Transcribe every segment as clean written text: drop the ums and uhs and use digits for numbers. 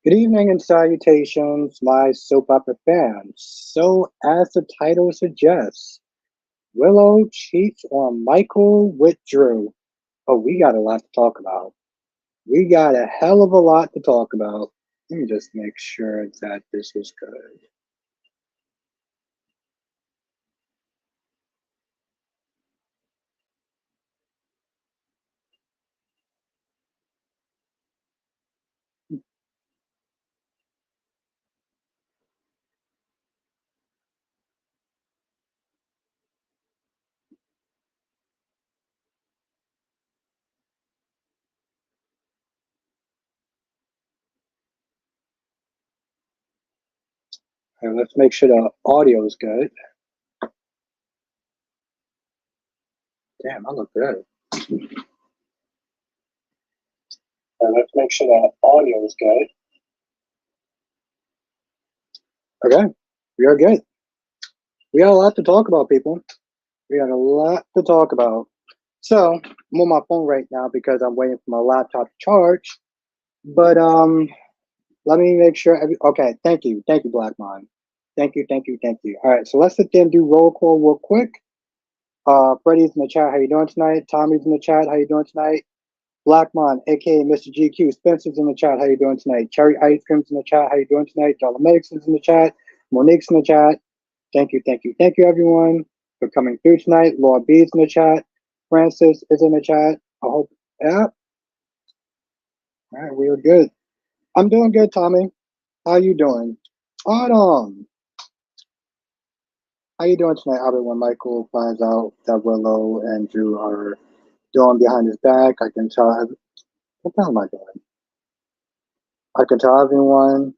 Good evening and salutations, my soap opera fans. So, as the title suggests, Willow cheats on Michael with Drew. Oh, we got a lot to talk about. We got a hell of a lot to talk about. Let me just make sure that this is good. All right, let's make sure the audio is good. Damn, I look good. All right, let's make sure the audio is good. Okay, we are good. We got a lot to talk about, people. We got a lot to talk about. So I'm on my phone right now because I'm waiting for my laptop to charge. But let me make sure. Okay, thank you, Black Mind. Thank you. All right, so let's sit there and do roll call real quick. Freddie's in the chat. How you doing tonight? Tommy's in the chat. How you doing tonight? Blackmon, aka Mr. GQ. Spencer's in the chat. How you doing tonight? Cherry Ice Cream's in the chat. How you doing tonight? Dolomedics is in the chat. Monique's in the chat. Thank you, everyone, for coming through tonight. Lord B's in the chat. Francis is in the chat. I hope, yeah. All right, we're good. I'm doing good, Tommy. How you doing? Autumn, how you doing tonight, Albert? When Michael finds out that Willow and Drew are doing behind his back, I can tell. What the hell am I doing? I can tell everyone.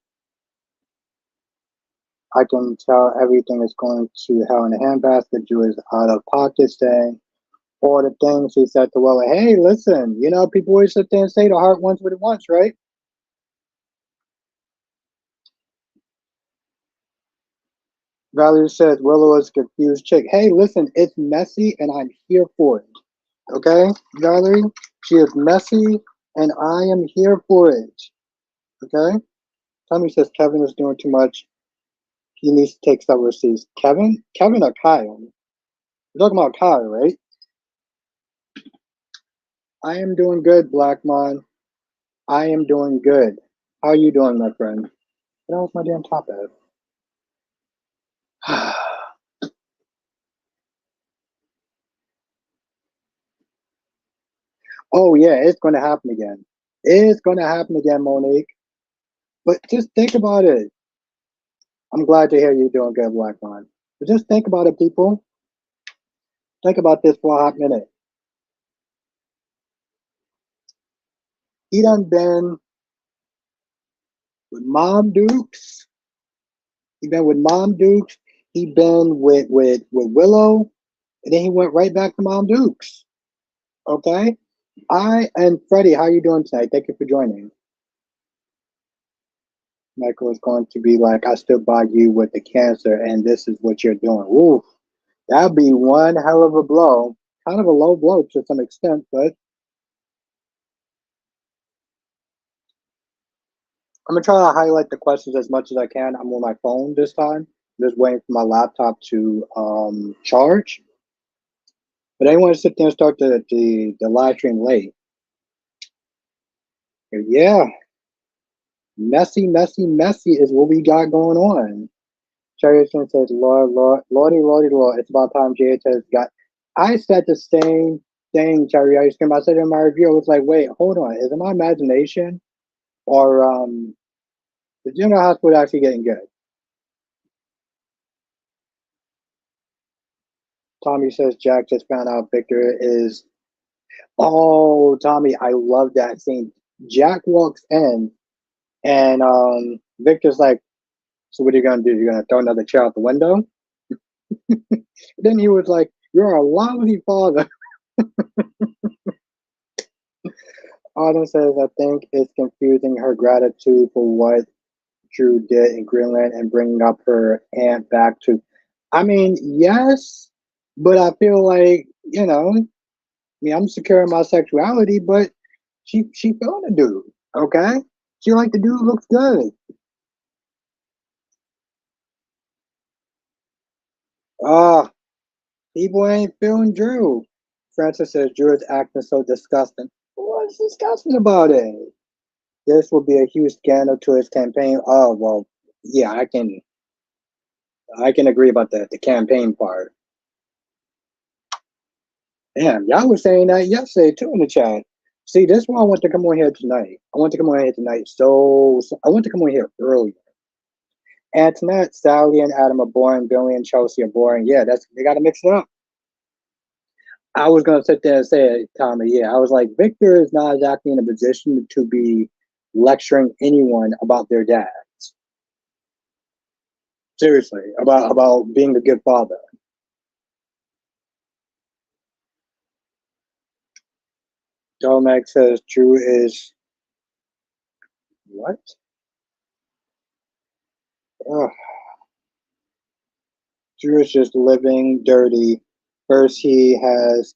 I can tell everything is going to hell in a handbasket. Drew is out of pocket, saying all the things he said to Willow. Hey, listen, you know, people always sit there and say the heart wants what it wants, right? Valerie says Willow is a confused chick. Hey, listen, it's messy and I'm here for it. Okay, Valerie? She is messy and I am here for it. Okay? Tommy says Kevin is doing too much. He needs to take several seats. Kevin? Kevin or Kyle? We're talking about Kyle, right? I am doing good, Blackmon. I am doing good. How are you doing, my friend? What else my damn top at? Oh yeah, it's gonna happen again. It's gonna happen again, Monique. But just think about it. I'm glad to hear you're doing good, Blackmon. But just think about it, people. Think about this for a hot minute. He done been with Mom Dukes. He been with Mom Dukes. He been with Willow, and then he went right back to Mom Dukes. Okay. I and Freddie, how you doing tonight? Thank you for joining. Michael is going to be like, I stood by you with the cancer, and this is what you're doing. Ooh, that'd be one hell of a blow. Kind of a low blow to some extent, but I'm gonna try to highlight the questions as much as I can. I'm on my phone this time. I'm just waiting for my laptop to charge. But I didn't want to sit there and start the live stream late. Yeah, messy is what we got going on. Cherryson says, Lord. It's about time JH has got. I said the same thing, Cherry Ice Cream. I said in my review, I was like, wait, hold on. Is it my imagination? Or the general hospital actually getting good? Tommy says, Jack just found out Victor is. Oh, Tommy, I love that scene. Jack walks in, and Victor's like, so what are you going to do? You're going to throw another chair out the window? Then he was like, you're a lousy father. Autumn says, I think it's confusing her gratitude for what Drew did in Greenland and bringing up her aunt back to. I mean, yes, but I feel like, I mean, I'm secure in my sexuality, but she feeling the dude, okay? She like the dude looks good. Ah, people ain't feeling Drew. Francis says Drew is acting so disgusting. What's disgusting about it? This will be a huge scandal to his campaign. Oh well, yeah, I can agree about the campaign part. Damn, y'all was saying that yesterday too in the chat. See, this is why I want to come on here tonight. I want to come on here tonight. So I want to come on here earlier. And tonight, Sally and Adam are boring. Billy and Chelsea are boring. Yeah, that's they got to mix it up. I was gonna sit there and say it, Tommy. Yeah, I was like, Victor is not exactly in a position to be lecturing anyone about their dads. Seriously, about being a good father. Domek says Drew is what? Ugh. Drew is just living dirty. First, he has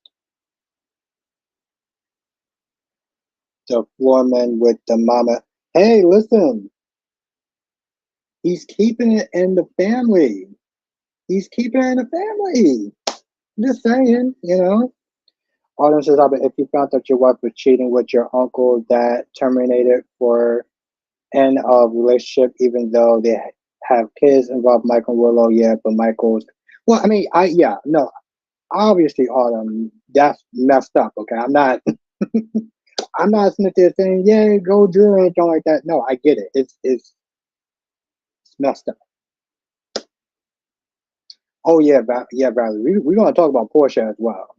the foreman with the mama. Hey, listen, he's keeping it in the family. He's keeping it in the family. Just saying, you know. Autumn says, but if you found out your wife was cheating with your uncle that terminated for end of relationship, even though they have kids involved, Michael and Willow, yeah, but Michael's. Well, I mean, yeah, no, obviously, Autumn, that's messed up. Okay, I'm not, I'm not sitting there saying, yeah, go Drew or anything like that. No, I get it. It's messed up. Oh yeah, yeah, Bradley. We're gonna talk about Portia as well.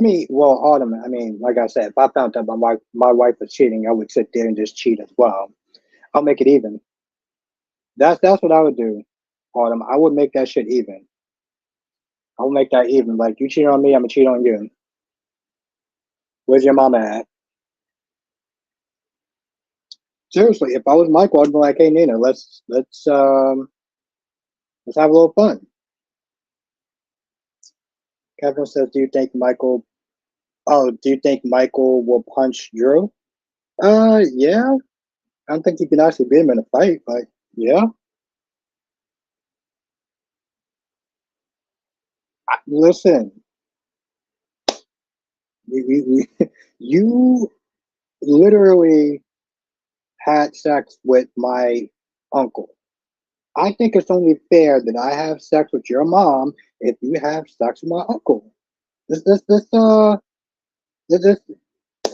I mean, well, Autumn. I mean, like I said, if I found out my wife was cheating, I would sit there and just cheat as well. I'll make it even. That's what I would do, Autumn. I would make that shit even. I would make that even. Like you cheat on me, I'm gonna cheat on you. Where's your mama at? Seriously, if I was Michael, I'd be like, hey Nina, let's have a little fun. Kevin says, do you think Michael will punch Drew? Yeah. I don't think you can actually beat him in a fight, but yeah. Listen, you literally had sex with my uncle. I think it's only fair that I have sex with your mom if you have sex with my uncle. Let's let's, let's,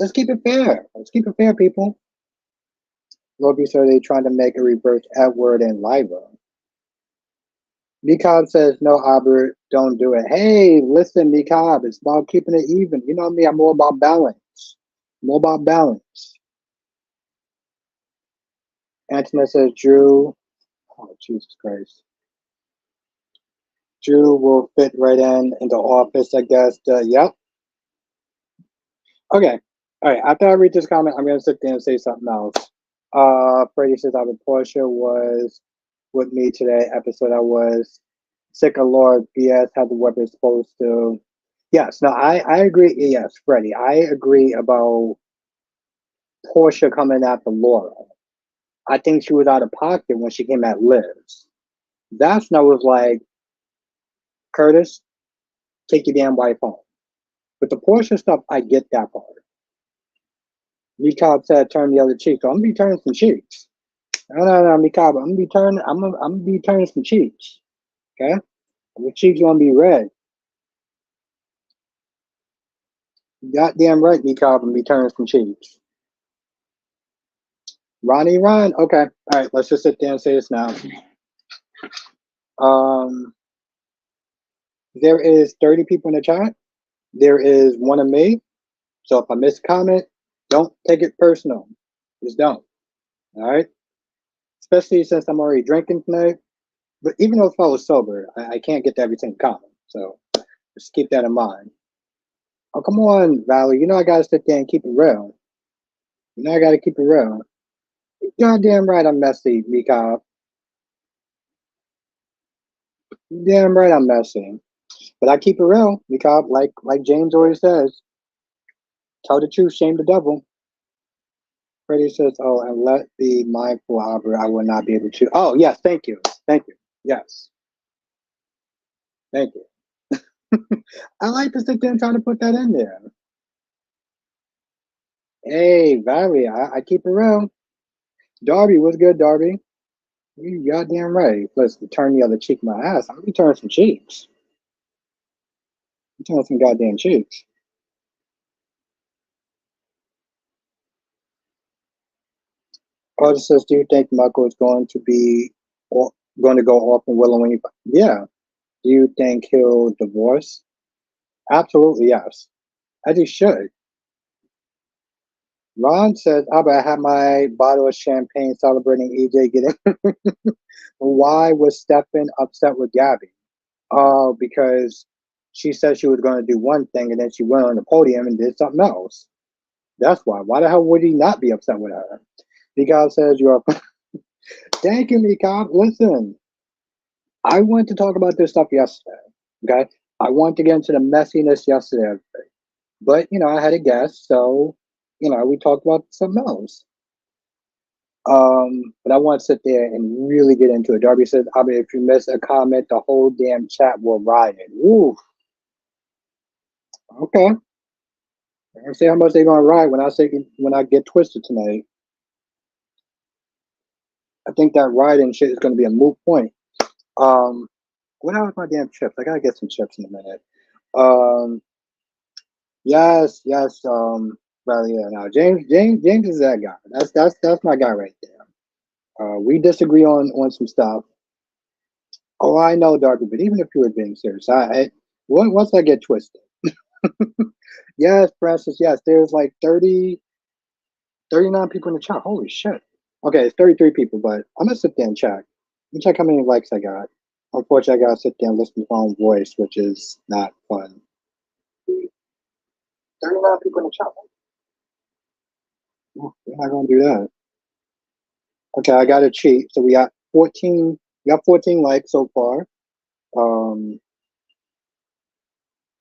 let's keep it fair. Let's keep it fair, people. Roby said they trying to make a reverse Edward and Lyra. Mikab says, no, Albert, don't do it. Hey, listen, Mikab, it's about keeping it even. You know me, I'm more about balance. More about balance. Antoinette says, Drew, oh, Jesus Christ. Drew will fit right in the office, I guess. Yep. Okay. All right. After I read this comment, I'm going to sit there and say something else. Freddie says, Albert Portia was with me today. Episode I was sick of Lord BS, how the weapon is supposed to. Yes, no, I agree. Yes, Freddie, I agree about Portia coming after Laura. I think she was out of pocket when she came at Liz. That's when I was like, Curtis, take your damn wife home. But the Portia stuff, I get that part. Mikab said, turn the other cheek. So I'm gonna be turning some cheeks. No, Mikab, I'm gonna be turning some cheeks. Okay, the cheeks gonna be red. Goddamn right, Mikab, I'm gonna be turning some cheeks. Ron. Okay, all right. Let's just sit there and say this now. Um, there is 30 people in the chat. There is one of me. So if I miss a comment, don't take it personal. Just don't. All right. Especially since I'm already drinking tonight. But even though if I was sober, I can't get to everything common. So just keep that in mind. Oh, come on, Valerie. You know I gotta sit there and keep it real. You know I gotta keep it real. Goddamn right I'm messy, Mika. Damn right I'm messy. But I keep it real, Mika. Like James always says, tell the truth, shame the devil. Freddie says, "Oh, and let be mindful, Albert. I will not be able to." Oh, yes, thank you, thank you. Yes, thank you. I like to sit there and try to put that in there. Hey, Valerie, I keep it real. Darby, what's good, Darby? You goddamn right. Let's turn the other cheek my ass. I'm gonna turn some cheeks. I'm turning some goddamn cheeks. Carter says, "Do you think Michael is going to be going to go off on Willow when you?" Yeah. Do you think he'll divorce? Absolutely, yes. As he should. Ron says, "Abba, I had my bottle of champagne celebrating EJ getting." Why was Stefan upset with Gabby? Oh, because she said she was going to do one thing and then she went on the podium and did something else. That's why. Why the hell would he not be upset with her? Because says you're. Thank you, Mikal. Listen, I wanted to talk about this stuff yesterday. Okay, I wanted to get into the messiness yesterday, but I had a guest, so we talked about something else. But I want to sit there and really get into it. Darby says, "I mean, if you miss a comment, the whole damn chat will riot." Ooh, okay. Let's see how much they're gonna riot when I get twisted tonight. I think that rioting shit is gonna be a moot point. Um, what happened with my damn chips? I gotta get some chips in a minute. Um, yes, yes. Well, yeah. Now, James is that guy. That's my guy right there. We disagree on some stuff. Oh, I know, Darby, but even if you were being serious, once I get twisted, yes, Francis, yes, there's like 39 people in the chat. Holy shit. Okay, it's 33 people, but I'm gonna sit there and check. Let me check how many likes I got. Unfortunately, I gotta sit there and listen to my own voice, which is not fun. 39 people in the chat. Oh, we're not gonna do that. Okay, I got a cheat. So we got 14 likes so far. Um,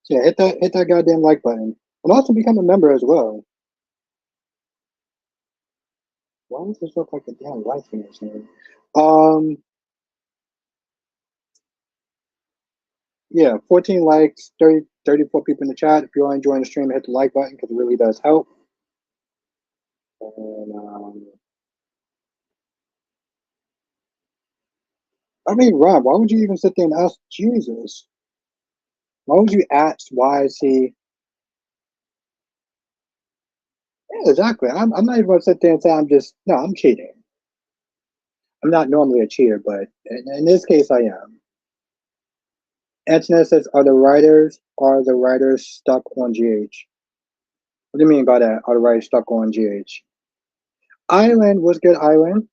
so yeah, hit that goddamn like button. And also become a member as well. Why does this look like a damn life in this name? Um, yeah, 14 likes, 34 people in the chat. If you are enjoying the stream, hit the like button because it really does help. And I mean, Rob, why would you even sit there and ask Jesus? Why would you ask why is he? Yeah, exactly. I'm not even gonna sit there and say I'm cheating. I'm not normally a cheater, but in this case, I am. Antoinette says, "Are the writers stuck on GH?" What do you mean by that? Are the writers stuck on GH? Island was good. Island.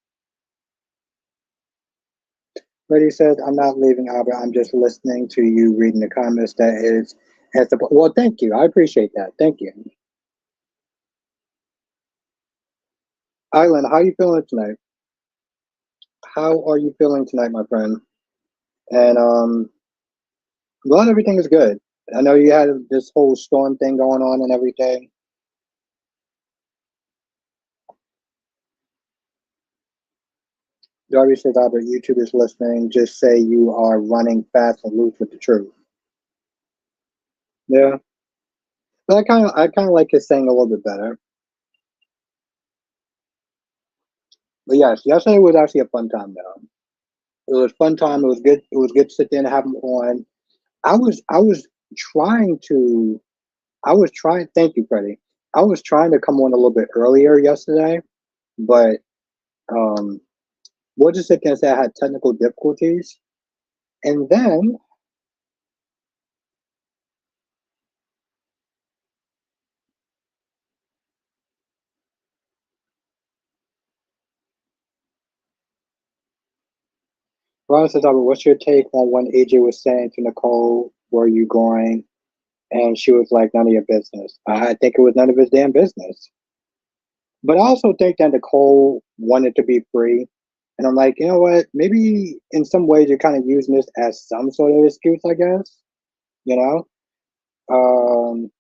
Freddie says, "I'm not leaving, Albert. I'm just listening to you reading the comments. That is, well, thank you. I appreciate that. Thank you." Island, how you feeling tonight? How are you feeling tonight, my friend? And glad everything is good. I know you had this whole storm thing going on and everything. Darby says, "Albert, YouTube is listening. Just say you are running fast and loose with the truth." Yeah, but I kind of like his saying a little bit better. But yes, yesterday was actually a fun time though. It was a fun time. It was good. It was good to sit there and have him on. I was trying to. I was trying. Thank you, Freddie. I was trying to come on a little bit earlier yesterday, but um, we'll just sit there and say I had technical difficulties, and then Ron says, "Albert, what's your take on when AJ was saying to Nicole, 'Where are you going?' And she was like, 'None of your business.'" I think it was none of his damn business. But I also think that Nicole wanted to be free. And I'm like, you know what? Maybe in some ways you're kind of using this as some sort of excuse, I guess. You know? Um,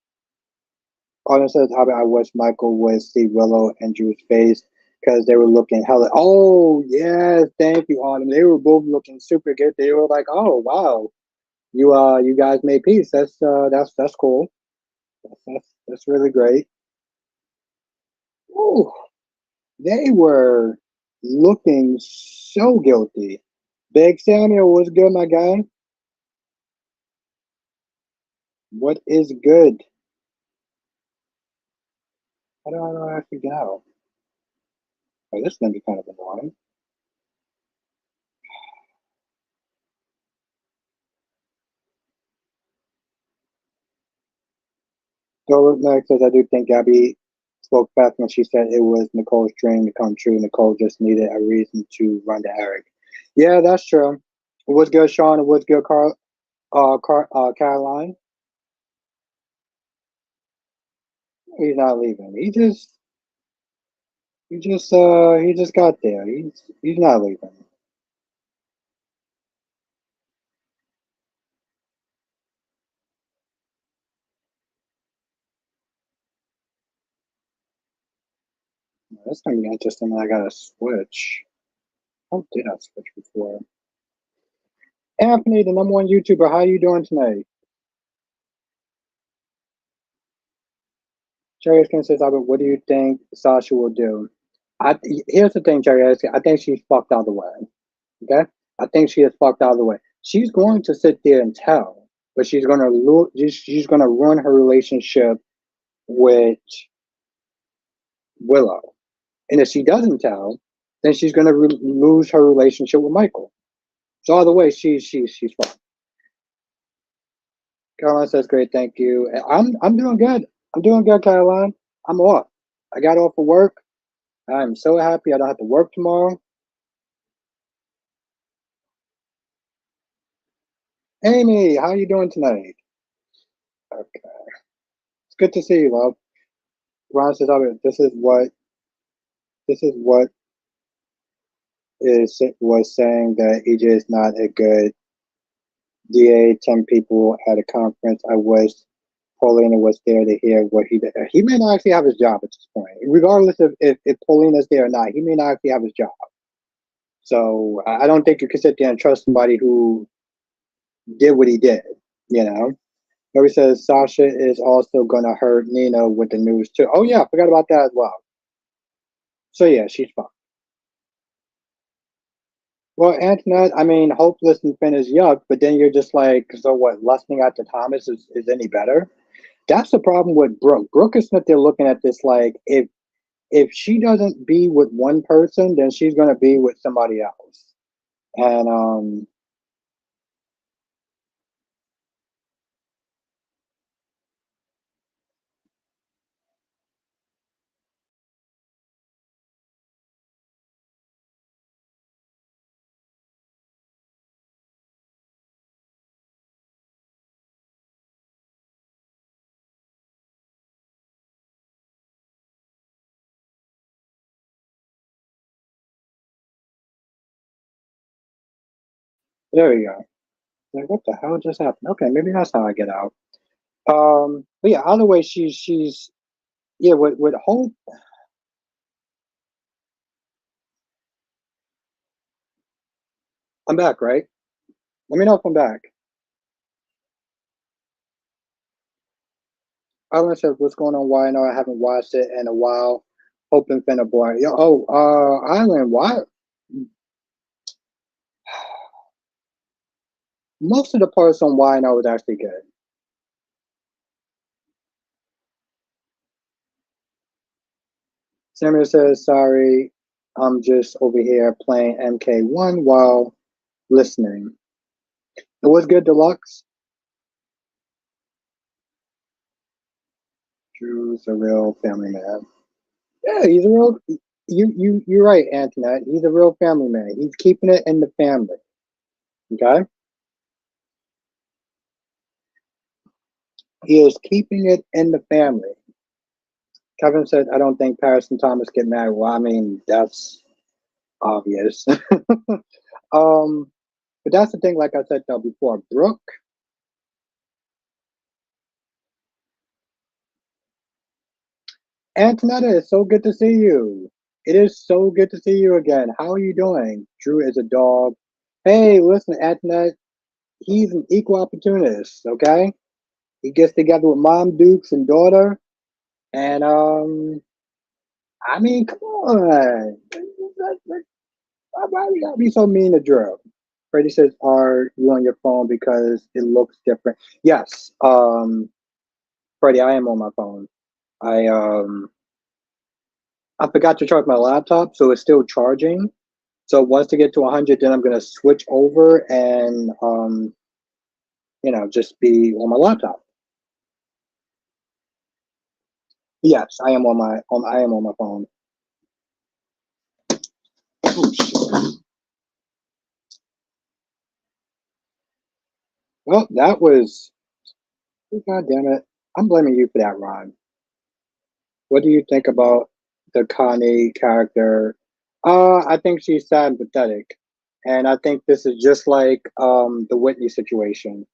Honestly, I wish Michael would see Willow and Drew's face because they were looking hella. Oh yes, thank you, Autumn. They were both looking super good. They were like, oh wow, you guys made peace. That's cool. That's really great. Ooh, they were looking so guilty. Big Samuel was good, my guy. What is good? How do I know I forget out? Oh, this is gonna be kind of annoying. So next says I do think Gabby spoke fast when she said it was Nicole's dream to come true. Nicole just needed a reason to run to Eric. Yeah, that's true. What's good, Sean? What's good, Caroline? He's not leaving. He just got there. He's not leaving. That's gonna be interesting. I gotta switch. How did I switch before? Anthony, the number one YouTuber, how you doing tonight? Cherry Skin says, Albert, what do you think Sasha will do? Here's the thing, Cherry Skin. I think she's fucked out of the way. Okay? I think she is fucked out of the way. She's going to sit there and tell, but she's gonna ruin her relationship with Willow. And if she doesn't tell, then she's gonna lose her relationship with Michael. So either way, she's fucked. Caroline says, "Great, thank you." And I'm doing good. I'm doing good, Caroline. I'm off. I got off of work. I'm so happy I don't have to work tomorrow. Amy, how you doing tonight? Okay, it's good to see you, love. Ron says, "Oh, this is what is was saying that EJ is not a good DA. 10 people at a conference. I wish Paulina was there to hear what he did. He may not actually have his job at this point, regardless of if Paulina's there or not. He may not actually have his job. So I don't think you can sit there and trust somebody who did what he did. You know." Nobody says Sasha is also gonna hurt Nina with the news too. Oh yeah, I forgot about that as well. So yeah, she's fine. Well, Antoinette, I mean, hopeless and Finn is yuck, but then you're just like, so what? Lusting after Thomas is any better? That's the problem with Brooke. Brooke is not there looking at this like if she doesn't be with one person, then she's gonna be with somebody else. And there you go. Like, what the hell just happened? Okay, maybe that's how I get out. But yeah, either way, she's yeah, with Hope. I'm back, right? Let me know if I'm back. I want to say what's going on. Why I know I haven't watched it in a while. Hoping Finna boy. Yo, oh, Island. Why? Most of the parts on Why I know was actually good. Samuel says, "Sorry, I'm just over here playing MK1 while listening." It was good, Deluxe. Drew's a real family man. Yeah, he's a real. You're right, Antoinette. He's a real family man. He's keeping it in the family. Okay, he is keeping it in the family. Kevin said, "I don't think Paris and Thomas get married." Well, I mean, that's obvious. um, but that's the thing. Like I said though before, Brooke. Antonetta, it's so good to see you. It is so good to see you again. How are you doing? Drew is a dog. Hey, listen, Antoinette, he's an equal opportunist, okay? He gets together with mom dukes and daughter, and I mean, come on. Why you gotta be so mean to Drew? Freddie says, "Are you on your phone because it looks different?" Yes, Freddie, I am on my phone. I um I forgot to charge my laptop, so it's still charging. So once I get to 100, then I'm gonna switch over and just be on my laptop. Yes, I am on my phone. Oh shit. Well, that was God damn it. I'm blaming you for that, Ron. What do you think about the Connie character? I think she's sad and pathetic. And I think this is just like the Whitney situation.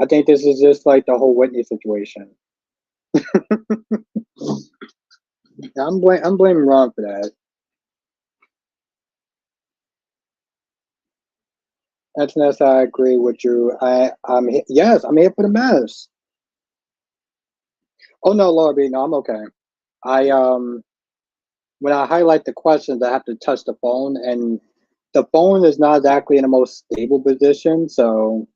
I think this is just like the whole Whitney situation. I'm blaming Ron for that. That's I agree with you. Yes, I'm here for the mess. Oh no, Laura B, no, I'm okay. I when I highlight the questions, I have to touch the phone, and the phone is not exactly in the most stable position. So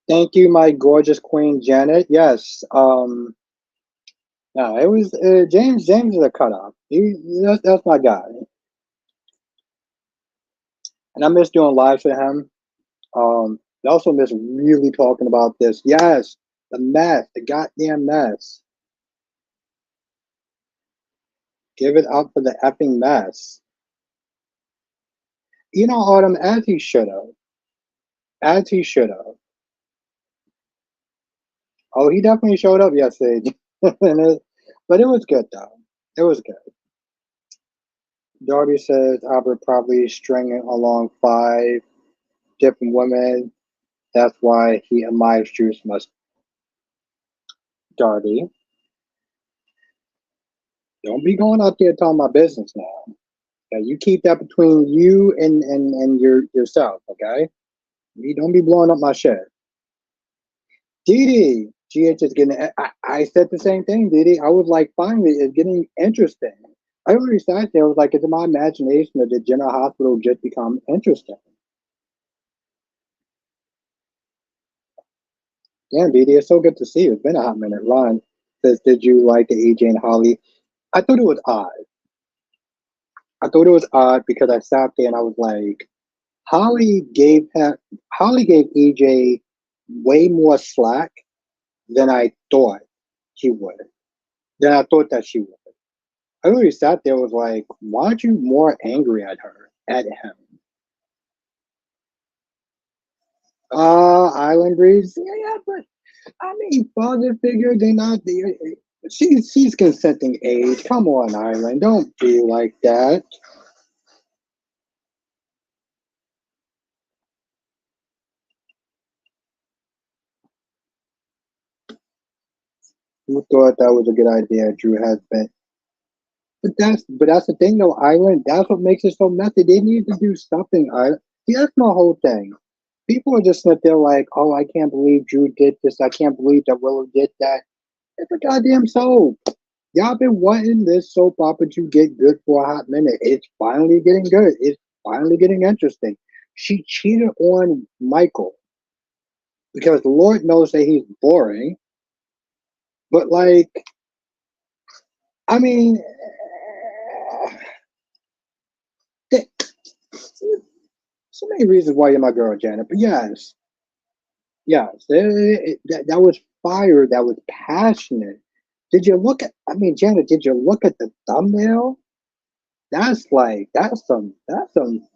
thank you, my gorgeous queen Janet. Yes, no, it was James. James is a cutoff. That's my guy, and I miss doing lives with him. I also miss really talking about this. Yes, the mess, the goddamn mess. Give it up for the effing mess. Autumn, as he should have. As he should have. Oh, he definitely showed up yesterday. But it was good, though. It was good. Darby says Albert probably stringing along 5 different women. That's why he admires Juice much. Darby, don't be going out there talking my business now. Okay, you keep that between you and yourself, okay? You don't be blowing up my shit. Didi, GH is getting. I said the same thing, Didi. I was like, finally, it's getting interesting. I already sat there. I was like, is it my imagination or did General Hospital just become interesting? Damn, Didi, it's so good to see you. It's been a hot minute. Ron says, did you like the AJ and Holly? I thought it was odd. I thought it was odd because I sat there and I was like, Holly gave him, Holly gave EJ way more slack than I thought he would. Than I thought that she would. I really sat there was like, why aren't you more angry at him? Island Breeze, yeah, but I mean, father figure, they not the. She's consenting age. Come on, Island, don't be like that. Who thought that was a good idea? Drew has been, but that's the thing though, Island. That's what makes it so messy. They need to do something. Island. See, that's my whole thing. People are just sit there like, oh, I can't believe Drew did this. I can't believe that Willow did that. It's a goddamn soap. Y'all been wanting this soap opera to get good for a hot minute. It's finally getting good. It's finally getting interesting. She cheated on Michael because the Lord knows that he's boring. But like, I mean, th- so many reasons why you're my girl, Janet. But yes, yes, that was fire. That was passionate. Did you look at? I mean, Janet, did you look at the thumbnail? That's some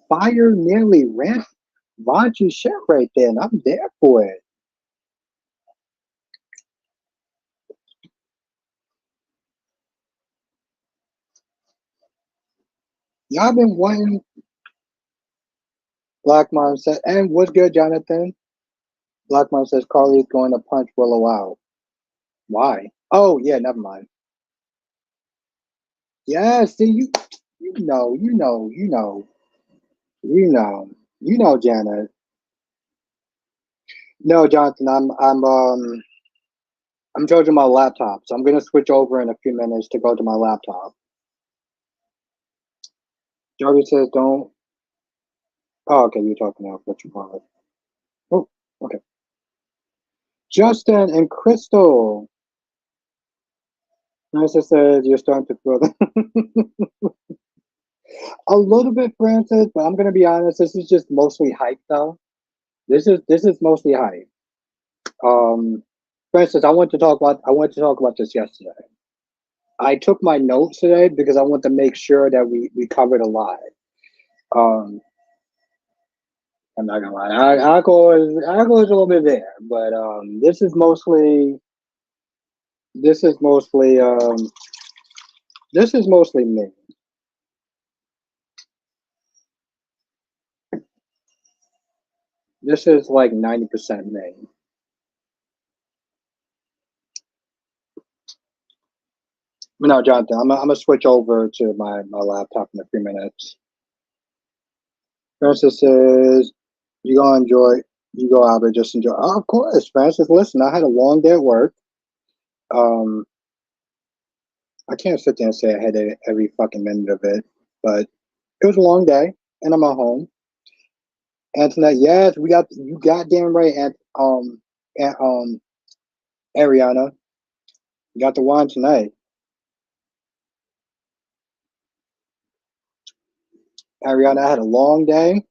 fire nearly raunchy shit right there, and I'm there for it. Y'all been wanting Black Mom said, and what's good, Jonathan? Black Mom says Carly's going to punch Willow out. Why? Oh yeah, never mind. Yeah, see you know, Janet. No, Jonathan, I'm charging my laptop, so I'm gonna switch over in a few minutes to go to my laptop. Jarvis says don't. Oh, okay, you're talking about what you call it. Oh, okay. Justin and Crystal. Francis says you're starting to feel a little bit, Francis, but I'm gonna be honest. This is just mostly hype, though. This is mostly hype. Um, Francis, I wanted to talk about this yesterday. I took my notes today because I want to make sure that we covered a lot. Um, I'm not gonna lie, alcohol is a little bit there, but this is mostly this is mostly me. This is like 90% me. No, Jonathan, I'm gonna switch over to my laptop in a few minutes. Francis says, "You gonna enjoy? You go out and just enjoy." Oh, of course, Francis. Listen, I had a long day at work. Um, I can't sit there and say I had every fucking minute of it, but it was a long day, and I'm at home. Antoinette, yes, we got you. Goddamn right, and Ariana, you got the wine tonight. Ariana, I had a long day,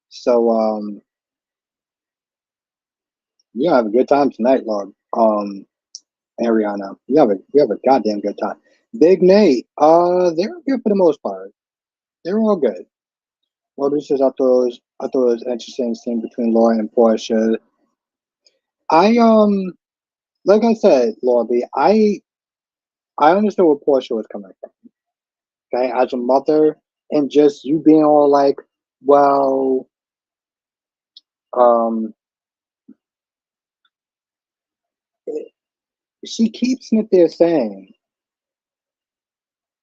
so you have a good time tonight, Lord. Ariana, you have a goddamn good time. Big Nate, they're good for the most part. They're all good. Well, this is I thought it was interesting scene between Laura and Portia. I like I said, Laura B, I understood where Portia was coming from. Okay, as a mother, and just you being all like, well, um, she keeps it there saying,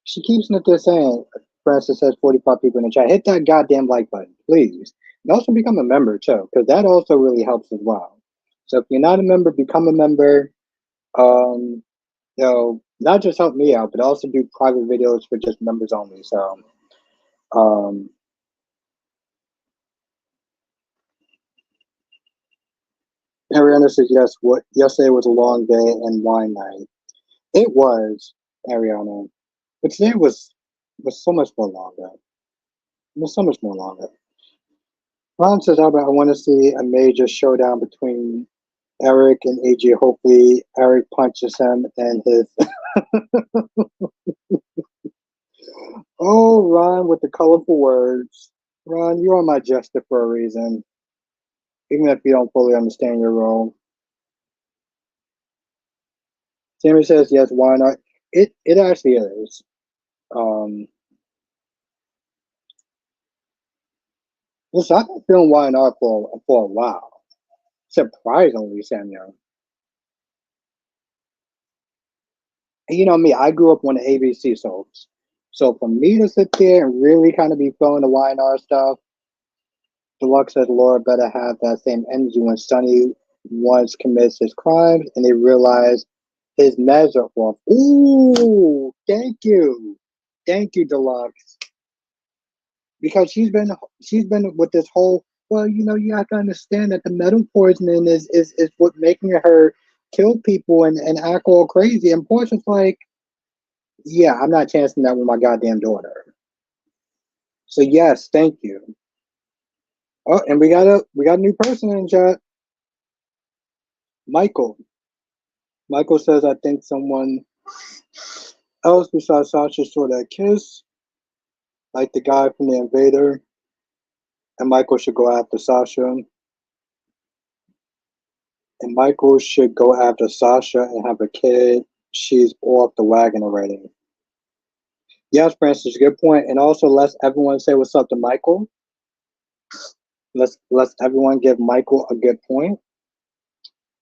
she keeps it there saying, Francis says 45 people in the chat. Hit that goddamn like button, please. And also become a member too, because that also really helps as well. So if you're not a member, become a member. Um, not just help me out, but also do private videos for just members only. So, um, Ariana says yes. What yesterday was a long day and wine night. It was, Ariana, but today was so much more longer. It was so much more longer. Ron says, Albert, I want to see a major showdown between Eric and AJ. Hopefully, Eric punches him and his. Oh, Ron with the colorful words. Ron, you're on my jester for a reason, even if you don't fully understand your role. Sammy says, yes, why not? It actually is. Um, Listen, I've been feeling Y&R for a while. Surprisingly, Samuel. And you know me, I grew up on the ABC soaps. So for me to sit there and really kind of be feeling the Y&R stuff, Deluxe says Laura better have that same energy when Sonny once commits his crimes and they realize his meds are off. Ooh, thank you. Thank you, Deluxe. Because she's been with this whole, well, you have to understand that the metal poisoning is what making her kill people and act all crazy. And Portia's like, yeah, I'm not chancing that with my goddamn daughter. So yes, thank you. Oh, and we got a new person in chat. Michael. Michael says I think someone else besides Sasha saw that kiss, like the guy from the Invader, and Michael should go after Sasha. And Michael should go after Sasha and have a kid. She's off the wagon already. Yes, Francis, good point. And also, let's everyone say what's up to Michael. Let's everyone give Michael a good point.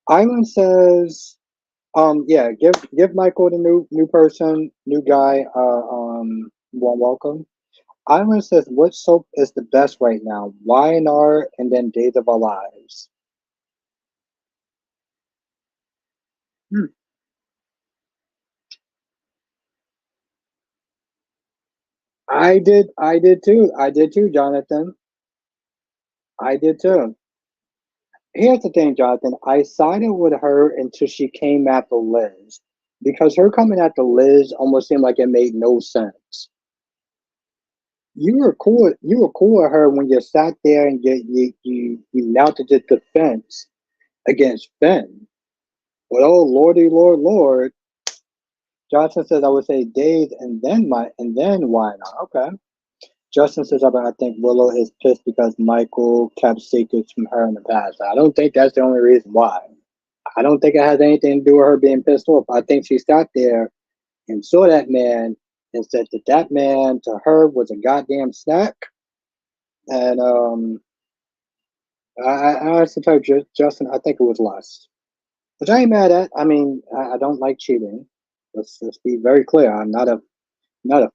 Island says Yeah, give Michael the new person, new guy, warm welcome. Island says, what soap is the best right now? YNR and then Days of Our Lives. Hmm. I did too, Jonathan. I did too. Here's the thing, Jonathan. I sided with her until she came after Liz, because her coming after Liz almost seemed like it made no sense. You were cool with her when you sat there and you mounted the defense against Finn. But oh lordy, lord. Johnson says I would say Dave and then why not? Okay. Justin says I think Willow is pissed because Michael kept secrets from her in the past. I don't think that's the only reason why. I don't think it has anything to do with her being pissed off. I think she sat there and saw that man and said that that man to her was a goddamn snack. And I honestly told Justin, I think it was lust, which I ain't mad at. I mean, I don't like cheating. Let's be very clear. I'm not a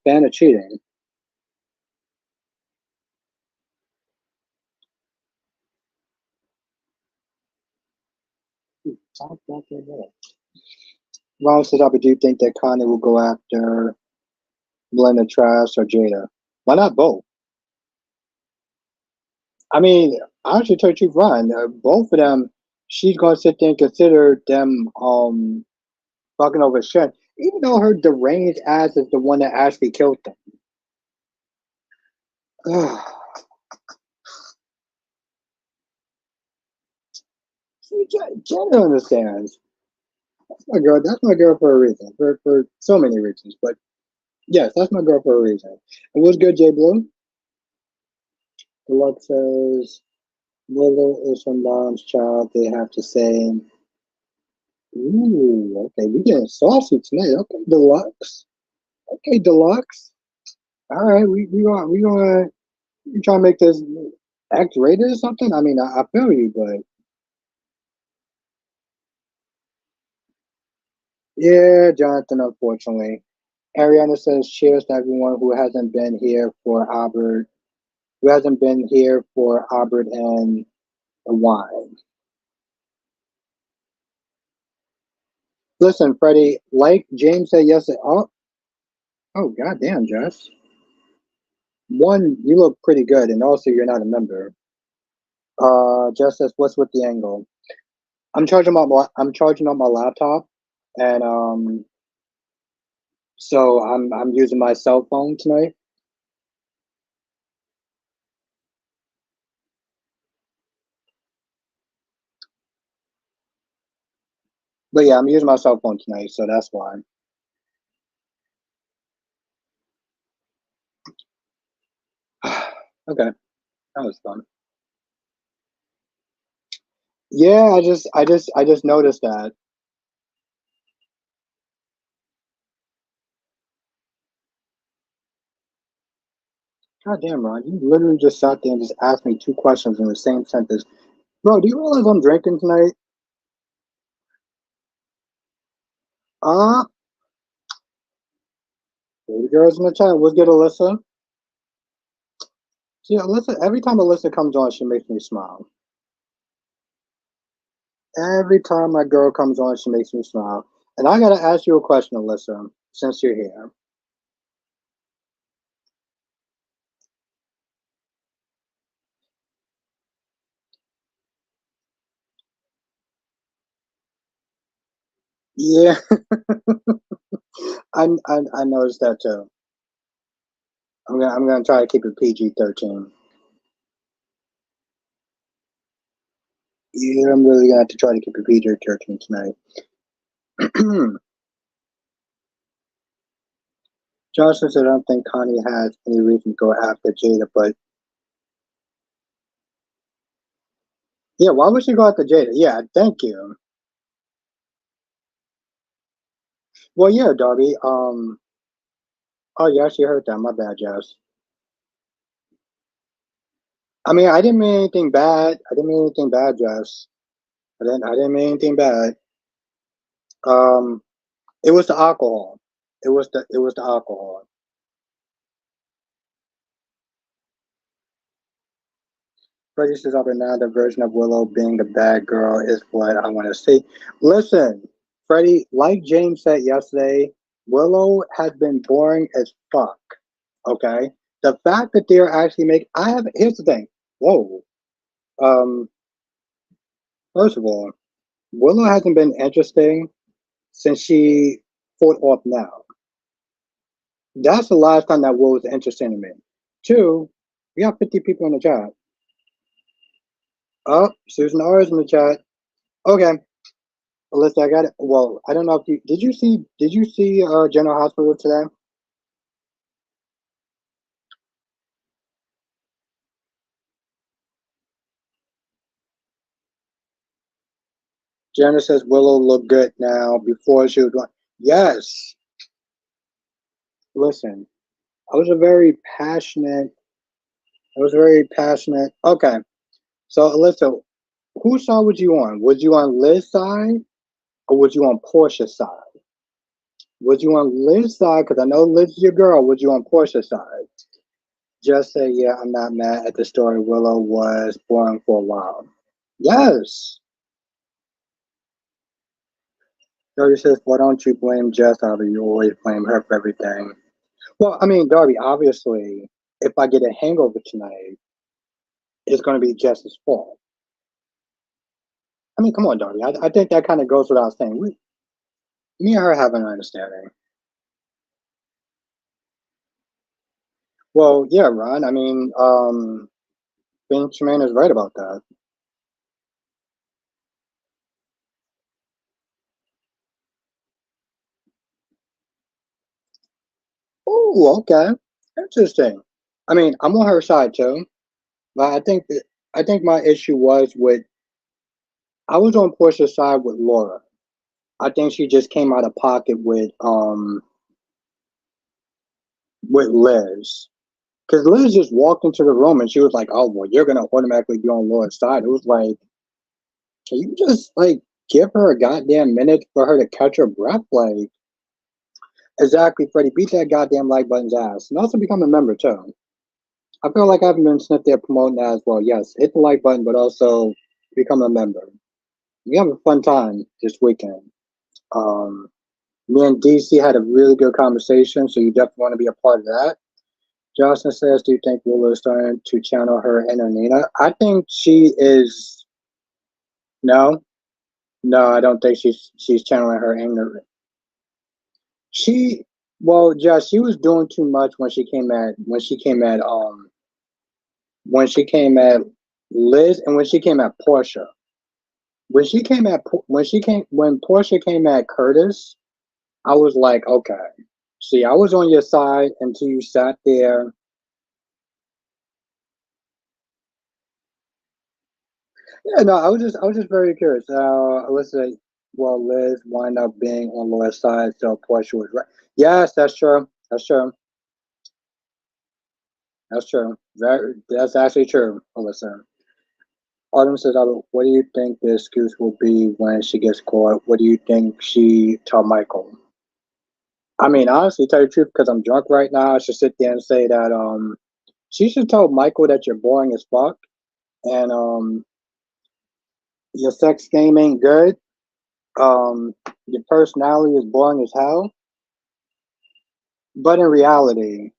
fan of cheating. Ron says, but do you think that Connie will go after Blender Trash or Jada? Why not both? I mean, honestly, tell you the truth, Ron, both of them, she's gonna sit there and consider them fucking over shit, even though her deranged ass is the one that actually killed them. See, Jada understands. That's my girl. That's my girl for a reason. For so many reasons, but yes, that's my girl for a reason. And what's good, Jay Blue? Deluxe says Willow is her mom's child. They have to say, ooh, okay, we getting saucy tonight. Okay, Deluxe. Okay, Deluxe. All right, we trying to make this X rated or something. I mean, I feel you, but yeah, Jonathan. Unfortunately, Ariana says cheers to everyone who hasn't been here for Albert, who hasn't been here for Albert and the wine. Listen, Freddie, like James said yesterday. Oh, goddamn, Jess. One, you look pretty good, and also you're not a member. Jess says, what's with the angle? I'm charging up my laptop, and so I'm using my cell phone tonight. But yeah, I'm using my cell phone tonight, so that's why. Okay, that was fun. Yeah, I just noticed that. God damn, Ron, you literally just sat there and just asked me two questions in the same sentence. Bro, do you realize I'm drinking tonight? Uh, baby girls in the chat. What's good, Alyssa? See, Alyssa, every time Alyssa comes on, she makes me smile. Every time my girl comes on, she makes me smile. And I gotta ask you a question, Alyssa, since you're here. Yeah, I noticed that too. I'm gonna try to keep it PG-13. Yeah, I'm really gonna have to try to keep it PG-13 tonight. Johnson said, I don't think Connie has any reason to go after Jada, but yeah, why would she go after Jada? Yeah, thank you. Well, yeah, Darby. Oh, you actually heard that. My bad, Jess. I mean, I didn't mean anything bad. I didn't mean anything bad, Jess. I didn't mean anything bad. Um, it was the alcohol. It was the alcohol. Freddie says up and now the version of Willow being the bad girl is what I want to see. Listen, Freddie, like James said yesterday, Willow has been boring as fuck. Okay, the fact that they're actually making, I have, here's the thing. Whoa. Um, First of all, Willow hasn't been interesting since she fought off now. That's the last time that Will was interesting to me. Two, we have 50 people in the chat. Oh, Susan R is in the chat. Okay, Alyssa, I got it. Well, I don't know if you did you see General Hospital today? Jenna says Willow look good now. Before she was going, yes. Listen, I was a very passionate. I was very passionate. Okay, so Alyssa, whose side was you on? Was you on Liz's side or was you on Portia's side? Was you on Liz's side? Because I know Liz is your girl. Was you on Portia's side? Just say, yeah, I'm not mad at the story. Willow was boring for a while. Yes. Darby says, why don't you blame Jess, Darby? You always blame her for everything. Well, I mean, Darby, obviously, if I get a hangover tonight, it's going to be Jess's fault. I mean, come on, Darby. I think that kind of goes without saying. Me and her have an understanding. Well, yeah, Ron. I mean, Ben Tremaine is right about that. Oh, okay. Interesting. I mean, I'm on her side too, but I think my issue was with I was on Portia's side with Laura. I think she just came out of pocket with Liz. Because Liz just walked into the room and she was like, "Oh well, you're gonna automatically be on Laura's side." It was like, can you just like give her a goddamn minute for her to catch her breath? Like, exactly, Freddie, beat that goddamn like button's ass, and also become a member too. I feel like I haven't been snipped there promoting that as well. Yes, hit the like button, but also become a member. We have a fun time this weekend. Um, Me and DC had a really good conversation, so you definitely want to be a part of that. Jocelyn says, do you think Willow is starting to channel her inner Nina? I think she is. No, no, I don't think she's channeling her inner. She, well, Josh, she was doing too much when she came at Liz and when she came at Portia. When Portia came at Curtis, I was like, okay. See, I was on your side until you sat there. Yeah, no, I was just very curious. Let's say, well, Liz wind up being on Laura's side, so Portia was right. Yes, that's true. That's true. That's true. That's actually true, Alyssa. Autumn says, what do you think the excuse will be when she gets caught? What do you think she told Michael? I mean, honestly, tell you the truth, because I'm drunk right now, I should sit there and say that she should tell Michael that you're boring as fuck and your sex game ain't good. Your personality is boring as hell. But in reality,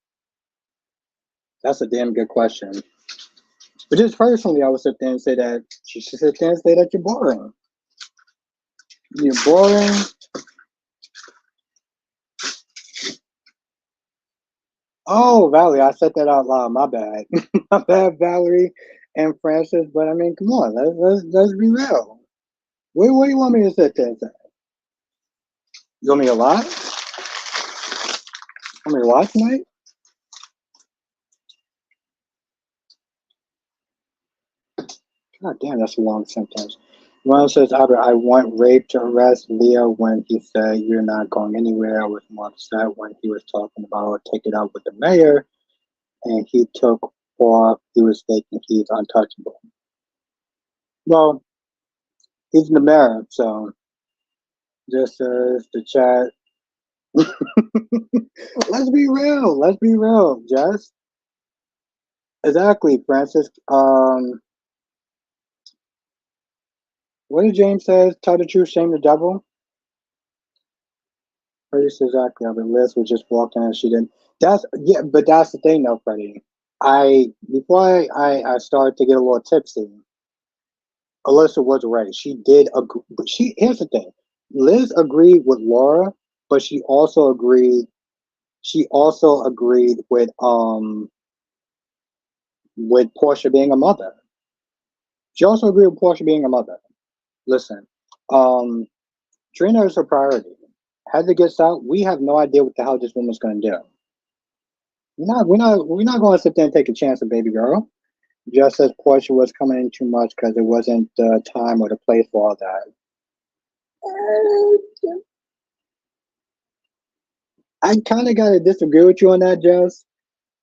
that's a damn good question. But just personally, I would sit there and say that she should sit there and say that you're boring. You're boring. Oh, Valerie, I said that out loud. My bad. My bad, Valerie and Francis. But I mean, come on, let's be real. What do you want me to sit there and say? You want me to lie? Want me to lie tonight? God damn, that's a long sentence. Ron says, Albert, I want Rape to arrest Leah when he said you're not going anywhere. I was more upset when he was talking about take it out with the mayor and he took off. He was thinking he's untouchable. Well, he's in the mayor, so Just says the chat. Let's be real. Let's be real, Jess. Exactly, Francis. What did James says? Tell the truth, shame the devil. Freddie says exactly. But Liz was just walking and she didn't. That's yeah, but that's the thing, though, Freddie. I before I started to get a little tipsy. Alyssa was right. She did agree. But she here's the thing. Liz agreed with Laura, but she also agreed. She also agreed with Portia being a mother. She also agreed with Portia being a mother. Listen, um, Trina is her priority. Heather gets out. We have no idea what the hell this woman's going to do. We're not going to sit there and take a chance on baby girl. Just as Portia was coming in too much because it wasn't the time or the place for all that. I kind of got to disagree with you on that, Jess.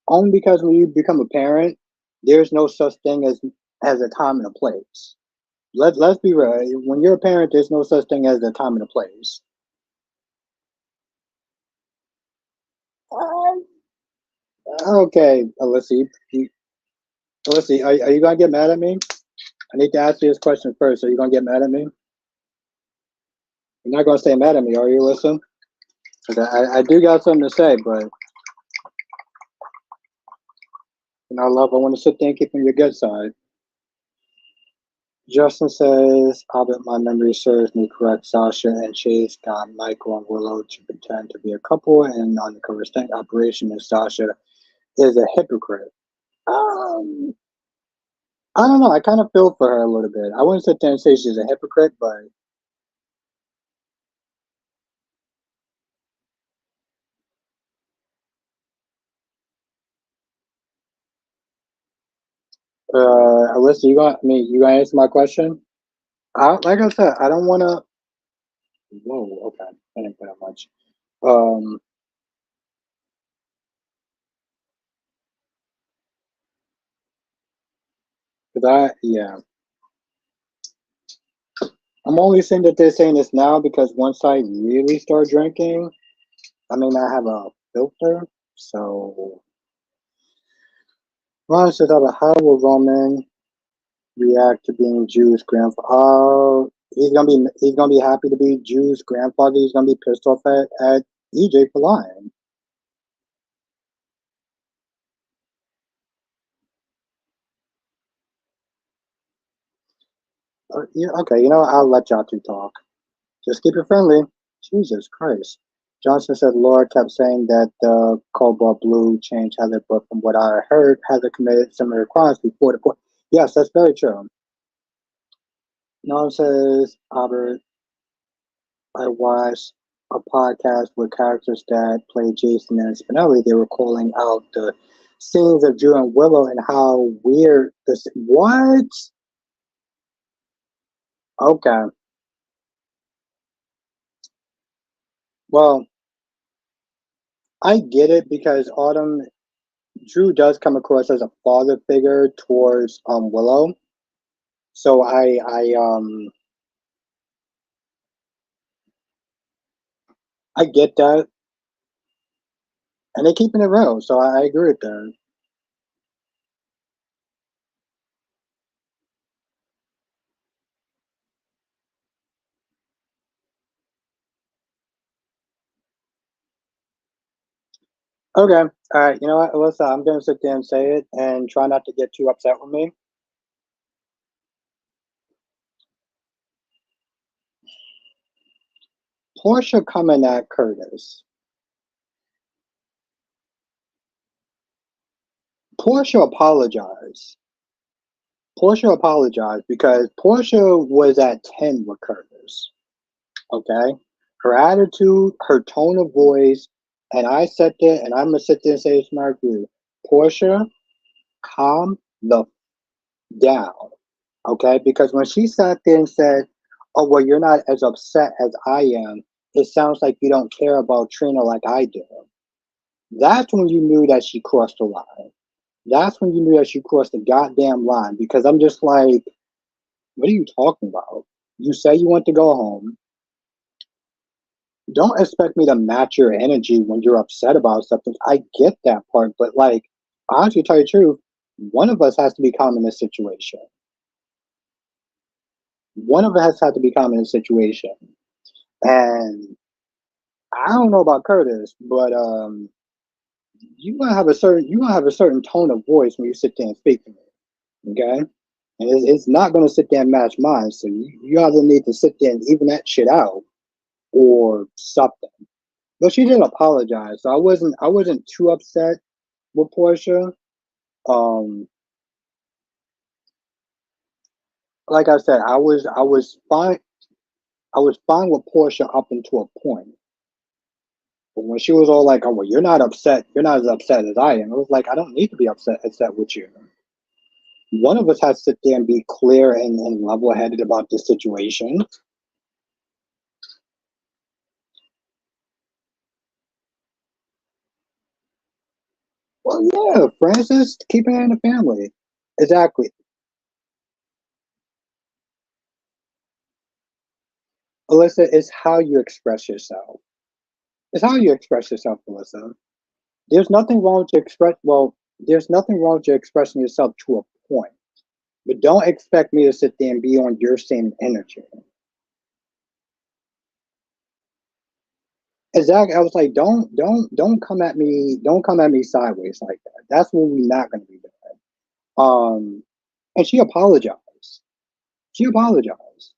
Only because when you become a parent, there's no such thing as a time and a place. Let's be real. When you're a parent, there's no such thing as a time and a place. Okay, Alyssa, Alyssa, are you gonna get mad at me? I need to ask you this question first. Are you gonna get mad at me? You're not gonna stay mad at me, are you, Alyssa? Because I do got something to say, but love, I want to sit there and keep on your good side. Justin says, "I bet my memory serves me correct. Sasha and Chase got Michael and Willow to pretend to be a couple, and undercover sting operation, and Sasha is a hypocrite." Um, I don't know. I kind of feel for her a little bit. I wouldn't sit there and say she's a hypocrite, but Alyssa, you gonna answer my question? Like I said, I don't want to. Whoa, okay, I didn't put that much. Um, 'Cause yeah, I'm only saying that they're saying this now because once I really start drinking, I may not have a filter. So, Ron says, "How will Roman react to being Jew's grandfather?" Oh, he's gonna be happy to be Jew's grandfather. He's gonna be pissed off at EJ for lying. Yeah, okay, I'll let y'all two talk. Just keep it friendly. Jesus Christ. Johnson said Laura kept saying that the Cobalt Blue changed Heather, but from what I heard, Heather committed similar crimes before the court. Yes, that's very true. Noam says, Albert, I watched a podcast with characters that played Jason and Spinelli. They were calling out the scenes of Drew and Willow and how weird this. What? Okay. Well, I get it because Drew does come across as a father figure towards Willow. So I get that, and they're keeping it real. So I agree with that. Okay, all right. You know what, Alyssa? I'm gonna sit there and say it, and try not to get too upset with me. Portia coming at Curtis. Portia apologized. Portia apologized because Portia was at 10 with Curtis. Okay, her attitude, her tone of voice, and I sat there, and I'm gonna sit there and say it's my view. Portia, calm the down. Okay, because when she sat there and said, "Oh well, you're not as upset as I am," it sounds like you don't care about Trina like I do. That's when you knew that she crossed the line. That's when you knew that she crossed the goddamn line. Because I'm just like, what are you talking about? You say you want to go home. don't expect me to match your energy when you're upset about something. I get that part, but like, honestly, to tell you the truth, one of us has to be calm in this situation. One of us has to be calm in this situation. And I don't know about Curtis, but you gonna have a certain tone of voice when you sit there and speak to me. Okay? And it's not gonna sit there and match mine. So you either need to sit there and even that shit out or something. But she did apologize, so I wasn't too upset with Portia. Um, like I said, I was fine with Portia up until a point. But when she was all like, "Oh well, you're not upset. You're not as upset as I am," I was like, "I don't need to be upset with you." One of us has to sit there and be clear and level headed about this situation. Well, yeah, Francis, keeping it in the family. Exactly. Alyssa, it's how you express yourself. It's how you express yourself, Alyssa. There's nothing wrong with there's nothing wrong with you expressing yourself to a point. But don't expect me to sit there and be on your same energy. Exactly. I was like, don't come at me sideways like that. That's what we're not gonna be doing. And she apologized. She apologized.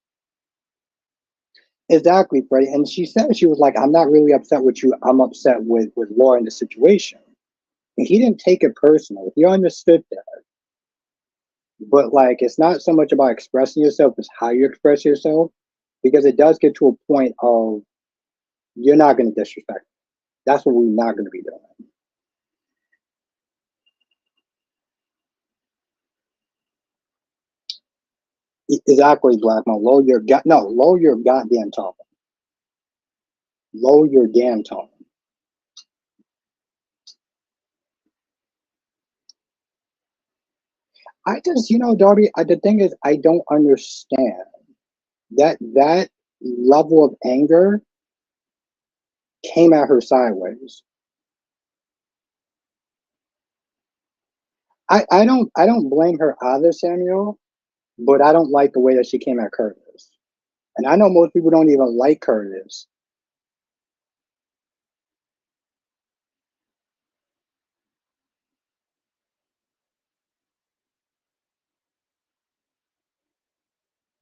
Exactly, Freddie. And she said she was like, I'm not really upset with you. I'm upset with Laura in the situation. And he didn't take it personal. He understood that. But like it's not so much about expressing yourself as how you express yourself, because it does get to a point of you're not gonna disrespect. That's what we're not gonna be doing. Exactly, Black man. Lower your goddamn tone. Lower your damn tone. I just, Darby, the thing is, I don't understand that level of anger came at her sideways. I don't blame her either, Samuel, but I don't like the way that she came at Curtis. And I know most people don't even like Curtis.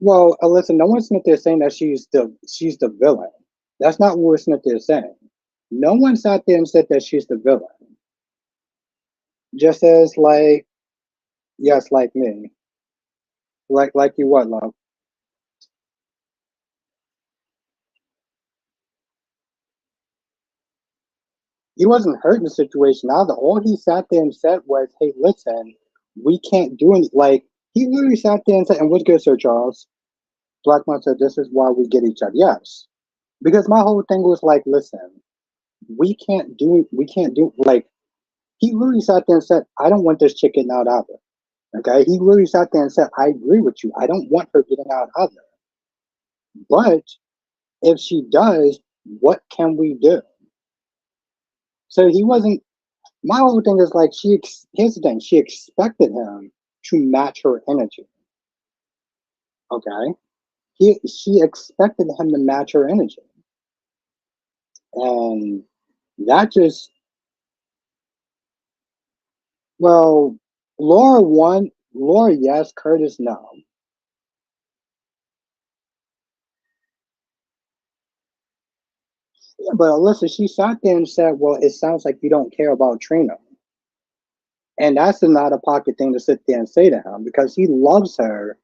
Well, listen, no one's sitting there saying that she's the villain. That's not what we're sitting there saying. No one sat there and said that she's the villain. Just as like, yes, like me. Like you what, love? He wasn't hurt in the situation either. All he sat there and said was, "Hey, listen, we can't do any." Like he literally sat there and said, "And what's good, Sir Charles?" Blackmon said, "This is why we get each other." Yes, because my whole thing was like, "Listen, we can't do like." He literally sat there and said, "I don't want this chick getting out either." Okay, he literally sat there and said, "I agree with you. I don't want her getting out either. But if she does, what can we do?" So he wasn't. My whole thing is like here's the thing, she expected him to match her energy. Okay. She expected him to match her energy. And that just well, Laura won. Laura, yes, Curtis, no. Yeah, but Alyssa, she sat there and said, "Well, it sounds like you don't care about Trina." And that's a not a pocket thing to sit there and say to him because he loves her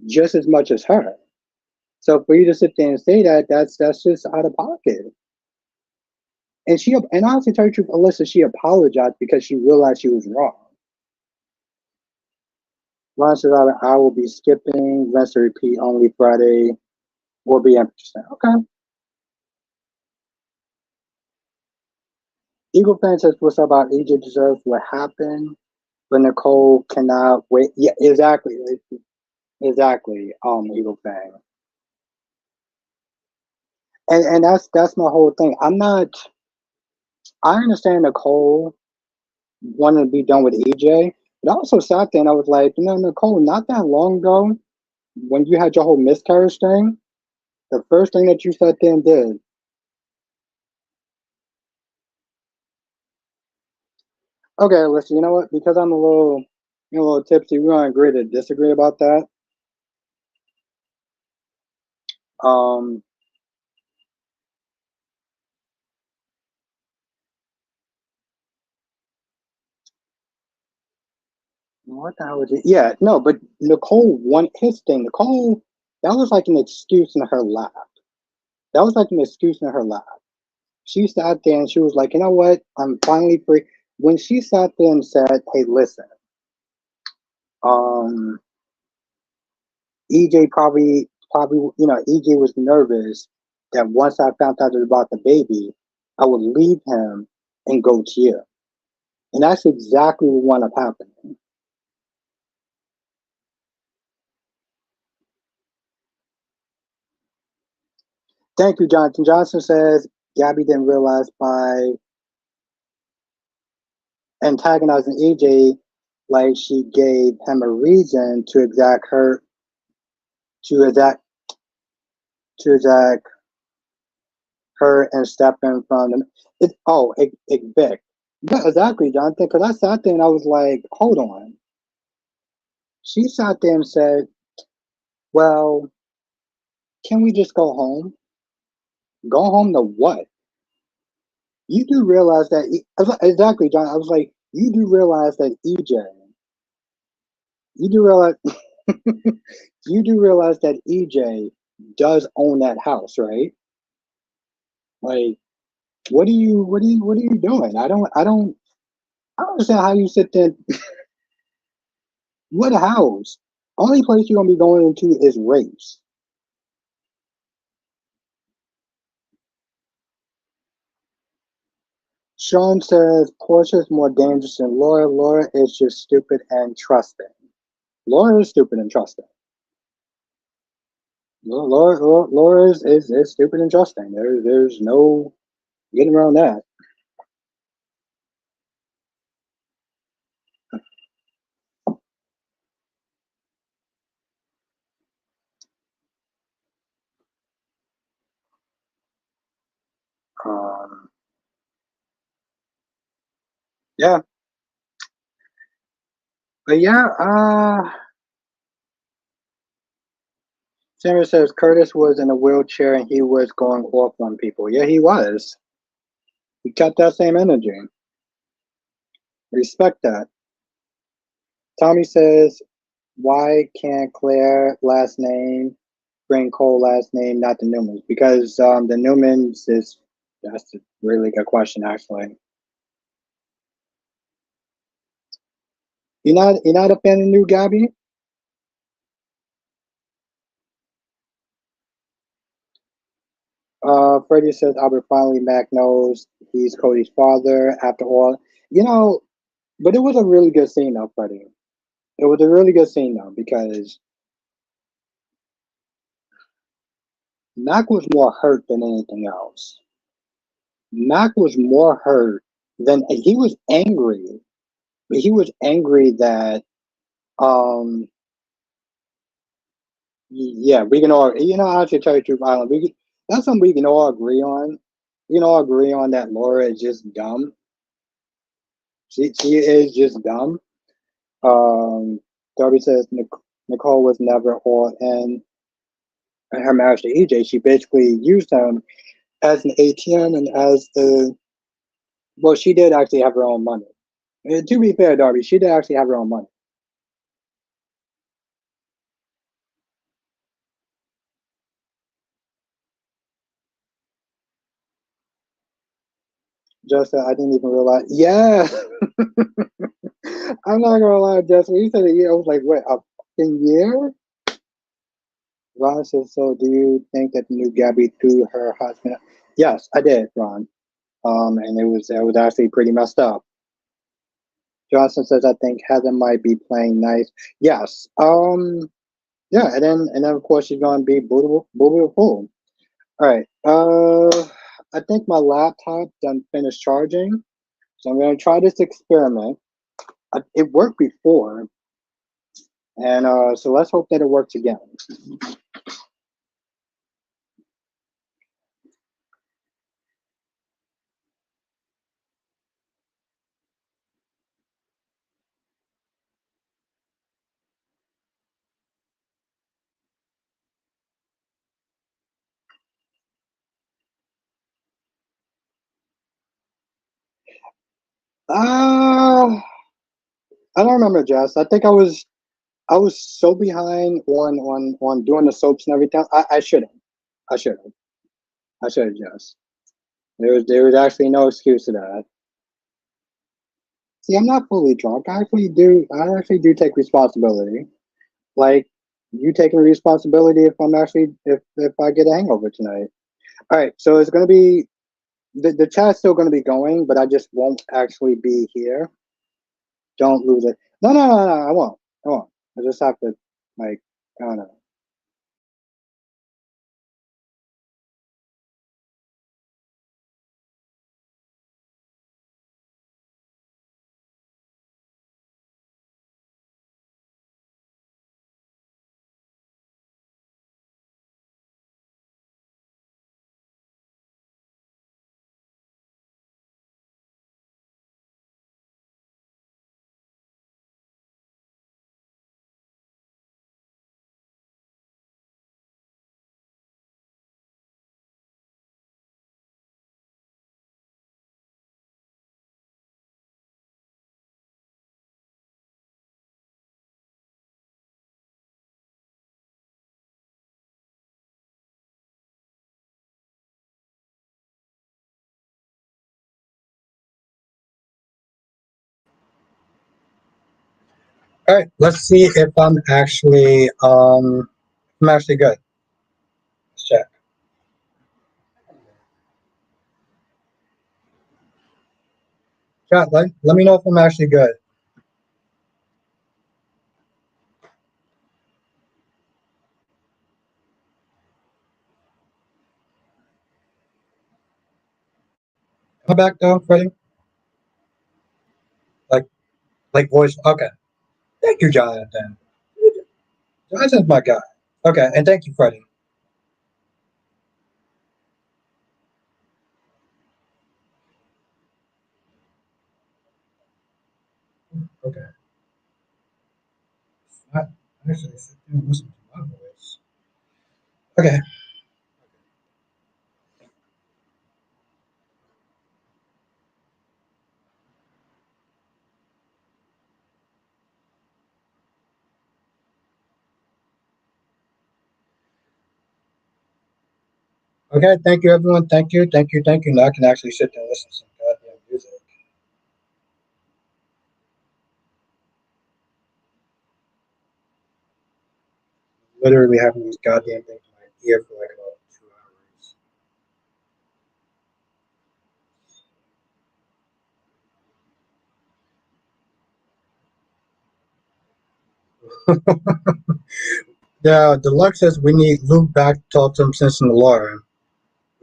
just as much as her. So for you to sit there and say that, that's just out of pocket. And honestly, tell you the truth, Alyssa, she apologized because she realized she was wrong. Ron says, I will be skipping, rest to repeat only Friday, will be interesting. Okay. Eagle fan says, what's up about AJ deserves what happened, but Nicole cannot wait. Yeah, exactly. Exactly. Eagle fan. And that's my whole thing. I'm not. I understand Nicole wanted to be done with EJ, but I also sat there and I was like, Nicole, not that long ago, when you had your whole miscarriage thing, the first thing that you sat there and did. Okay, listen, you know what? Because I'm a little tipsy, we're gonna agree to disagree about that. Um, what the hell was it? Yeah, no, but Nicole won his thing. Nicole, that was like an excuse in her lap. That was like an excuse in her lap. She sat there and she was like, you know what? I'm finally free. When she sat there and said, hey, listen, um, EJ probably, EJ was nervous that once I found out about the baby, I would leave him and go to you. And that's exactly what wound up happening. Thank you, Jonathan. Johnson says Gabby didn't realize by antagonizing EJ, like she gave him a reason to exact to exact her and step in front of them. Vic. Yeah, exactly, Jonathan. Because I sat there and I was like, hold on. She sat there and said, well, can we just go home? Go home to what? You do realize that, exactly, John. I was like, you do realize that EJ, you do realize, you do realize that EJ does own that house, right? Like, what are you doing? I don't understand how you sit there. What house? Only place you're gonna be going into is rapes. Sean says Portia is more dangerous than Laura. Laura is just stupid and trusting. Laura is stupid and trusting. Laura is stupid and trusting. There's no getting around that. Um, yeah, but yeah. Sarah says Curtis was in a wheelchair and he was going off on people. Yeah, he was. He kept that same energy. Respect that. Tommy says, why can't Claire last name bring Cole last name, not the Newmans? Because the Newmans is that's a really good question actually. You're not a fan of New Gabby? Freddie says Albert finally Mac knows he's Cody's father after all. You know, but it was a really good scene though, Freddie. It was a really good scene though because Mac was more hurt than anything else. Mac was more hurt than he was angry. But he was angry that um yeah, we can all I should tell you the truth, Island. That's something we can all agree on. We can all agree on that Laura is just dumb. She is just dumb. Darby says Nicole was never all in her marriage to EJ. She basically used him as an ATM and as the well, she did actually have her own money. And to be fair, Darby, she did actually have her own money. Just I didn't even realize. Yeah, I'm not gonna lie, Jess. When you said a year, I was like, wait, a fucking year? Ron says, so do you think that the new Gabby threw her husband? Yes, I did, Ron. And it was actually pretty messed up. Johnson says, I think Heather might be playing nice. Yes. Yeah, and then of course she's gonna be bootable fool. All right. I think my laptop done finished charging, so I'm gonna try this experiment. It worked before, and so let's hope that it works again. Uh, I don't remember, Jess. I think I was so behind on doing the soaps and everything. I shouldn't. I should have. I should have, Jess. There was actually no excuse to that. See, I'm not fully drunk. I actually do take responsibility. Like you taking responsibility if I'm actually if I get a hangover tonight. All right, so it's gonna be the chat's still gonna be going, but I just won't actually be here. Don't lose it. No, no, no, no. I won't. I won't. I just have to like I don't know. All right, let's see if I'm actually good. Let's check. Chat, let me know if I'm actually good. Am I back though, Freddie? Like like voice. Okay. Thank you, Jonathan. Jonathan's my guy. Okay, and thank you, Freddie. Okay. I actually sit there and listen to my voice. Okay. Okay, thank you everyone. Thank you, thank you, thank you. Now I can actually sit there and listen to some goddamn music. Literally having these goddamn things in my ear for like about 2 hours. Yeah, Deluxe says we need Luke back to talk to him since in the lore.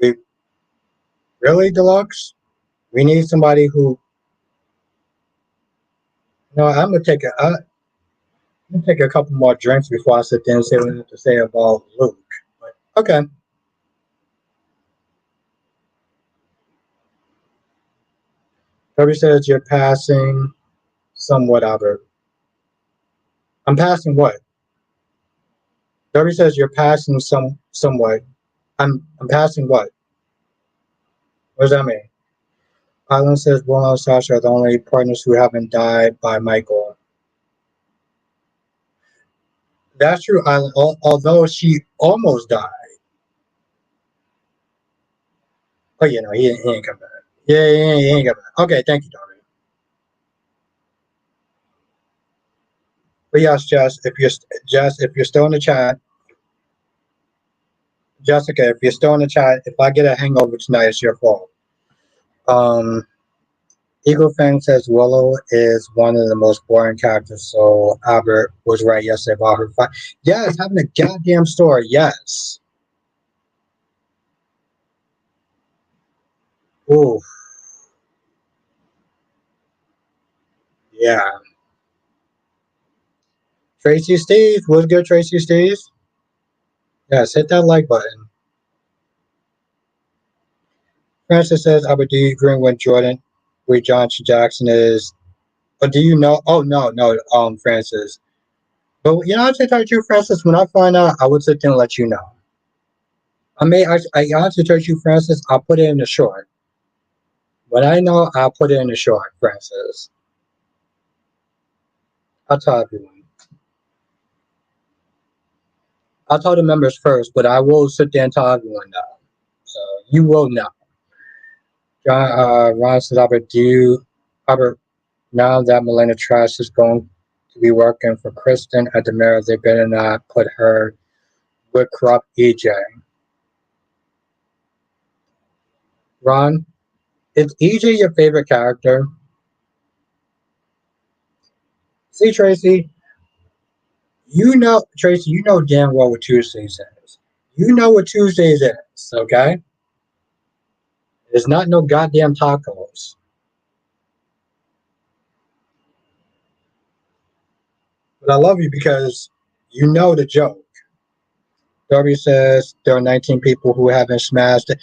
We really, Deluxe? We need somebody who. No, I'm gonna take a couple more drinks before I sit there and say what I have to say about Luke. But okay. Toby says you're passing somewhat, Albert. I'm passing what? Toby says you're passing somewhat. I'm passing what? What does that mean? Island says Willow and Sasha are the only partners who haven't died by Michael. That's true, Island. Although she almost died. Oh, you know, he ain't come back. Yeah, he ain't come back. Okay, thank you, Toby. But yes, Jess, if you're still in the chat, Jessica, if you're still in the chat, if I get a hangover tonight, it's your fault. Um, Eagle Fang says Willow is one of the most boring characters, so Albert was right yesterday about her fight. Yes, having a goddamn story, yes. Ooh, yeah. Tracy Steve, what's good, Tracy Steve? Yes, hit that like button. Francis says, "I would do you agree with Jordan, with John Jackson is." But do you know? Oh no, no, Francis. But you know, I tell you, Francis. When I find out, I would sit there and let you know. I honestly tell you, Francis. I'll put it in the short. When I know, I'll put it in the short, Francis. I'll tell everyone. I'll tell the members first, but I will sit there and tell everyone now. So you will know. Ron says, Albert, now that Melena Trash is going to be working for Kristen at the mayor, they better not put her with corrupt EJ. Ron, is EJ your favorite character? See, Tracy, Tracy, you know damn well what Tuesdays is. You know what Tuesdays is, okay? It's not no goddamn tacos. But I love you because you know the joke. Darby says there are 19 people who haven't smashed it.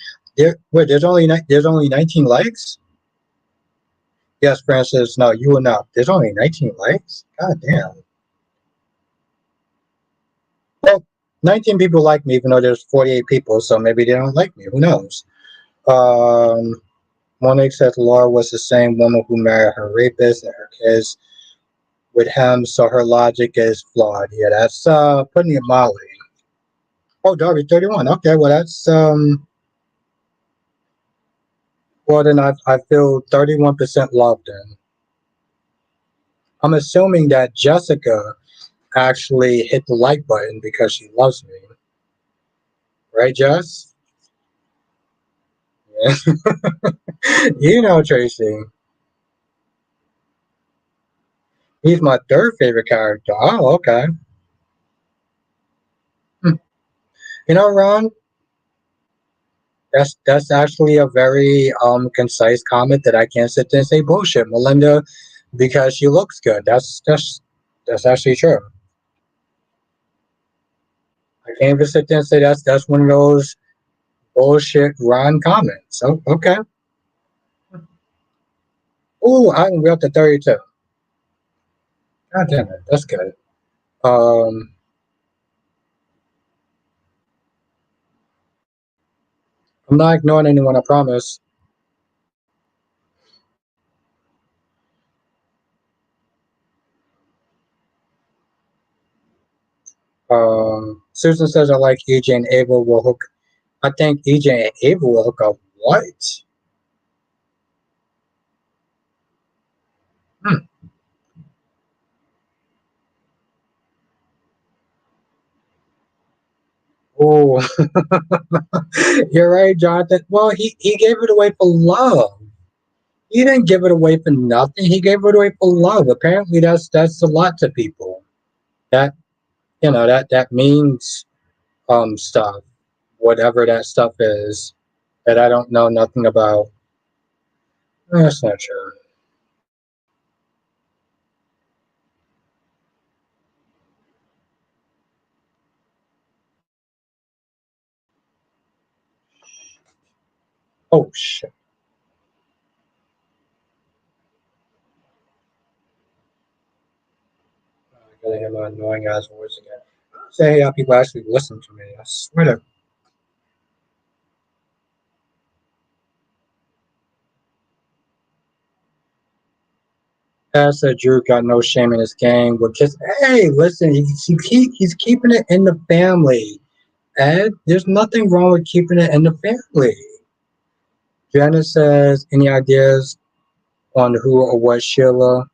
There's only 19 likes? Yes, Francis. No, you will not. There's only 19 likes? God damn. Well, 19 people like me, even though there's 48 people, so maybe they don't like me. Who knows? Um, Monique says Laura was the same woman who married her rapist and her kids with him, so her logic is flawed. Yeah, that's putting it mildly. Oh, Darby 31. Okay, well then I feel 31% loved then. I'm assuming that Jessica actually hit the like button because she loves me. Right, Jess? Yeah. You know Tracy. He's my third favorite character. Oh, okay. Hmm. You know, Ron, that's actually a very concise comment that I can't sit there and say bullshit, Melinda, because she looks good. That's actually true. I can't even sit there and say that's one of those bullshit Ron comments. Oh, okay. Ooh, I can be up to 32. God damn it, that's good. Um, I'm not ignoring anyone, I promise. Susan says I like EJ and Ava will hook. I think EJ and Ava will hook up. What? Hmm. Oh, you're right, Jonathan. Well, he gave it away for love. He didn't give it away for nothing. He gave it away for love. Apparently, that's a lot to people. That that means stuff, whatever that stuff is that I don't know nothing about. That's not true. Oh shit! I gotta hear my annoying ass voice again. Say how people actually listen to me. I swear to. Pat said Drew got no shame in his game. With kids, hey, listen, he's keeping it in the family. Ed, there's nothing wrong with keeping it in the family. Janice says, any ideas on who or what Sheila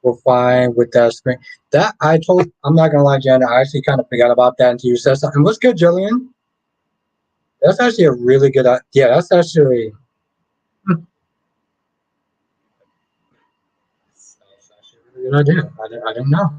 will find with that screen? I'm not gonna lie, Janet, I actually kind of forgot about that until you said something. What's good, Jillian? That's actually a really good idea. Yeah, that's actually a really good idea. I didn't know.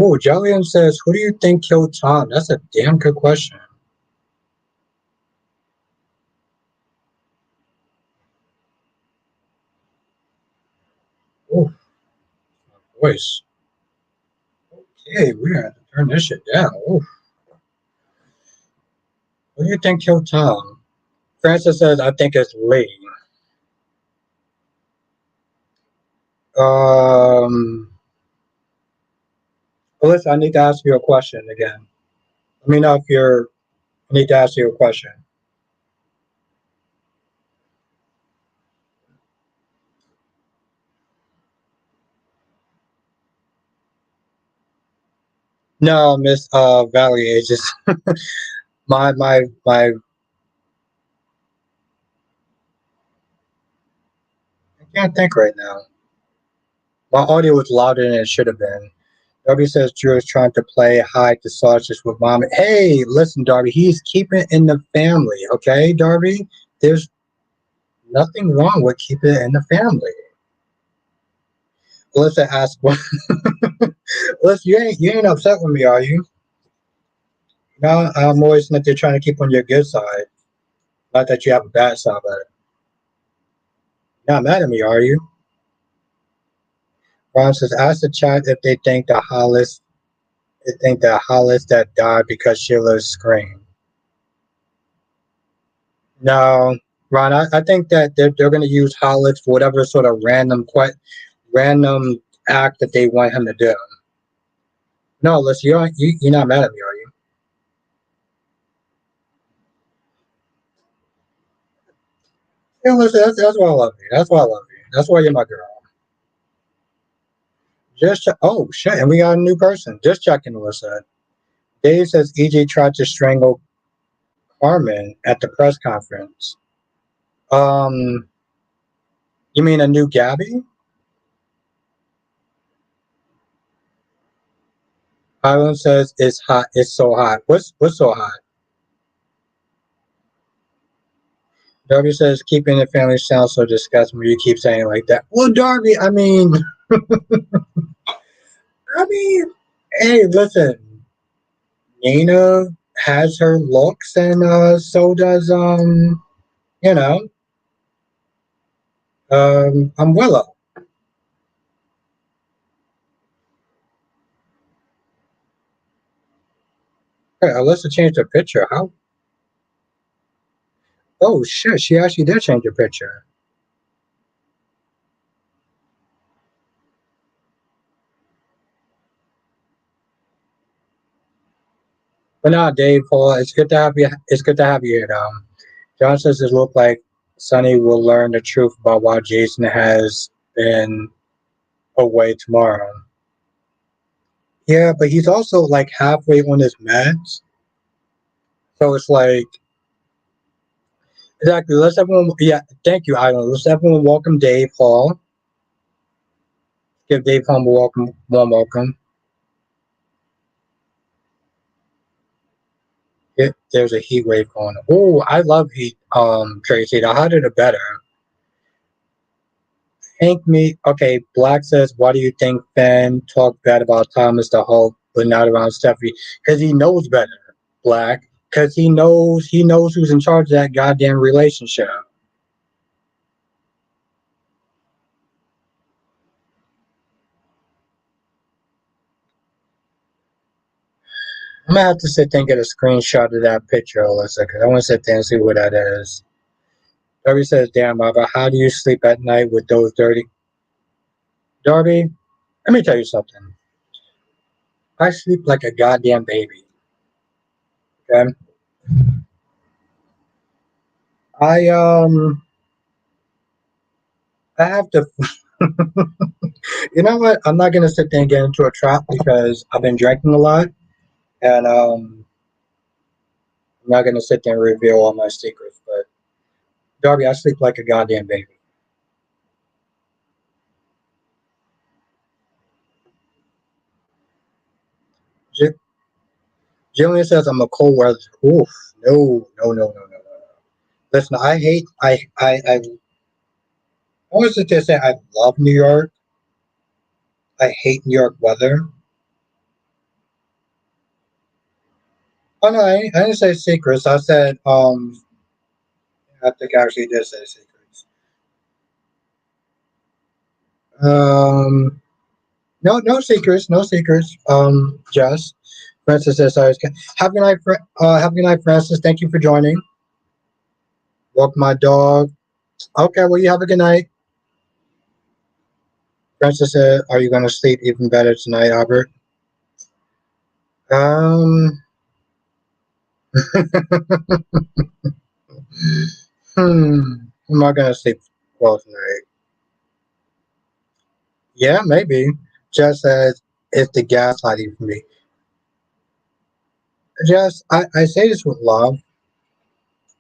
Oh, Jillian says, who do you think killed Tom? That's a damn good question. Oh, voice. Okay, we're gonna have to turn this shit down. Oh, who do you think killed Tom? Francis says, I think it's Lee. Um, Alyssa, I need to ask you a question again. Let me know if you're. I need to ask you a question. No, Miss Valley, it's just my. I can't think right now. My audio was louder than it should have been. Darby says Drew is trying to play hide the sausage with mom. Hey, listen, Darby, he's keeping it in the family, okay, Darby? There's nothing wrong with keeping it in the family. Alyssa asked, "What? Alyssa, you ain't upset with me, are you? No, I'm always that they're trying to keep on your good side, not that you have a bad side. But you're not mad at me, are you?" Ron says, "Ask the chat if they think that Hollis that died because Sheila screamed." No, Ron, I think that they're going to use Hollis for whatever sort of random act that they want him to do. No, listen, you're not mad at me, are you? Yeah, listen, that's why I love you. That's why I love you. That's why you're my girl. Oh shit, and we got a new person. Just checking, Alyssa. Dave says EJ tried to strangle Carmen at the press conference. Um, you mean a new Gabby? Highland says it's hot. It's so hot. What's so hot? Darby says keeping the family sounds so disgusting when you keep saying it like that. Well, Darby, I mean, hey, listen, Nina has her looks, and so does you know, I'm Willow. Hey, Alyssa changed her picture. How? Oh shit, she actually did change her picture. But now, Dave, Paul, it's good to have you. It's good to have you here. John says it looked like Sonny will learn the truth about why Jason has been away tomorrow. Yeah, but he's also like halfway on his meds. So it's like exactly. Let's everyone. Yeah, thank you, Island. Let's everyone welcome Dave Hall. Give Dave Hall a warm welcome. There's a heat wave going. Oh, I love heat. Tracy, the hotter the better. Hank me. Okay, Black says, why do you think Finn talked bad about Thomas the Hulk, but not around Steffi? Because he knows better. Black. Because he knows who's in charge of that goddamn relationship. I'm gonna have to sit there and get a screenshot of that picture, Alyssa, because I want to sit there and see what that is. Darby says, damn, Baba, how do you sleep at night with those dirty. Darby, let me tell you something. I sleep like a goddamn baby. Okay? I I have to you know what? I'm not gonna sit there and get into a trap because I've been drinking a lot and I'm not gonna sit there and reveal all my secrets, but Darby, I sleep like a goddamn baby. J- Jillian says I'm a cold weather. Oof. No, no, no, no, no, no. Listen, I always sit there and say I love New York. I hate New York weather. Oh no, I didn't say secrets. I said I think I actually did say secrets. Um, no secrets, no secrets. Just Francis says, "Sorry, have a good night, have a good night, Francis. Thank you for joining. Walk my dog. Okay, well, you have a good night." Francis said, "Are you going to sleep even better tonight, Albert?" Um, am I going to sleep well tonight? Yeah, maybe. Just as it's the gaslighting for me. Just, I say this with love.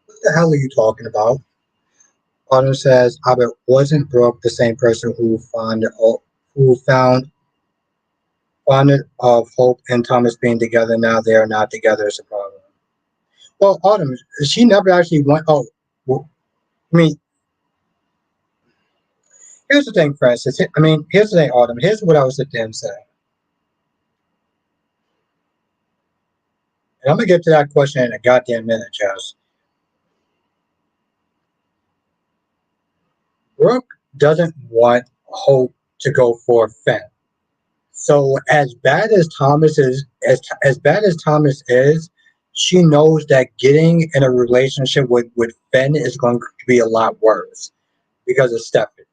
What the hell are you talking about? Autumn says, Albert wasn't Brooke the same person who found fondness of Hope and Thomas being together. Now they are not together is a problem. Well, Autumn, she never actually went. Oh, well, I mean, here's the thing, Francis. I mean, here's the thing, Autumn. Here's what I was at them saying. And I'm gonna get to that question in a goddamn minute, Jess. Brooke doesn't want Hope to go for Finn. So as bad as Thomas is, she knows that getting in a relationship with Finn is going to be a lot worse because of Stephanie.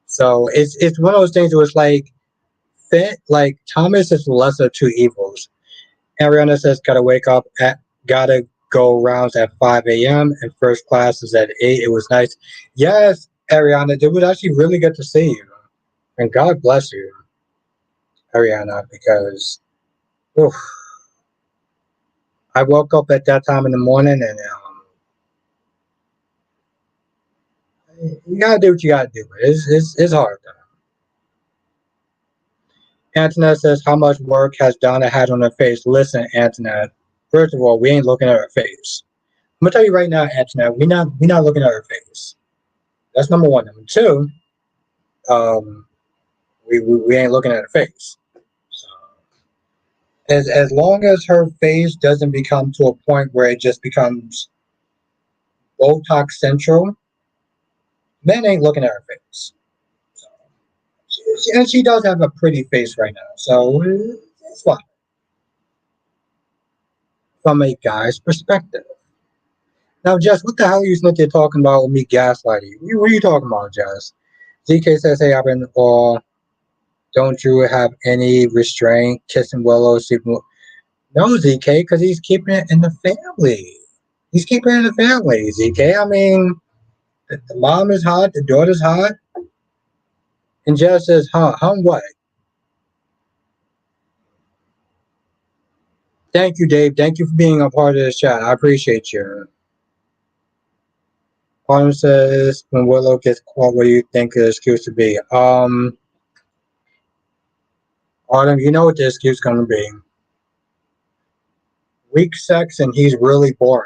So it's one of those things where it's like Finn, like Thomas is the lesser of two evils. Ariana says gotta go rounds at 5 a.m. and first class is at 8. It was nice. Yes, Ariana, it was actually really good to see you. And God bless you, Ariana, because oof, I woke up at that time in the morning and you gotta do what you gotta do. It's hard though. Antoinette says, how much work has Donna had on her face? Listen, Antoinette, first of all, we ain't looking at her face. I'm gonna tell you right now, Antoinette, we not looking at her face. That's number one. Number two, um, we ain't looking at her face. So, as long as her face doesn't become to a point where it just becomes Botox central, men ain't looking at her face. So, and she does have a pretty face right now, so it's fine from a guy's perspective. Now, Jess, what the hell are you sitting there talking about with me gaslighting you? What are you talking about, Jess? ZK says, hey, I've been, don't you have any restraint kissing Willow? No, ZK, because he's keeping it in the family. He's keeping it in the family, ZK. I mean, the mom is hot, the daughter's hot, and Jess says, huh, what? Thank you, Dave. Thank you for being a part of this chat. I appreciate you. Autumn says, when Willow gets caught, what do you think the excuse to be? Autumn, you know what the excuse is going to be. Weak sex and he's really boring.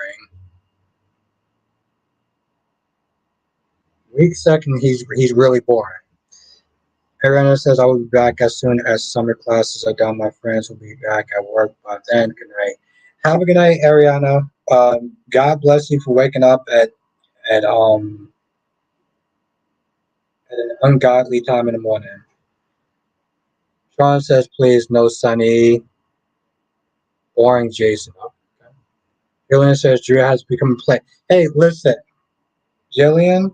Week second, he's really boring. Ariana says, I will be back as soon as summer classes are done. My friends will be back at work by then. Good night. Have a good night, Ariana. God bless you for waking up at um at an ungodly time in the morning. Sean says, please, no sunny, boring Jason. Okay. Jillian says, Drew has become a play. Hey, listen, Jillian,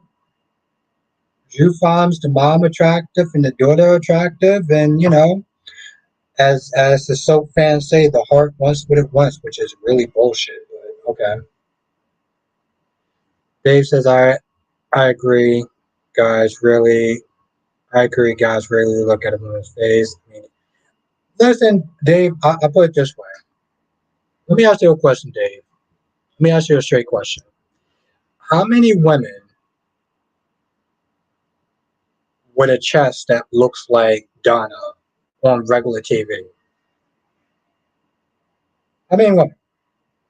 Drew finds the mom attractive and the daughter attractive, and as the soap fans say, the heart wants what it wants, which is really bullshit. But okay. Dave says I agree, guys. Really, I agree, guys. Really look at a woman's face. I mean, listen, Dave. I'll put it this way. Let me ask you a question, Dave. Let me ask you a straight question. How many women with a chest that looks like Donna on regular TV? How many women?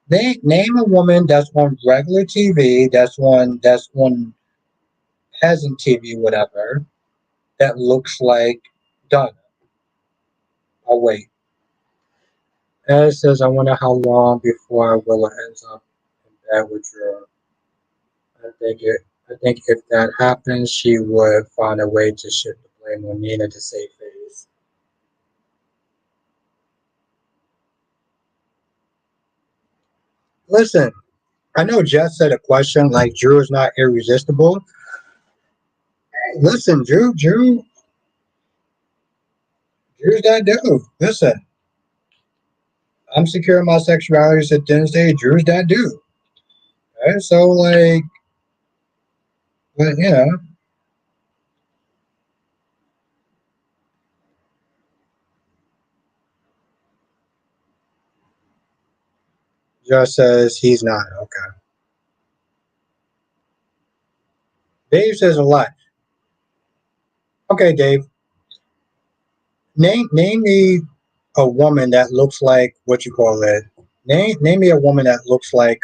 Name a woman that's on regular TV, that's on peasant TV, whatever, that looks like Donna. Oh wait. Ed says, I wonder how long before Willow ends up in bed with Drew. I think if that happens, she would find a way to shift the blame on Nina to save face. Listen, I know Jess said a question like Drew is not irresistible. Hey, listen, Drew's that dude. Listen, I'm secure in my sexuality at the end of the day. Drew's that dude. Right? So, like, but, Jess says he's not. Okay. Dave says a lot. Okay, Dave. Name me a woman that looks like what you call it. Name me a woman that looks like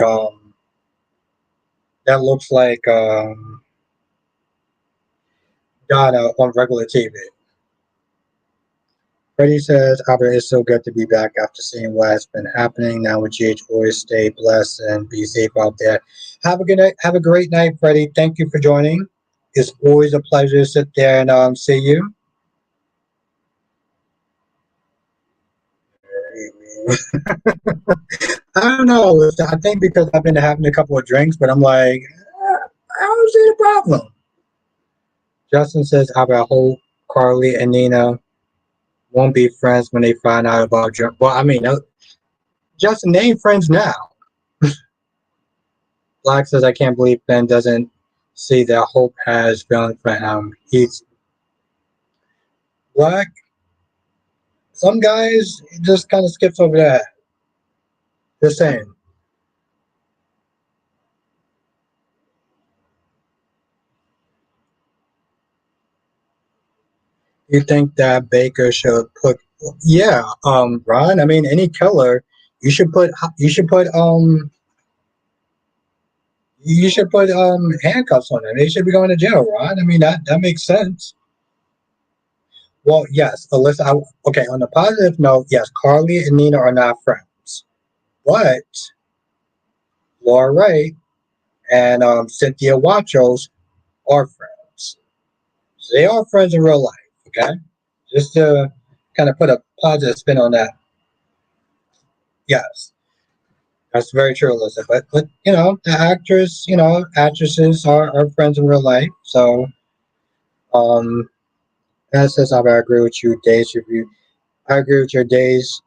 Donna on regular TV. Freddie says, Albert, it's so good to be back after seeing what has been happening. Now with GH, always stay blessed and be safe out there. Have a good night. Have a great night, Freddie. Thank you for joining. It's always a pleasure to sit there and see you. I don't know. I think because I've been having a couple of drinks, but I'm like, I don't see the problem. Justin says, I hope Carly and Nina won't be friends when they find out about your. Well, I mean, Justin, they ain't friends now. Black says, I can't believe Ben doesn't see that Hope has feeling for him. He's Black. Some guys just kind of skips over that. Just saying. You think that Baker should put? Yeah, Ron. I mean, any killer, you should put. You should put. You should put handcuffs on them. They should be going to jail, Ron. I mean that makes sense. Well, yes, Alyssa. Okay, on a positive note, yes, Carly and Nina are not friends, but Laura Ray and Cynthia Wachos are friends. So they are friends in real life. Okay, just to kind of put a positive spin on that. Yes, that's very true, Alyssa. But the actress, actresses are friends in real life. So um, that says I agree with you. Days review. I agree with your days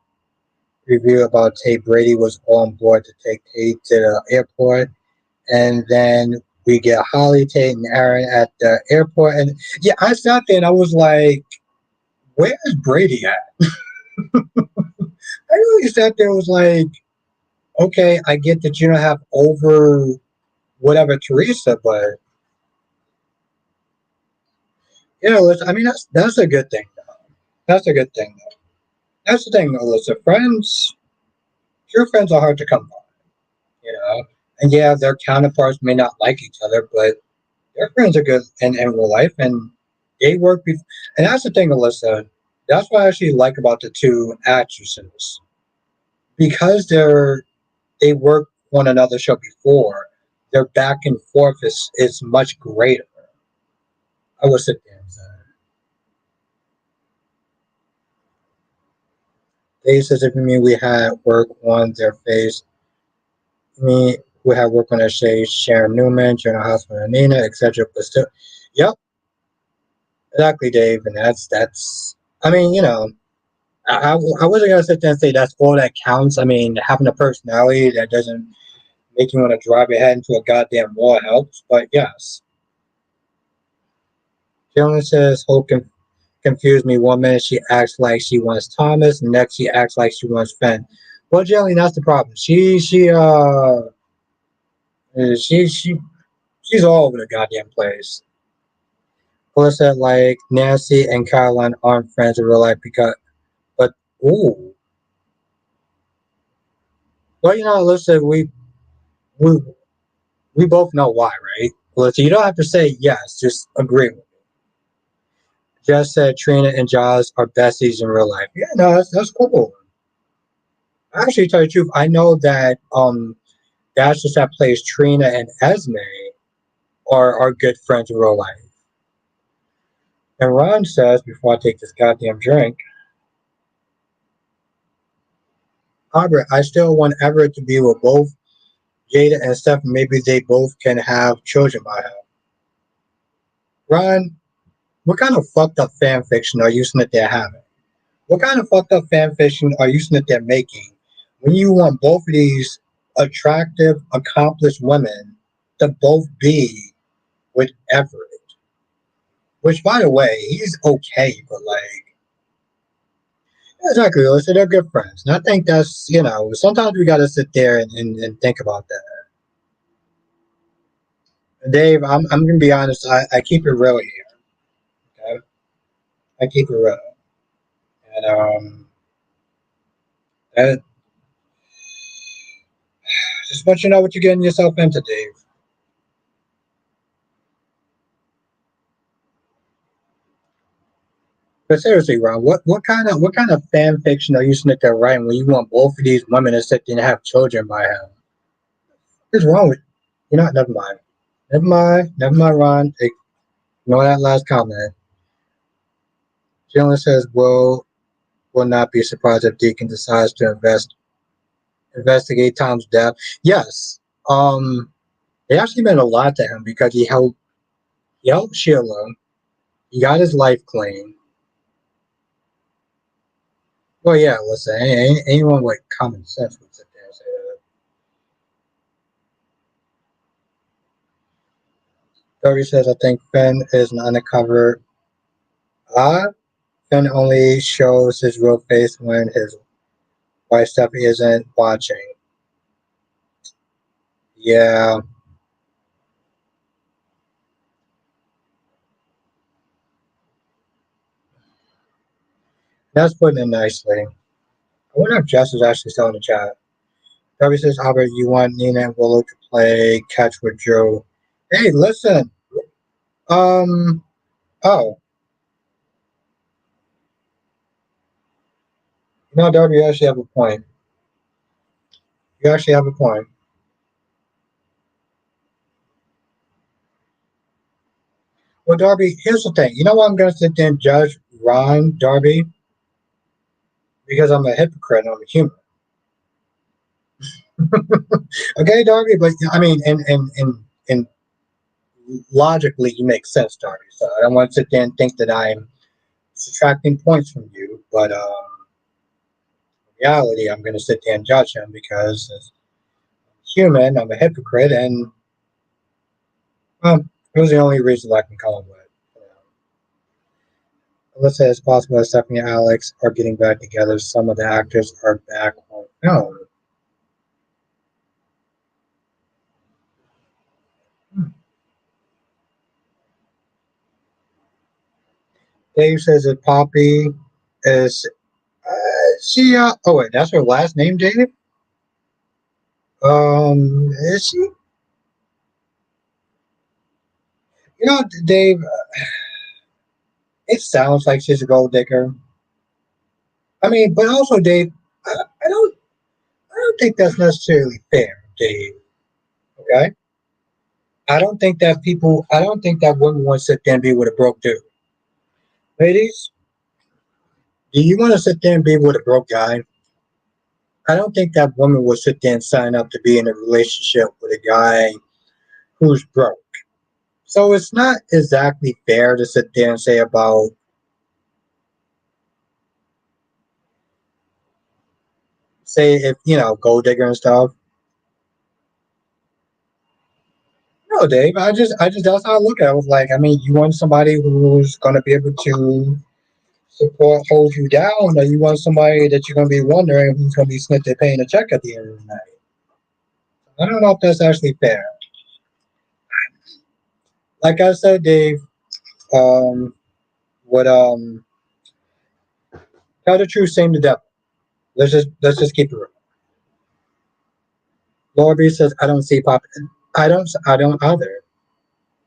review about Tate. Brady was on board to take Tate to the airport, and then we get Holly, Tate, and Aaron at the airport. And yeah, I sat there and I was like, "Where's Brady at?" I really sat there and was like, "Okay, I get that you don't have over whatever Teresa, but I mean that's a good thing. That's a good thing. Though. That's the thing, Melissa. Friends, true friends are hard to come by. You know, and yeah, their counterparts may not like each other, but their friends are good in real life, and they work. And that's the thing, Alyssa. That's what I actually like about the two actresses because they worked on another show before. Their back and forth is much greater. I would sit there and say. They says if you mean we had work on their face, me we had work on their face, Sharon Newman, Jonah Hospital, and Nina, etc. But still, yep, exactly, Dave. And that's. I mean, I wasn't gonna sit there and say that's all that counts. I mean, having a personality that doesn't make you want to drive your head into a goddamn wall helps. But yes, Jalen says Hope confused me. One minute she acts like she wants Thomas, and next she acts like she wants Fenn. Well, Jalen, that's the problem. She's all over the goddamn place. Plus, that like Nancy and Caroline aren't friends in real life but ooh, well, listen, we we both know why, right? Listen, you don't have to say yes, just agree with me. Just said Trina and Giles are besties in real life. Yeah, no, that's cool. Actually, to tell you the truth, I know that the actress that plays Trina and Esme are good friends in real life. And Ron says, before I take this goddamn drink, Albert, I still want Everett to be with both Jada and Steph. Maybe they both can have children by him. Ron, what kind of fucked up fan fiction are you saying that they're having? What kind of fucked up fan fiction are you saying that they're making when you want both of these attractive, accomplished women to both be with Everett? Which, by the way, he's okay, but like, exactly. Listen, they're good friends. And I think that's, sometimes we got to sit there and think about that. Dave, I'm going to be honest. I keep it real here. Okay? I keep it real. And that, just want you to know what you're getting yourself into, Dave. But seriously, Ron, what kind of fan fiction are you sitting there writing when you want both of these women to sit there and have children by him? What's wrong with you? Know, never mind. Never mind, Ron. Ignore that last comment. Jalen says, will not be surprised if Deacon decides to investigate Tom's death. Yes. It actually meant a lot to him because he helped Sheila. He got his life clean. Well, yeah, listen, anyone with common sense would sit there and say that. Dory says, I think Finn is an undercover. Ah, Finn only shows his real face when his wife Stephanie isn't watching. Yeah, that's putting it nicely. I wonder if Jess is actually still in the chat. Dory says, Albert, you want Nina and Willow to play catch with Joe. Hey, listen. Um, oh, Darby, you actually have a point. You actually have a point. Well, Darby, here's the thing. You know what? I'm going to sit there and judge Ron, Darby, because I'm a hypocrite and I'm a human. Okay, Darby, but I mean, and logically, you make sense, Darby. So I don't want to sit there and think that I'm subtracting points from you, but in reality, I'm going to sit there and judge him because as a human, I'm a hypocrite, and well, it was the only reason I can come up with. Let's say it's possible that Stephanie and Alex are getting back together. Some of the actors are back on film. Dave says that Poppy is she. Oh wait, that's her last name, Dave. Is she? Dave. It sounds like she's a gold digger. I mean, but also, Dave, I don't. I don't think that's necessarily fair, Dave. Okay. I don't think that women want to sit there and be with a broke dude. Ladies, do you want to sit there and be with a broke guy? I don't think that woman would sit there and sign up to be in a relationship with a guy who's broke. So it's not exactly fair to sit there and say about, say, if, gold digger and stuff. No, Dave, that's how I look at it. I was like, I mean, you want somebody who's going to be able to support, hold you down, or you want somebody that you're going to be wondering who's going to be sitting there paying a check at the end of the night. I don't know if that's actually fair. Like I said, Dave, what tell the truth, same the devil. Let's just keep it real. Laura B says, I don't see Pop. I don't either,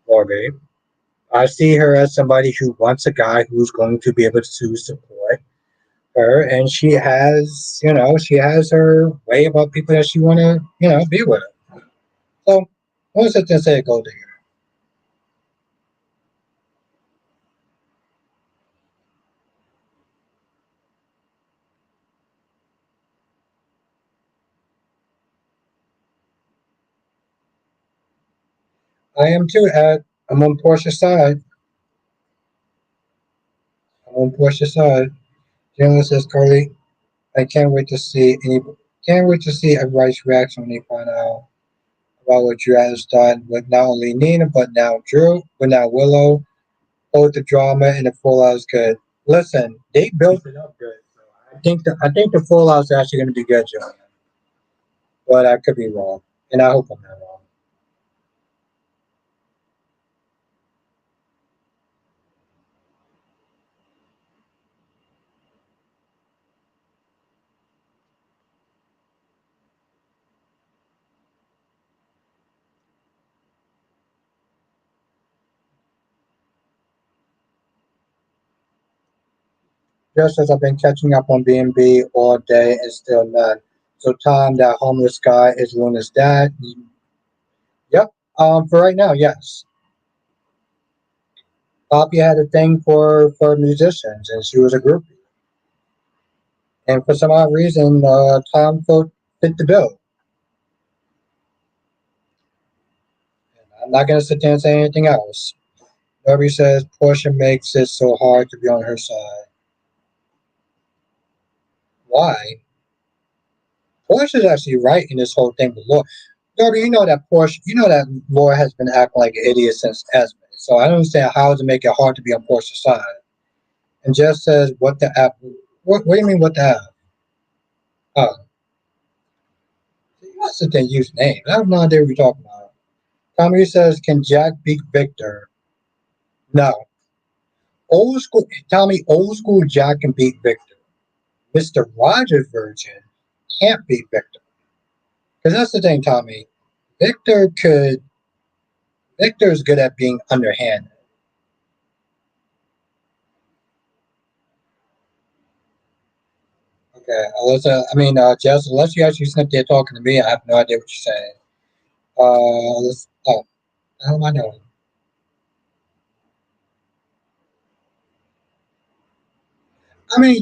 Laura B. I see her as somebody who wants a guy who's going to be able to support her, and she has her way about people that she want to, be with. So, what's it to say, Gold Digger? I am too, Ed. I'm on Portia's side. I'm on Portia's side. Jalen says, Carly, I can't wait to see everybody's reaction when they find out about what Drew has done with not only Nina, but now Willow. Both the drama and the fallout is good. Listen, they built it up good. So I think the fallout is actually going to be good, Joe. But I could be wrong, and I hope I'm not wrong. Just as I've been catching up on B&B all day and still none. So Tom, that homeless guy, is Luna's dad. Yep. For right now, yes. Poppy had a thing for musicians, and she was a groupie. And for some odd reason, Tom fit the bill. I'm not going to sit there and say anything else. Darby says Portia makes it so hard to be on her side. Why? Portia's actually right in this whole thing with Laura. Darby, you know that Laura has been acting like an idiot since Esme. So I don't understand how to make it hard to be on Portia's side. And Jess says, "What the app? What do you mean, what the app? Oh, you must sit there and use names. I have no idea what you're talking about." Tommy says, "Can Jack beat Victor?" No. Old school Tommy, old school Jack can beat Victor. Mr. Rogers' version can't beat Victor. Because that's the thing, Tommy. Victor could Victor's good at being underhanded. Okay, Alyssa, Jess, unless you actually sit there talking to me, I have no idea what you're saying. How am I doing?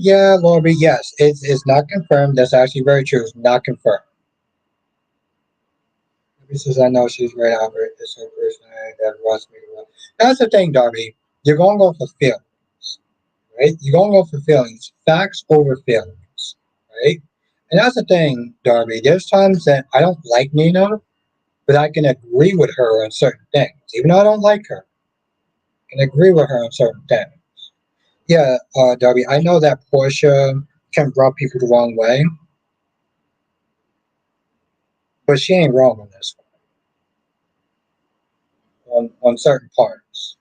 Yeah, Lorby, yes, it's not confirmed. That's actually very true. It's not confirmed. Maybe says I know she's right, Albert. It's her personality that runs me well. That's the thing, Darby. You're going to go for feelings, right? You're going to go for feelings. Facts over feelings, right? And that's the thing, Darby. There's times that I don't like Nina, but I can agree with her on certain things. Even though I don't like her, I can agree with her on certain things. Yeah, Darby, I know that Portia can rub people the wrong way, but she ain't wrong on this one, on certain parts.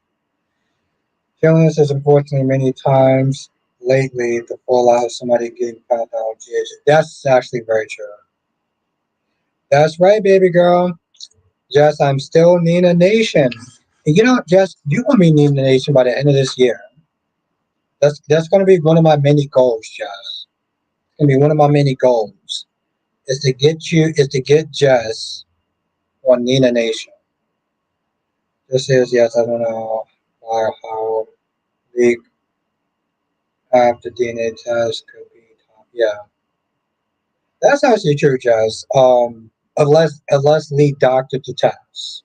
Feelings is unfortunately many times lately the fallout of somebody getting found out on GH. That's actually very true. That's right, baby girl. Jess, I'm still Nina Nation. And Jess, you gonna be Nina Nation by the end of this year. That's gonna be one of my many goals, Jess. It's gonna be one of my many goals. Is to get Jess on Nina Nation. This is yes, I don't know how big after DNA test could be. Yeah, that's actually true, Jazz. Unless lead doctor to test.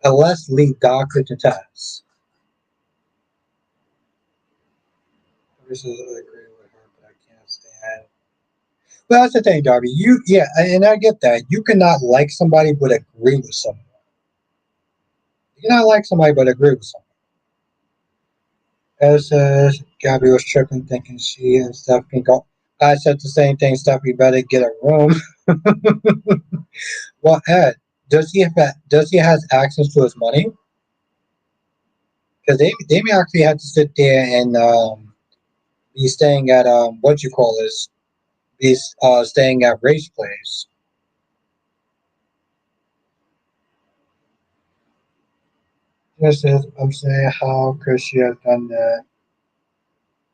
Unless lead doctor to test. This is I agree with her, but I can't stand. Well, that's the thing, Darby. And I get that. You cannot like somebody but agree with someone. You cannot like somebody but agree with someone. As Gabby was tripping, thinking she and Steph can go. I said the same thing. Steph, you better get a room. Well, Ed, does he has access to his money? Because they may actually have to sit there and be staying at what you call this, be staying at Ray's place. Just as I'm saying, how could she have done that?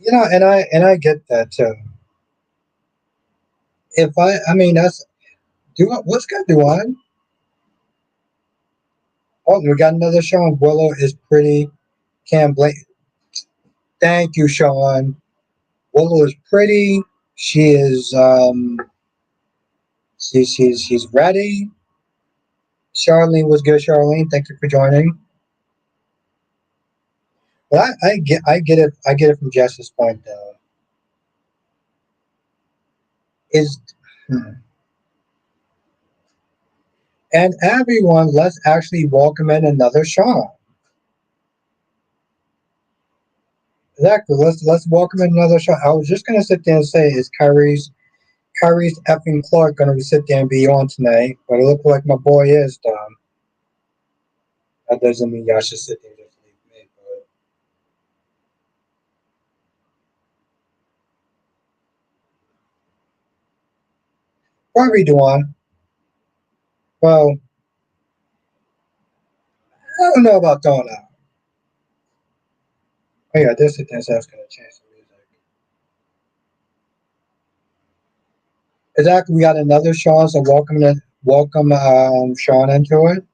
And I get that too. If I mean that's do what's good, Duan? Oh, we got another Sean. Willow is pretty. Can't blame. Thank you, Sean. Willow is pretty. She is she's ready. Charlene was good. Charlene, thank you for joining. But I get it from Jess's point though. Is hmm. And everyone, let's actually welcome in another Sean. Exactly. Let's welcome in another Sean. I was just gonna sit there and say, is Kyrie's effing Clark gonna sit there and be on tonight? But it looks like my boy is done. That doesn't mean y'all should sit there and just leave me. But what are we doing? Well, I don't know about throwing out. Oh yeah, this is that's gonna change the music. Exactly. We got another Sean, so welcome Sean into it.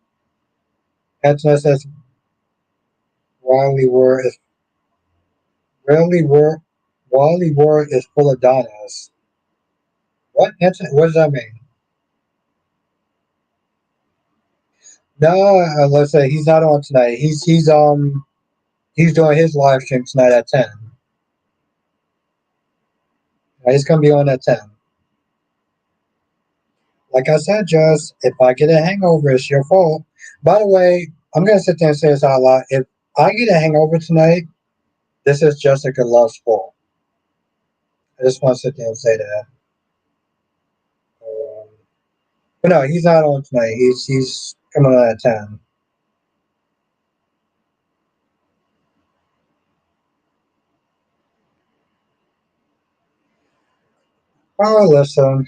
Anthony says Wiley Word is really word Wally Word is full of Donnas. What Anthony? What does that mean? No, let's say he's not on tonight. He's doing his live stream tonight at 10. He's gonna be on at 10. Like I said, just if I get a hangover, it's your fault. By the way, I'm gonna sit there and say this out loud. If I get a hangover tonight, this is Jessica Love's fault. I just want to sit there and say that. Um, but no, he's not on tonight. He's coming on at 10. Oh, listen.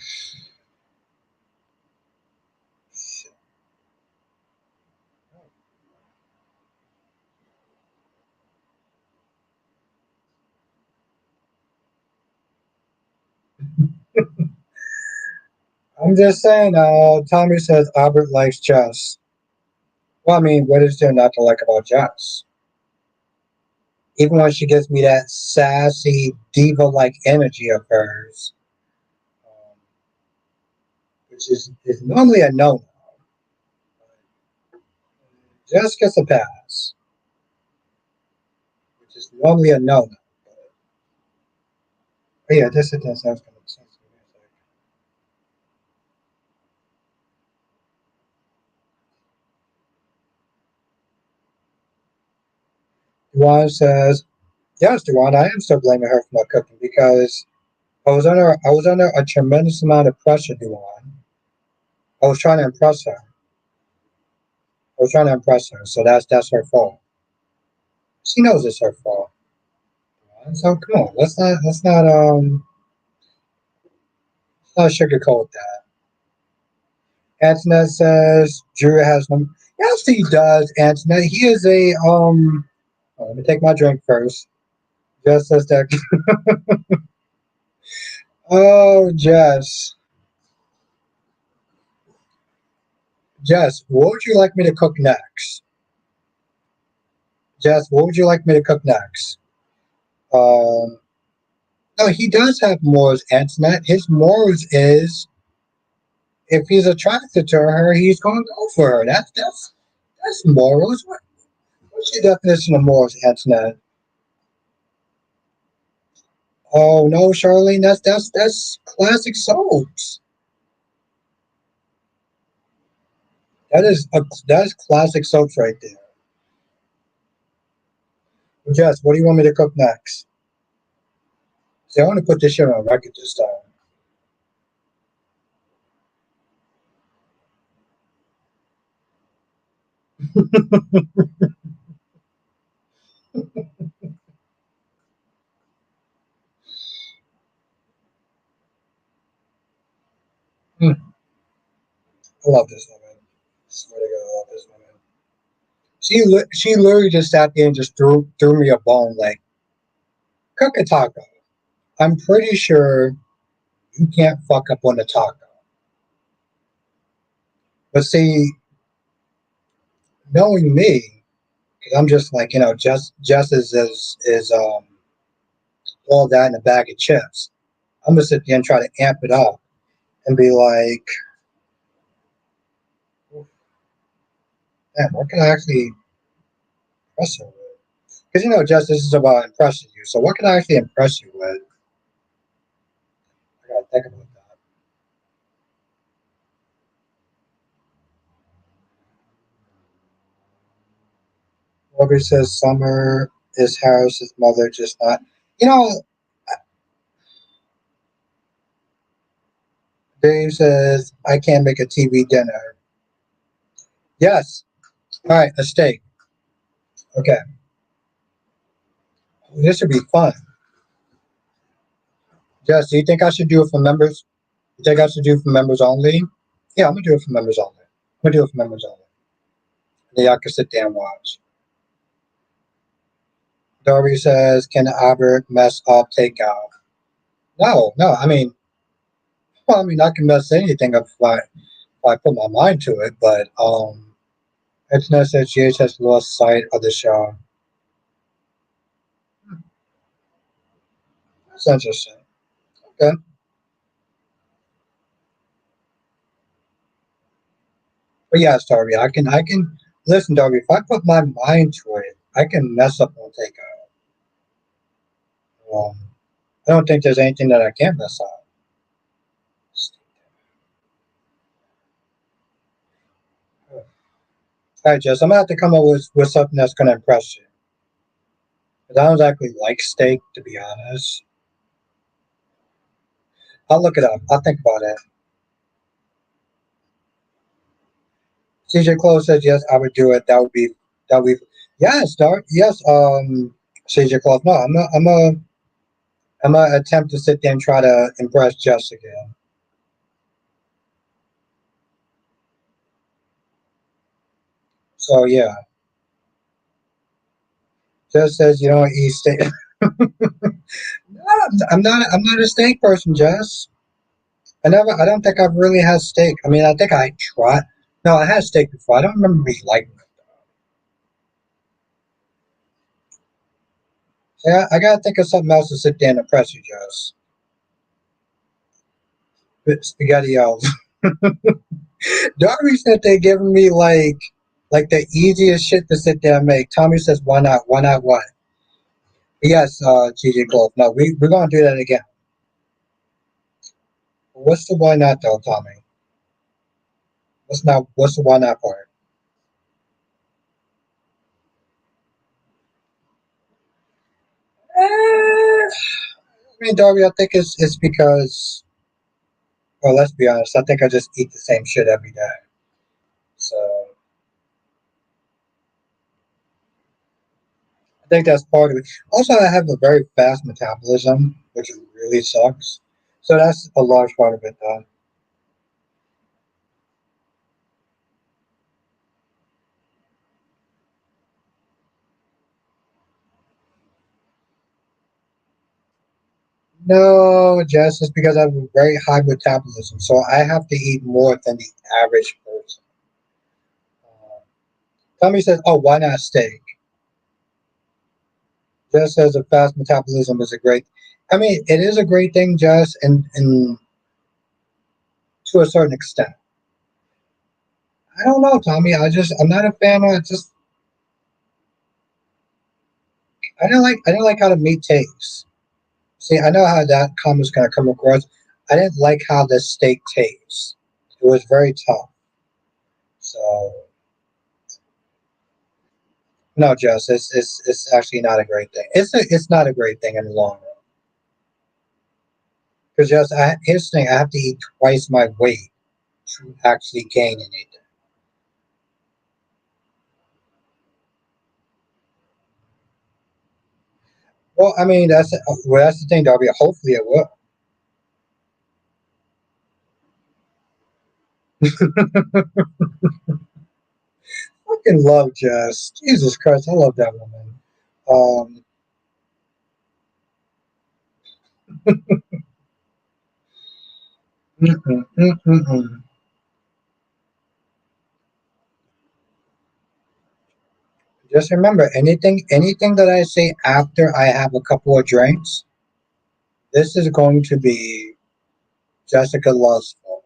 I'm just saying. Tommy says Albert likes Jess. Well, I mean, what is there not to like about Jess? Even when she gives me that sassy diva-like energy of hers, um, which is normally a no. Just gets a pass, which is normally a no. But yeah, this sounds kind of sense. Duan says, "Yes, Duan, I am still blaming her for not cooking because I was under a tremendous amount of pressure, Duan. I was trying to impress her. I was trying to impress her, so that's her fault. She knows it's her fault. So come on, let's not sugarcoat that." Antoinette says Drew has no. Yes, he does, Antoinette. He is a let me take my drink first. Jess says that. Oh, Jess, what would you like me to cook next? Jess, what would you like me to cook next? Um, no, he does have morals, Antoinette. His morals is if he's attracted to her, he's going to go for her. That's morals. What's your definition of morals, Antoinette? Oh no, Charlene, that's classic soaps. That is classic soaps right there. Jess, what do you want me to cook next? See, I want to put this shit on record this time. Hmm, I love this woman. I swear to God, I love this woman. She literally just sat there and just threw me a bone like Cook a taco. I'm pretty sure you can't fuck up on a taco. But see, knowing me, 'cause I'm just like, just is all that in a bag of chips. I'm gonna sit there and try to amp it up and be like, man, what can I actually impress her with? Because just this is about impressing you. So what can I actually impress you with? I gotta think about that. Robert says Summer is Harris's mother, just not. You know, Dave says I can't make a TV dinner. Yes. All right, a steak. Okay, this should be fun. Jess, do you think I should do it for members? You think I should do it for members only? Yeah, I'm gonna do it for members only. I'm gonna do it for members only. Then y'all can sit there and watch. Darby says, "Can Albert mess up takeout?" No, no. I can mess anything up if I put my mind to it. But Internet says GH has lost sight of the show. That's interesting. Okay, but yes, Darby, I can listen, Darby. If I put my mind to it, I can mess up on takeout. Um, I don't think there's anything that I can't mess up. All right, Jess, I'm gonna have to come up with something that's gonna impress you. 'Cause I don't exactly like steak, to be honest. I'll look it up. I'll think about it. CJ Close says yes, I would do it. That would be yes, Dark. Yes, CJ Close. No, I'm a attempt to sit there and try to impress Jess again. So yeah, Jess says you don't eat steak. No, I'm not a steak person, Jess. I don't think I've really had steak. I mean, I think I tried. No, I had steak before. I don't remember me liking it. Yeah, I gotta think of something else to sit there and impress you, Jess. Spaghettios. Darby said they're giving me like the easiest shit to sit there and make. Tommy says, why not? Why not what? Yes, GG Glove. No, we're gonna do that again. What's the why not though, Tommy? What's the why not part? I mean, Darby, I think it's because, well, let's be honest. I think I just eat the same shit every day. So I think that's part of it. Also, I have a very fast metabolism, which really sucks. So that's a large part of it, though. No, Jess, it's because I have a very high metabolism, so I have to eat more than the average person. Uh, Tommy says, "Oh, why not steak?" Jess says, "A fast metabolism is a great." I mean, it is a great thing, Jess, and to a certain extent. I don't know, Tommy. I'm not a fan of just. I didn't like how the meat tastes. See, I know how that comment's gonna come across. I didn't like how the steak tastes. It was very tough. So no, Jess, it's actually not a great thing. It's not a great thing in the long run. Because Jess, here's the thing: I have to eat twice my weight to actually gain anything. Well, I mean that's the thing, Darby. Hopefully it will. Fucking love Jess. Jesus Christ, I love that woman. Um, Mm-mm, mm-mm. Just remember, anything that I say after I have a couple of drinks, this is going to be Jessica Love's fault.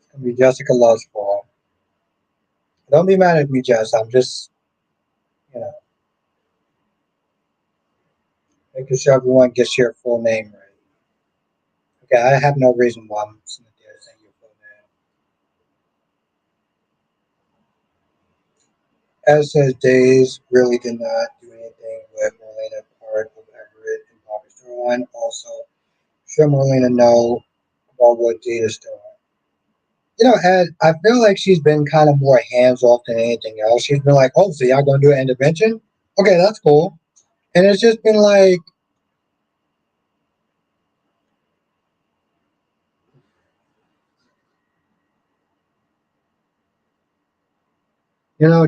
It's going to be Jessica Love's fault. Don't be mad at me, Jess. I'm just, you know, making sure everyone gets your full name right. Okay, I have no reason why I'm sitting there saying your full name. As says, Days really did not do anything with Marlena part of Everett and Bobby's storyline. Also, sure Marlena know about what Jada's doing. Ed, I feel like she's been kind of more hands off than anything else. She's been like, oh, so y'all gonna do an intervention? Okay, that's cool. And it's just been like,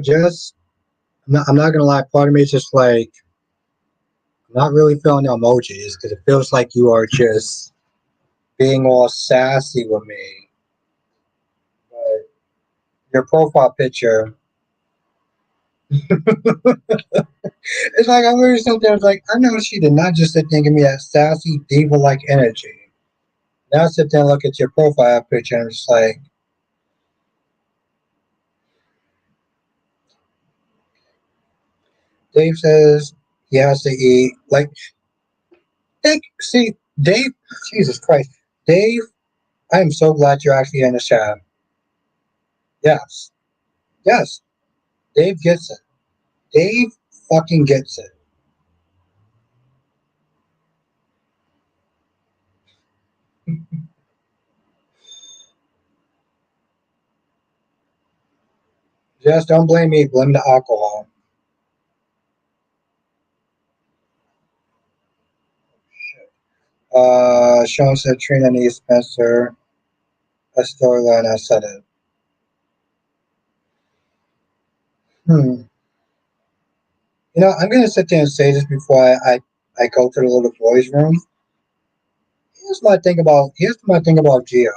just, I'm not gonna lie, part of me is just like, I'm not really feeling the emojis because it feels like you are just being all sassy with me. But your profile picture, it's like I'm really sitting there, it's like, I know she did not just sit there and give me that sassy, diva like energy. Now I sit there and look at your profile picture and it's like, Dave says he has to eat. Like, see, Dave, Jesus Christ. Dave, I am so glad you're actually in the chat. Yes, yes, Dave gets it. Dave fucking gets it. Just don't blame me, blame the alcohol. Sean said Trina needs Spencer. A storyline, I said it. Hmm. I'm going to sit there and say this before I go to the little boys' room. Here's my thing about Gio.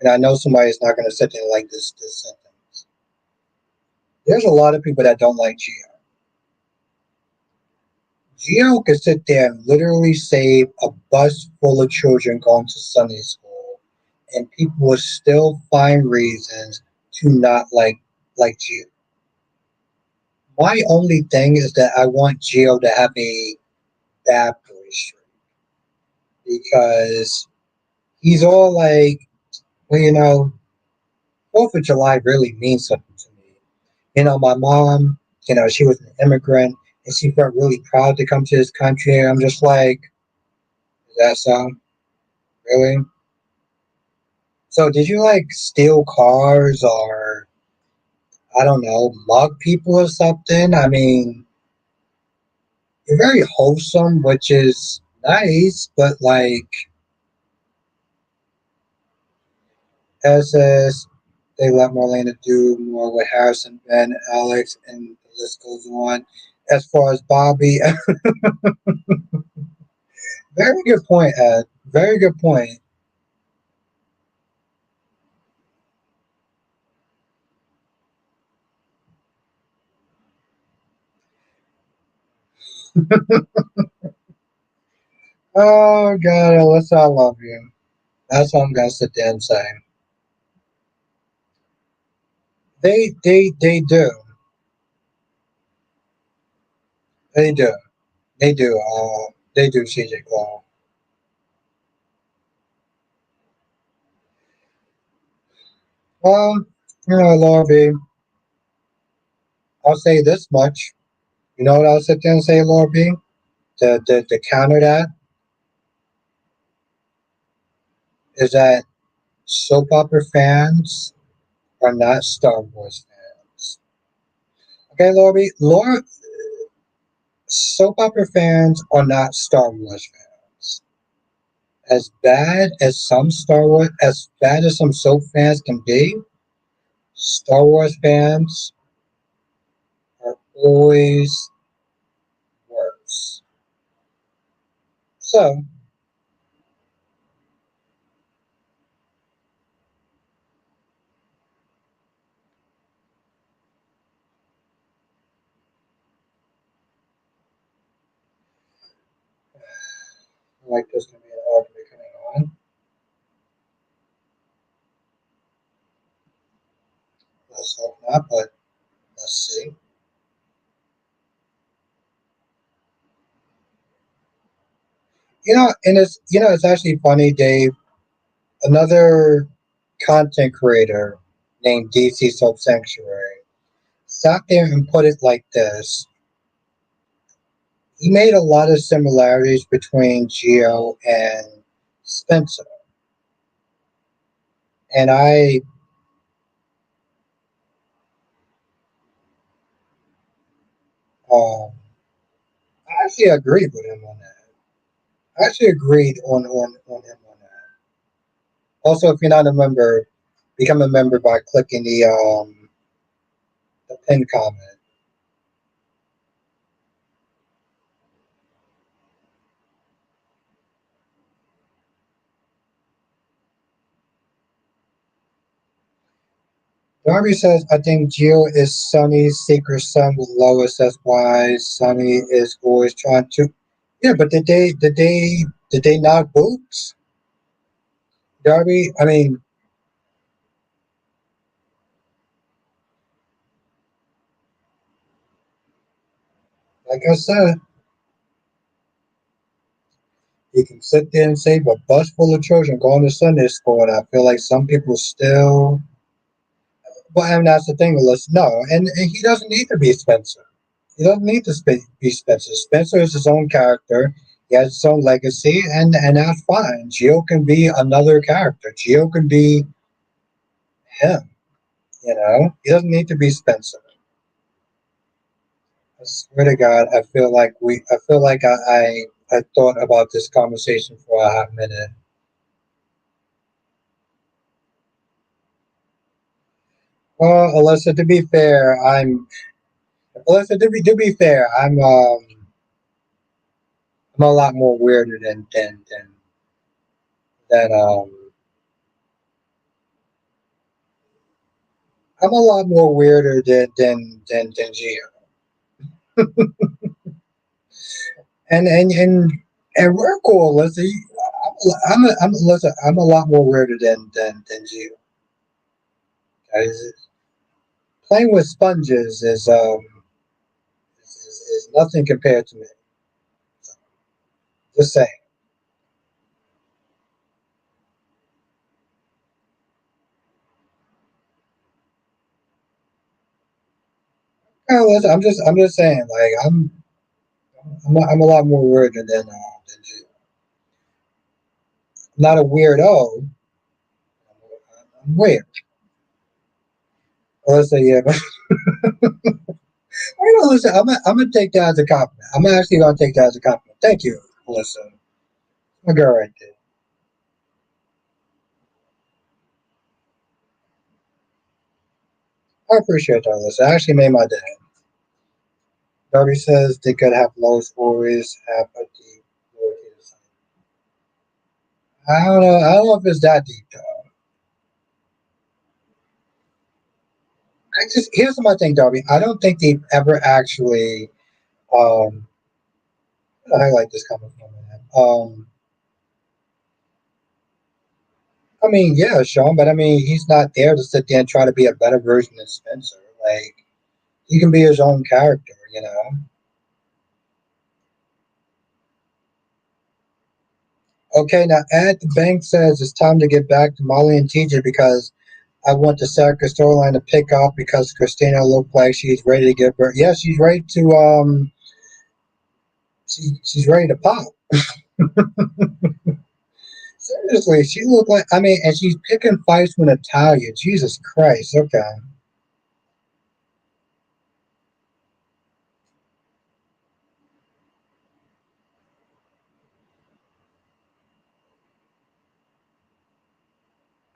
And I know somebody's not going to sit there and like this sentence. There's a lot of people that don't like Gio. Gio could sit there and literally save a bus full of children going to Sunday school, and people will still find reasons to not like Gio. My only thing is that I want Gio to have a bad boy streak because he's all like, well, 4th of July really means something to me. My mom, she was an immigrant and she felt really proud to come to this country. And I'm just like, is that so? Really? So did you like steal cars or I don't know, mug people or something? I mean, you're very wholesome, which is nice, but like SS, they let Marlena do more with Harrison, Ben, Alex, and the list goes on. As far as Bobby, very good point, Ed. Very good point. Oh God, Alyssa, I love you. That's what I'm gonna sit there and say. They do. They do. They do. They do, CJ Clown. Well, Laura B, I'll say this much. You know what I'll sit there and say, Laura B? To counter that is that soap opera fans are not Star Wars fans. Okay, Laura B? Soap opera fans are not Star Wars fans. As bad as some soap fans can be, Star Wars fans are always worse. So, like there's going to be an argument coming on. Let's hope not, but let's see. It's actually funny, Dave. Another content creator named DC Soap Sanctuary sat there and put it like this. He made a lot of similarities between Geo and Spencer. And um, I actually agreed with him on that. I actually agreed on him on that. Also, if you're not a member, become a member by clicking the pin comment. Darby says, I think Geo is Sonny's secret son with Lois. That's why Sonny is always trying to. Yeah, but did they knock boots? Darby, I mean, like I said, you can sit there and say, but bus full of children going to Sunday school, and I feel like some people still. But and that's the thing, Melissa. No, and he doesn't need to be Spencer. He doesn't need to be Spencer. Spencer is his own character. He has his own legacy, and that's fine. Geo can be another character. Geo can be him. He doesn't need to be Spencer. I swear to God, I feel like I thought about this conversation for a hot minute. Well, Alyssa, to be fair, to be fair, I'm a lot more weirder than I'm a lot more weirder than Gio. And we're cool, Alyssa. Listen, I'm a lot more weirder than Gio. Guys, playing with sponges is nothing compared to me. So, just saying. Listen, I'm just saying. Like I'm a lot more weirder than Gio. I'm not a weirdo. I'm weird. Alyssa, yeah. Listen, I'm gonna take that as a compliment. I'm actually gonna take that as a compliment. Thank you, Alyssa. My girl right there. I appreciate that, Alyssa. It actually made my day. Darby says they could have low stories, have a deep lowercase. I don't know. I don't know if it's that deep though. Here's my thing, Darby. I don't think they've ever actually highlight this coming from. Man. I mean, yeah, Sean, but I mean, he's not there to sit there and try to be a better version of Spencer. Like he can be his own character. Okay, now at the bank says it's time to get back to Molly and TJ because I want the Sarah storyline to pick up because Christina looked like she's ready to give birth. Yeah, she's ready to she's ready to pop. Seriously, she looked like and she's picking fights with Natalia. Jesus Christ. Okay.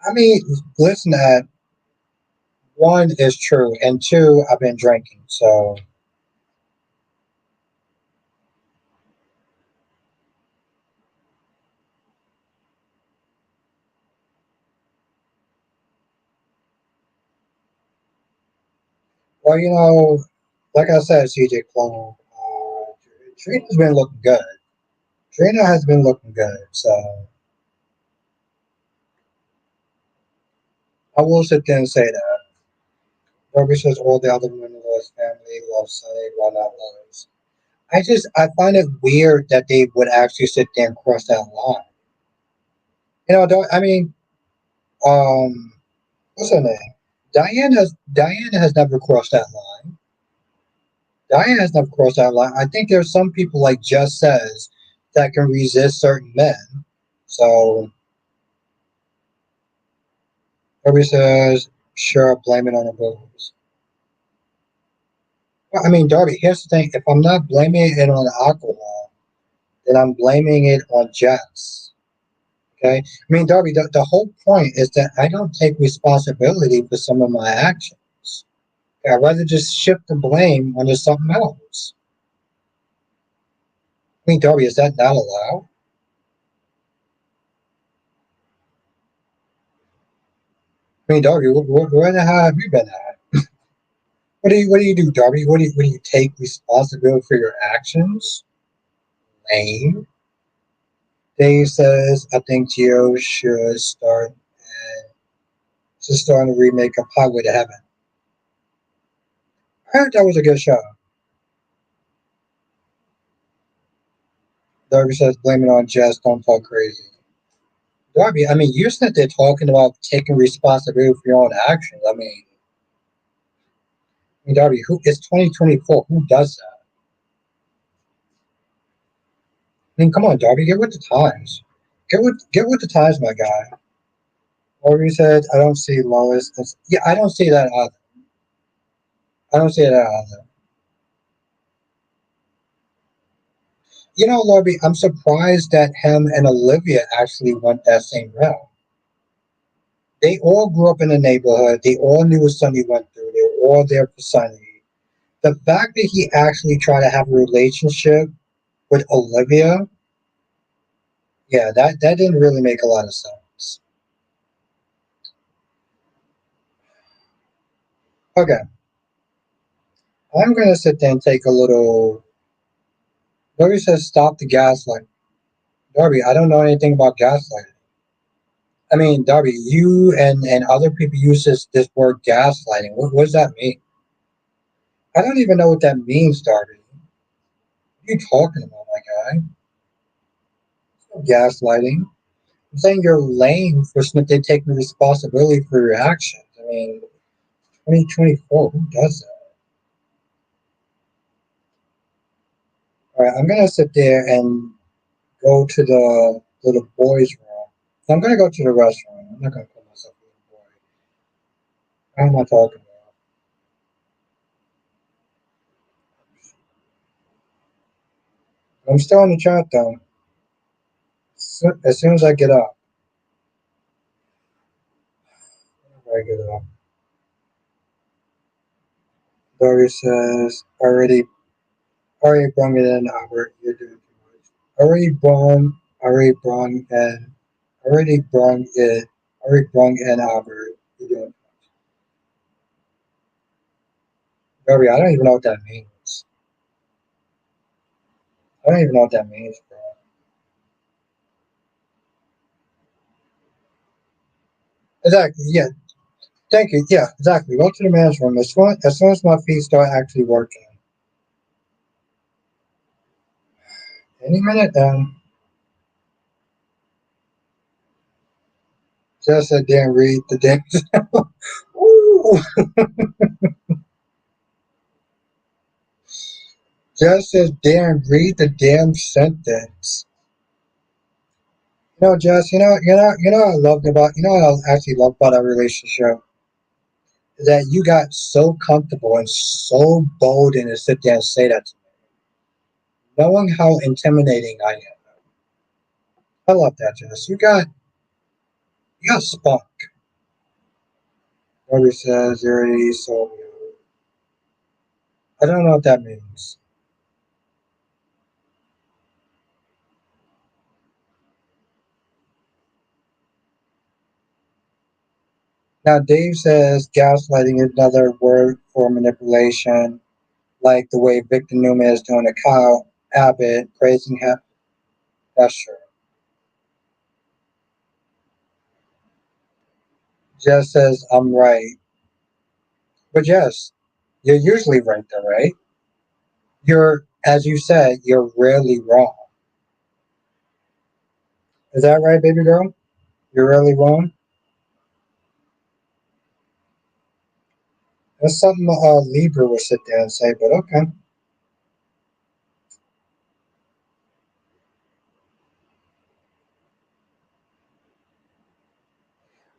I mean, listen, at one is true, and two, I've been drinking, so Well, like I said, CJ Clone, Trina's been looking good. Trina has been looking good, so I will sit there and say that. Darby says all the other women in Lois family love Sunny, while not Lois. I find it weird that they would actually sit there and cross that line. I mean, um, what's her name? Diana has never crossed that line. Diana has never crossed that line. I think there's some people like Jess says that can resist certain men. So Darby says, sure, blame it on the booze. Well, I mean, Darby, here's the thing. If I'm not blaming it on alcohol, then I'm blaming it on Jess. Okay? I mean, Darby, the whole point is that I don't take responsibility for some of my actions. Okay? I'd rather just shift the blame onto something else. I mean, Darby, is that not allowed? I mean, Darby, where the hell have you been at? What do you do, Darby? What do you take responsibility for your actions? Lame. Dave says, I think Gio should start a remake of Highway to Heaven. I heard that was a good show. Darby says, blame it on Jess, don't talk crazy. Darby, I mean, you're sitting there talking about taking responsibility for your own actions. Darby, it's 2024. Who does that? I mean, come on, Darby, get with the times. Get with the times, my guy. Darby said, I don't see Lois. Yeah, I don't see that either. I don't see that either. Darby, I'm surprised that him and Olivia actually went that same route. They all grew up in the neighborhood. They all knew what Sonny went through. They were all there for Sonny. The fact that he actually tried to have a relationship with Olivia, yeah, that didn't really make a lot of sense. Okay, I'm gonna sit there and take a little. Darby says, "Stop the gaslight." Darby, I don't know anything about gaslighting. I mean, Darby, you and other people use this word gaslighting. What does that mean? I don't even know what that means, Darby. What are you talking about, my guy? Gaslighting. I'm saying you're lame for taking responsibility for your actions. I mean, 2024, who does that? All right, I'm gonna sit there and go to the little boys' room. I'm gonna go to the restaurant. I'm not gonna call myself a little boy. How am I talking about? I'm still in the chat though. So, as soon as I get up, I get up. Dory says, already brung it in, Albert. You're doing too much. Already brung in, already brung it, already brung in, Albert. You're doing too much. Dory, I don't even know what that means. I don't even know what that means, bro. Exactly, yeah. Thank you. Yeah, exactly. Go to the man's room. As soon as my feet start actually working. Any minute then. Just said damn read the damn. Ooh. Just says damn read the damn sentence. Jess, I loved about what I actually loved about our relationship is that you got so comfortable and so bold and to sit there and say that to me, knowing how intimidating I am. I love that, Jess. You got spunk. Nobody says you already sold me. I don't know what that means. Now, Dave says gaslighting is another word for manipulation, like the way Victor Newman is doing to Kyle Abbott, praising him. That's true. Jess says, I'm right. But yes, you're usually right there, right? As you said, you're rarely wrong. Is that right, baby girl? You're rarely wrong? That's something Libra would sit there and say, but okay.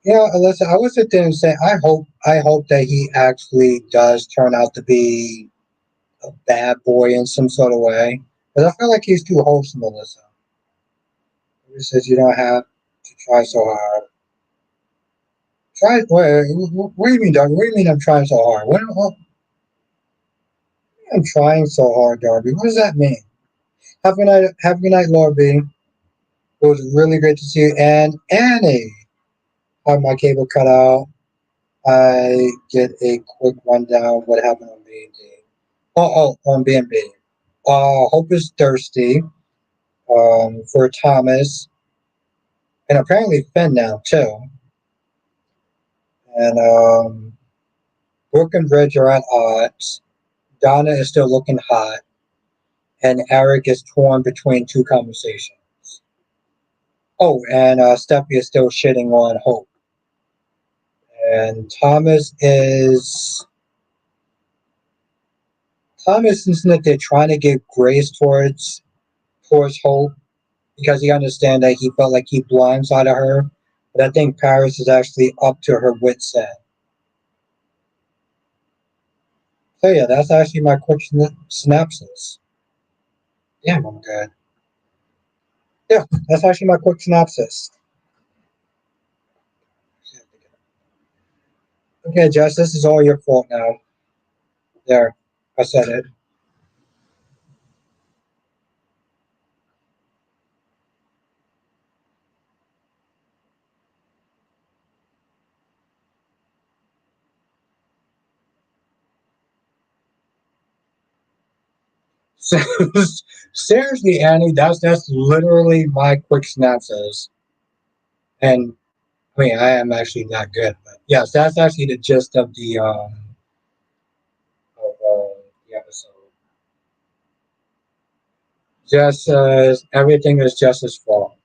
Yeah, listen, I would sit there and say, I hope that he actually does turn out to be a bad boy in some sort of way. Because I feel like he's too wholesome, Alyssa. He says you don't have to try so hard. What do you mean, Darby? What do you mean I'm trying so hard? What I'm trying so hard, Darby? What does that mean? Have a good night, Lord B. It was really great to see you. And Annie, had my cable cut out. I get a quick rundown of what happened on B&D. On B&B. Hope is thirsty for Thomas, and apparently Finn now too. And Brooke and Bridge are at odds. Donna is still looking hot, and Eric is torn between two conversations. Oh, and Steffi is still shitting on Hope. And Thomas is that they're trying to give grace towards Hope because he understands that he felt like he blindsided her. But I think Paris is actually up to her wits end. So yeah, that's actually my quick synopsis. Yeah, I'm good. Yeah, that's actually my quick synopsis. Okay, Jess, this is all your fault now. There, I said it. Seriously, Annie, that's literally my quick synopsis. And I mean, I am actually not good, but yes, that's actually the gist of the episode. Jess says everything is Jess's fault.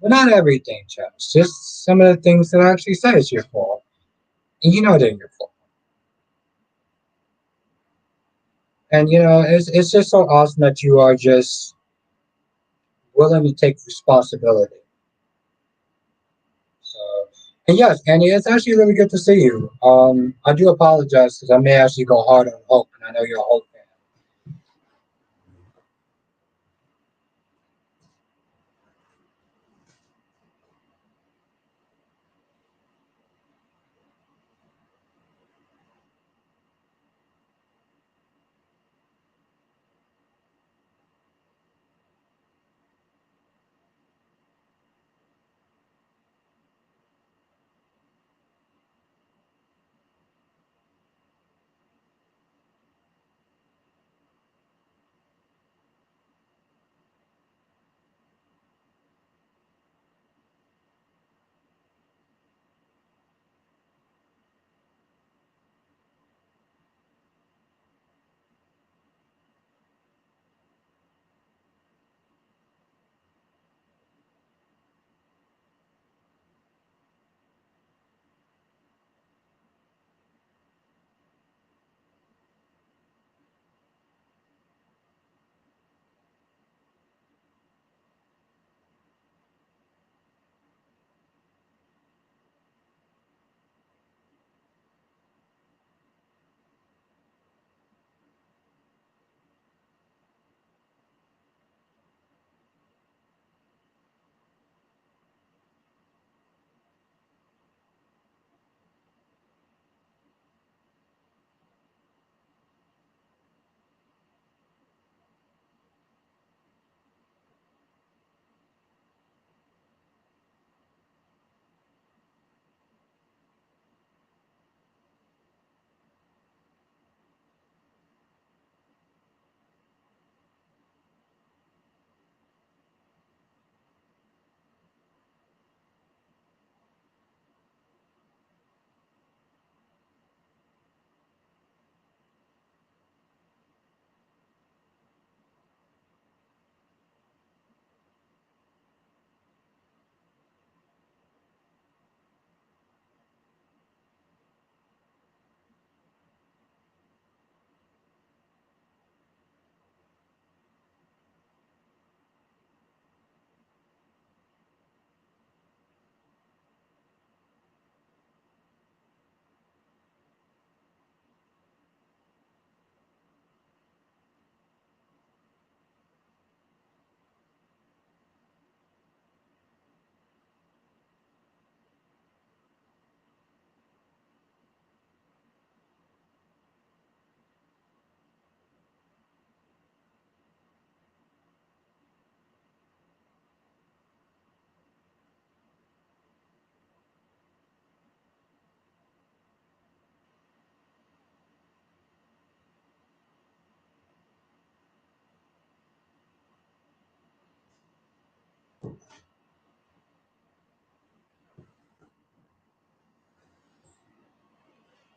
Well, not everything, Jess. Just some of the things that I actually say is your fault, and you know they're your fault. And it's just so awesome that you are just willing to take responsibility. So, and yes, Annie, it's actually really good to see you. I do apologize because I may actually go hard on Hope, and I know you're a Hope fan.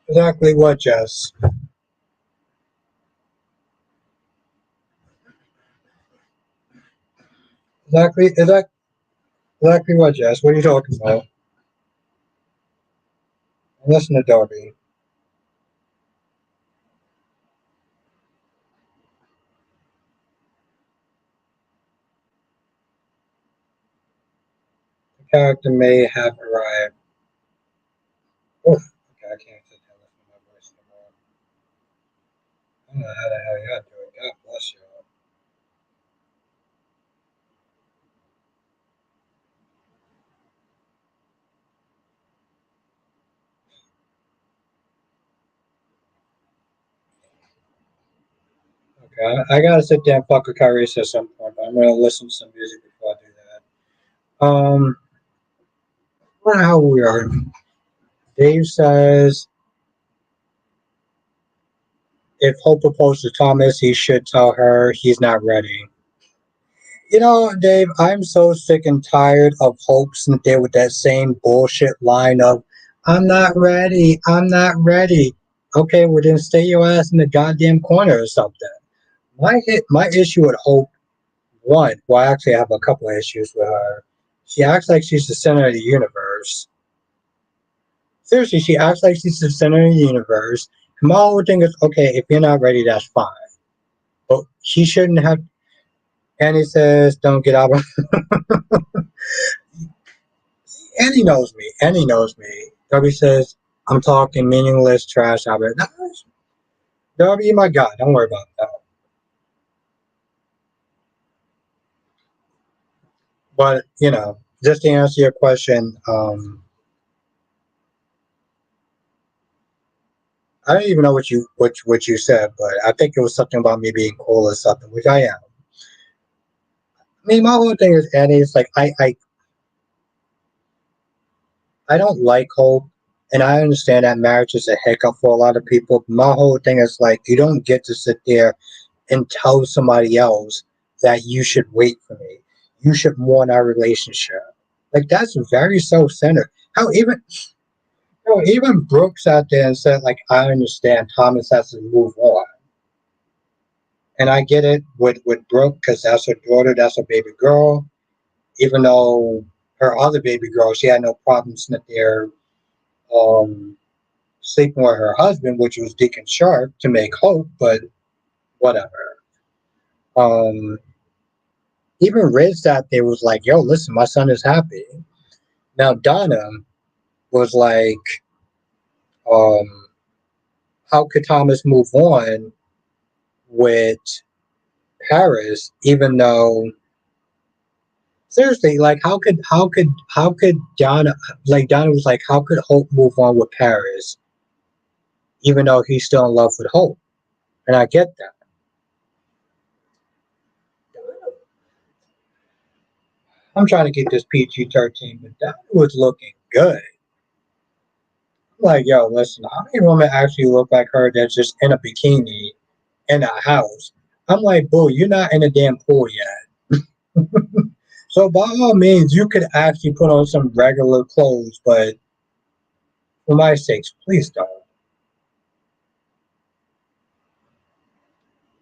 Exactly what, Jess? Exactly what, Jess? What are you talking about? Listen to Darby. The character may have arrived. Oof. Okay, I can't sit down listen to my voice anymore. I don't know how the hell y'all do it. God bless y'all. Okay, I gotta sit down and fuck with Kyrie's at some point, but I'm gonna listen to some music before I do that. I don't know how we are. Dave says if Hope proposed to Thomas, he should tell her he's not ready. You know, Dave, I'm so sick and tired of Hope sitting there with that same bullshit line of, I'm not ready, I'm not ready. Okay, well then stay your ass in the goddamn corner or something. My issue with Hope, one, well, actually I have a couple of issues with her. She acts like she's the center of the universe. Seriously, she acts like she's the center of the universe. And my whole thing is, okay, if you're not ready, that's fine. But she shouldn't have. And he says, don't get out of. And he knows me. And he knows me. Darby says, I'm talking meaningless trash out of it. Darby, my God, don't worry about that. But, just to answer your question, I don't even know what you said, but I think it was something about me being cool or something, which I am. I mean, my whole thing is, Annie, it's like I don't like Hope, and I understand that marriage is a hiccup for a lot of people. But my whole thing is like you don't get to sit there and tell somebody else that you should wait for me. You should mourn our relationship. Like that's very self-centered. How even Brooks out there and said like I understand Thomas has to move on, and I get it with Brooke because that's her daughter, that's her baby girl. Even though her other baby girl, she had no problem sitting there. Um, Sleeping with her husband, which was Deacon Sharp, to make hope, but whatever. Um, Even Riz that there was like, yo, listen, my son is happy. Now Donna was like, um, how could Thomas move on with Paris, even though seriously, like how could Donna like Donna was like, how could Hope move on with Paris, even though he's still in love with Hope? And I get that. I'm trying to get this PG-13, but that was looking good. Like, yo, listen, how many women actually look like her that's just in a bikini in a house? I'm like, boo, you're not in a damn pool yet. So by all means, you could actually put on some regular clothes, but for my sakes, please don't.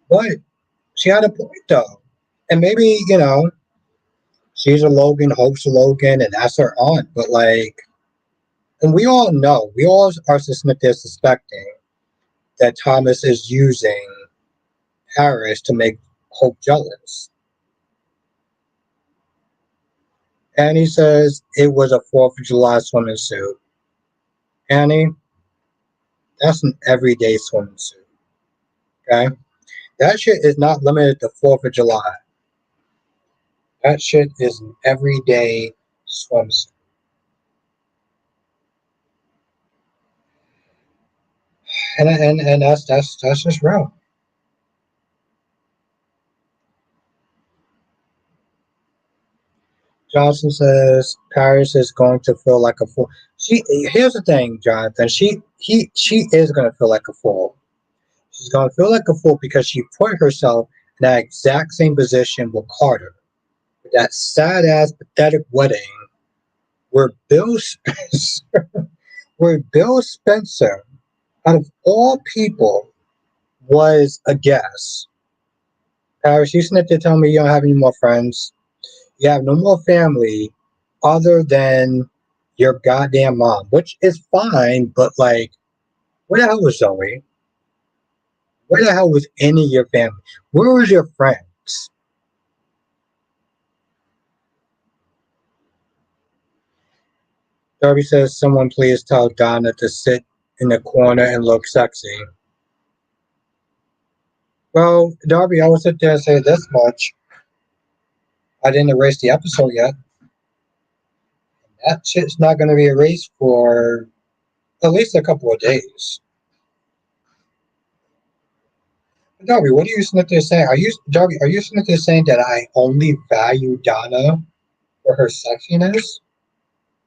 But she had a point though. And maybe, she's a Logan, Hope's a Logan, and that's her aunt. But like, and we all know, we all are suspecting that Thomas is using Paris to make Hope jealous. And he says it was a 4th of July swimming suit. Annie, that's an everyday swimming suit. Okay? That shit is not limited to 4th of July. That shit is an everyday swimsuit. And that's just real. Johnson says Paris is going to feel like a fool. Here's the thing, Jonathan. She is gonna feel like a fool. She's gonna feel like a fool because she put herself in that exact same position with Carter. That sad ass pathetic wedding where Bill Spencer out of all people, was a guess. Paris, you sent to tell me you don't have any more friends. You have no more family other than your goddamn mom, which is fine, but like, where the hell was Zoe? Where the hell was any of your family? Where was your friends? Darby says, someone please tell Donna to sit in the corner and look sexy. Well, Darby, I will sit there and say this much. I didn't erase the episode yet. That shit's not going to be erased for at least a couple of days. Darby, what are you sitting there saying? Are you sitting there saying that I only value Donna for her sexiness?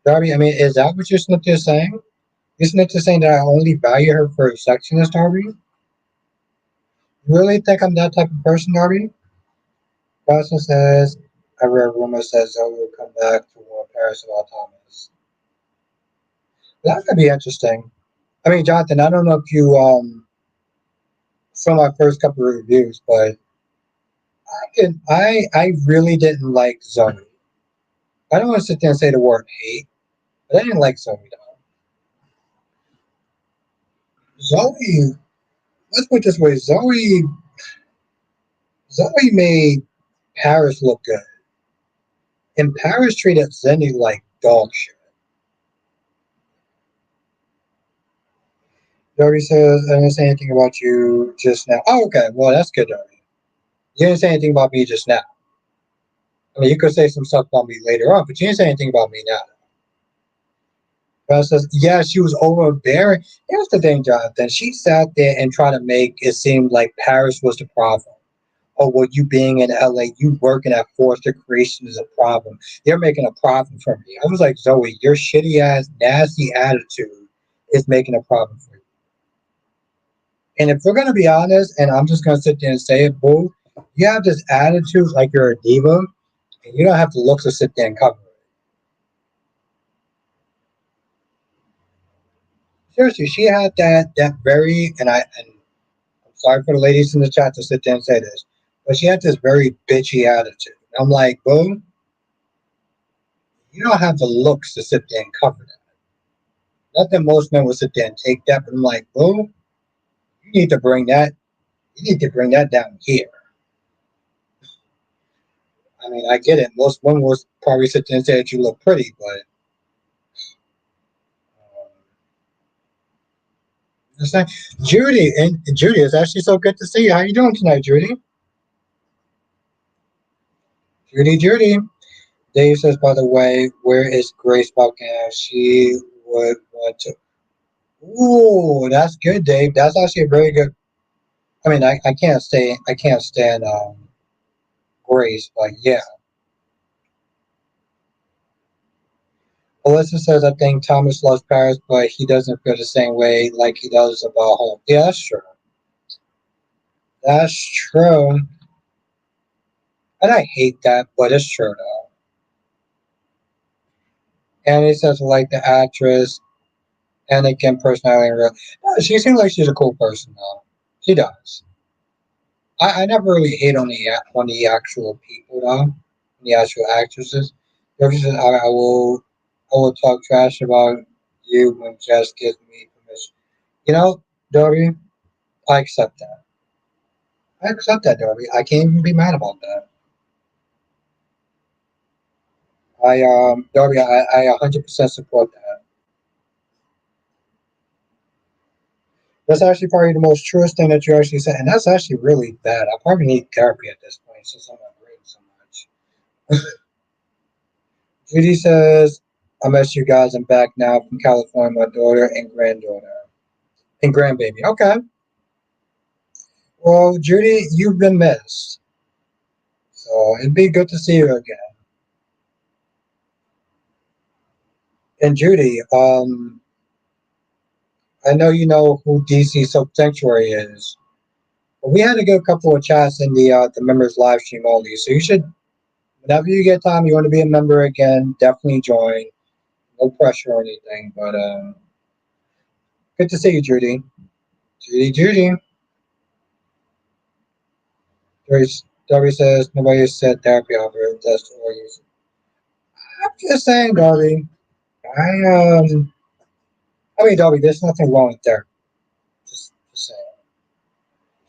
Darby, I mean, is that what you're sitting there saying? You're sitting there saying that I only value her for her sexiness, Darby? You really think I'm that type of person, Darby? Boston says, I read rumor says Zoe will come back to warn Paris about Thomas. That could be interesting. I mean, Jonathan, I don't know if you saw my first couple of reviews, but I really didn't like Zoe. I don't want to sit there and say the word hate, but I didn't like Zoe though. Zoe, let's put it this way, Zoe made Paris look good. And Paris treated Zenny like dog shit. Dory says, I didn't say anything about you just now. Oh, okay. Well, that's good, Dory. You didn't say anything about me just now. I mean, you could say some stuff about me later on, but you didn't say anything about me now. Paris says, yeah, she was overbearing. Here's the thing, Jonathan. She sat there and tried to make it seem like Paris was the problem. Oh, well, you being in LA, you working at Forrester Creation is a problem. You're making a problem for me. I was like, Zoe, your shitty ass, nasty attitude is making a problem for you. And if we're gonna be honest, and I'm just gonna sit there and say it, boo, you have this attitude like you're a diva, and you don't have the looks to sit there and cover it. Seriously, she had that very, and I'm sorry for the ladies in the chat to sit there and say this, but she had this very bitchy attitude. I'm like, boo, you don't have the looks to sit there and cover that. Not that most men would sit there and take that, but I'm like, boo, you need to bring that, you need to bring that down here. I mean, I get it. Most women will probably sit there and say that you look pretty, but it's not. Judy, and Judy, it's actually so good to see you. How you doing tonight, Judy? Judy. Dave says, by the way, where is Grace Balkan? She would want to. Ooh, that's good, Dave. That's actually a very good. I mean, I can't stand Grace, but yeah. Alyssa says, I think Thomas loves Paris, but he doesn't feel the same way like he does about home. Yeah, that's true. That's true. And I hate that, but it's true though. And he says, I like the actress, Anakin personality. No, she seems like she's a cool person though. She does. I never really hate on the actual people though, the actual actresses. She says, I will talk trash about you when Jess gives me permission. You know, Dory, I accept that. I accept that, Darby. I can't even be mad about that. Darby, I 100% support that. That's actually probably the most truest thing that you actually said, and that's actually really bad. I probably need therapy at this point since I'm agreeing so much. Judy says, I miss you guys. I'm back now from California, my daughter and granddaughter. And grandbaby. Okay. Well, Judy, you've been missed. So it'd be good to see you again. And Judy, I know you know who DC Soap Sanctuary is. But we had to get a couple of chats in the members live stream only. So you should, whenever you get time, you want to be a member again, definitely join. No pressure or anything, but good to see you, Judy. Judy Judy. Darby says nobody said therapy offer. That's all you. I'm just saying, Darby. I I mean, Darby. There's nothing wrong with therapy. Just saying.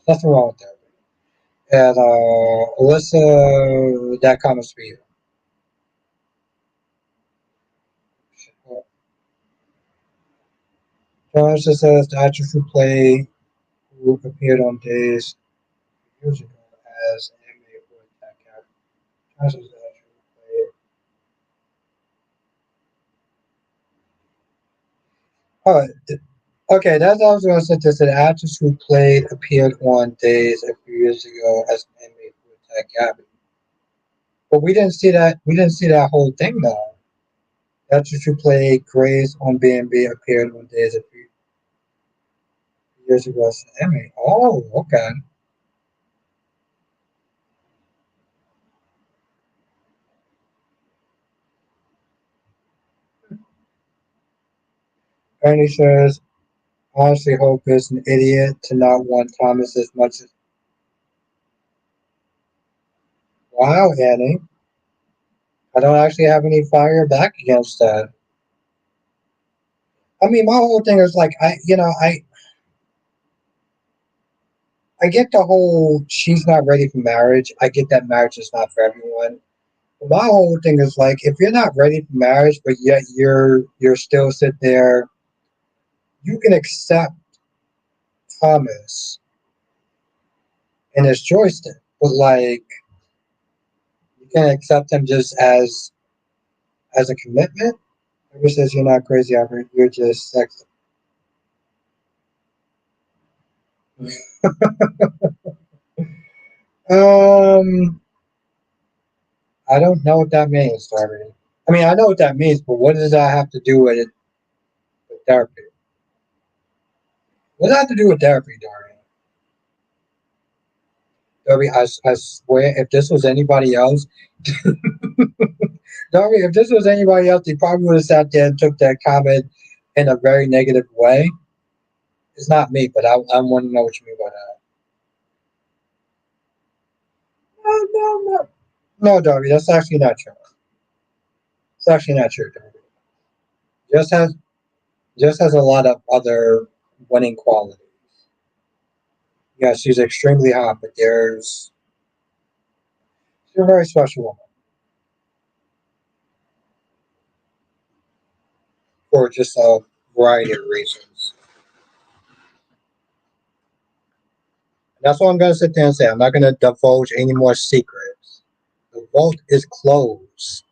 There's nothing wrong with therapy. And Alyssa, that comments for you. Johnson says the actress who played who appeared on Days years ago as inmate for that character. Johnson says the actress who played. Okay, that's what I was going to say. This the actress who played appeared on Days a few years ago as an inmate for that Gabby. But we didn't see that. We didn't see that whole thing though. The actress who played Grace on B&B appeared on Days a few years ago as an inmate. Oh, okay. Ernie says, honestly, Hope is an idiot to not want Thomas as much as. Wow, Annie. I don't actually have any fire back against that. I mean, my whole thing is like, I get the whole she's not ready for marriage. I get that marriage is not for everyone. But my whole thing is like, if you're not ready for marriage, but yet you're still sit there, you can accept Thomas and his choice, but like, you can't accept him just as a commitment. Whoever says you're not crazy, Albert, you're just sexy. Um, I don't know what that means, Darby. I mean, I know what that means, but what does that have to do with it with therapy? What does that have to do with therapy, Darby? Darby, I swear, if this was anybody else, Darby, if this was anybody else, they probably would have sat there and took that comment in a very negative way. It's not me, but I want to know what you mean by that. No, no, no. No, Darby, that's actually not true. It's actually not true, Darby. Just has just has a lot of other winning qualities. Yeah, she's extremely hot, but she's a very special woman for just a variety of reasons. That's all I'm gonna sit there and say. I'm not gonna divulge any more secrets. The vault is closed.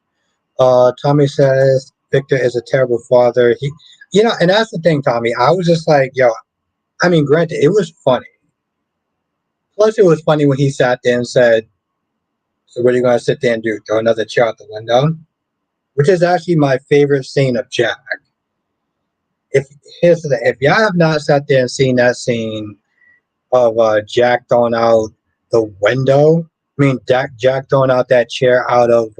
Tommy says Victor is a terrible father. And that's the thing, Tommy. I was just like, yo. I mean, granted, it was funny. Plus, it was funny when he sat there and said, "So what are you gonna sit there and do? Throw another chair out the window?" Which is actually my favorite scene of Jack. If Here's the thing: if y'all have not sat there and seen that scene of Jack throwing out the window, I mean Jack throwing out that chair out of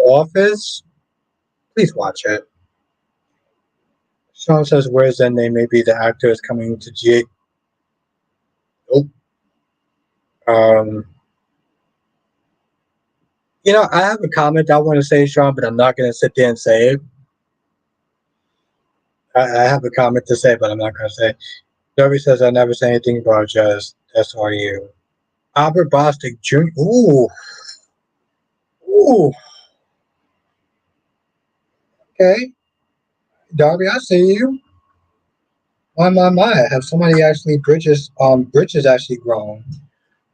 office, please watch it. Sean says, "Where's that name? Maybe the actor is coming to G." Nope. Um, I have a comment I want to say, Sean, but I'm not going to sit there and say it. I have a comment to say, but I'm not going to say. Derby says, "I never say anything about jazz. That's all you." Albert Bostic Jr. Ooh, ooh. Okay, Darby, I see you. My. Have somebody actually bridges actually grown?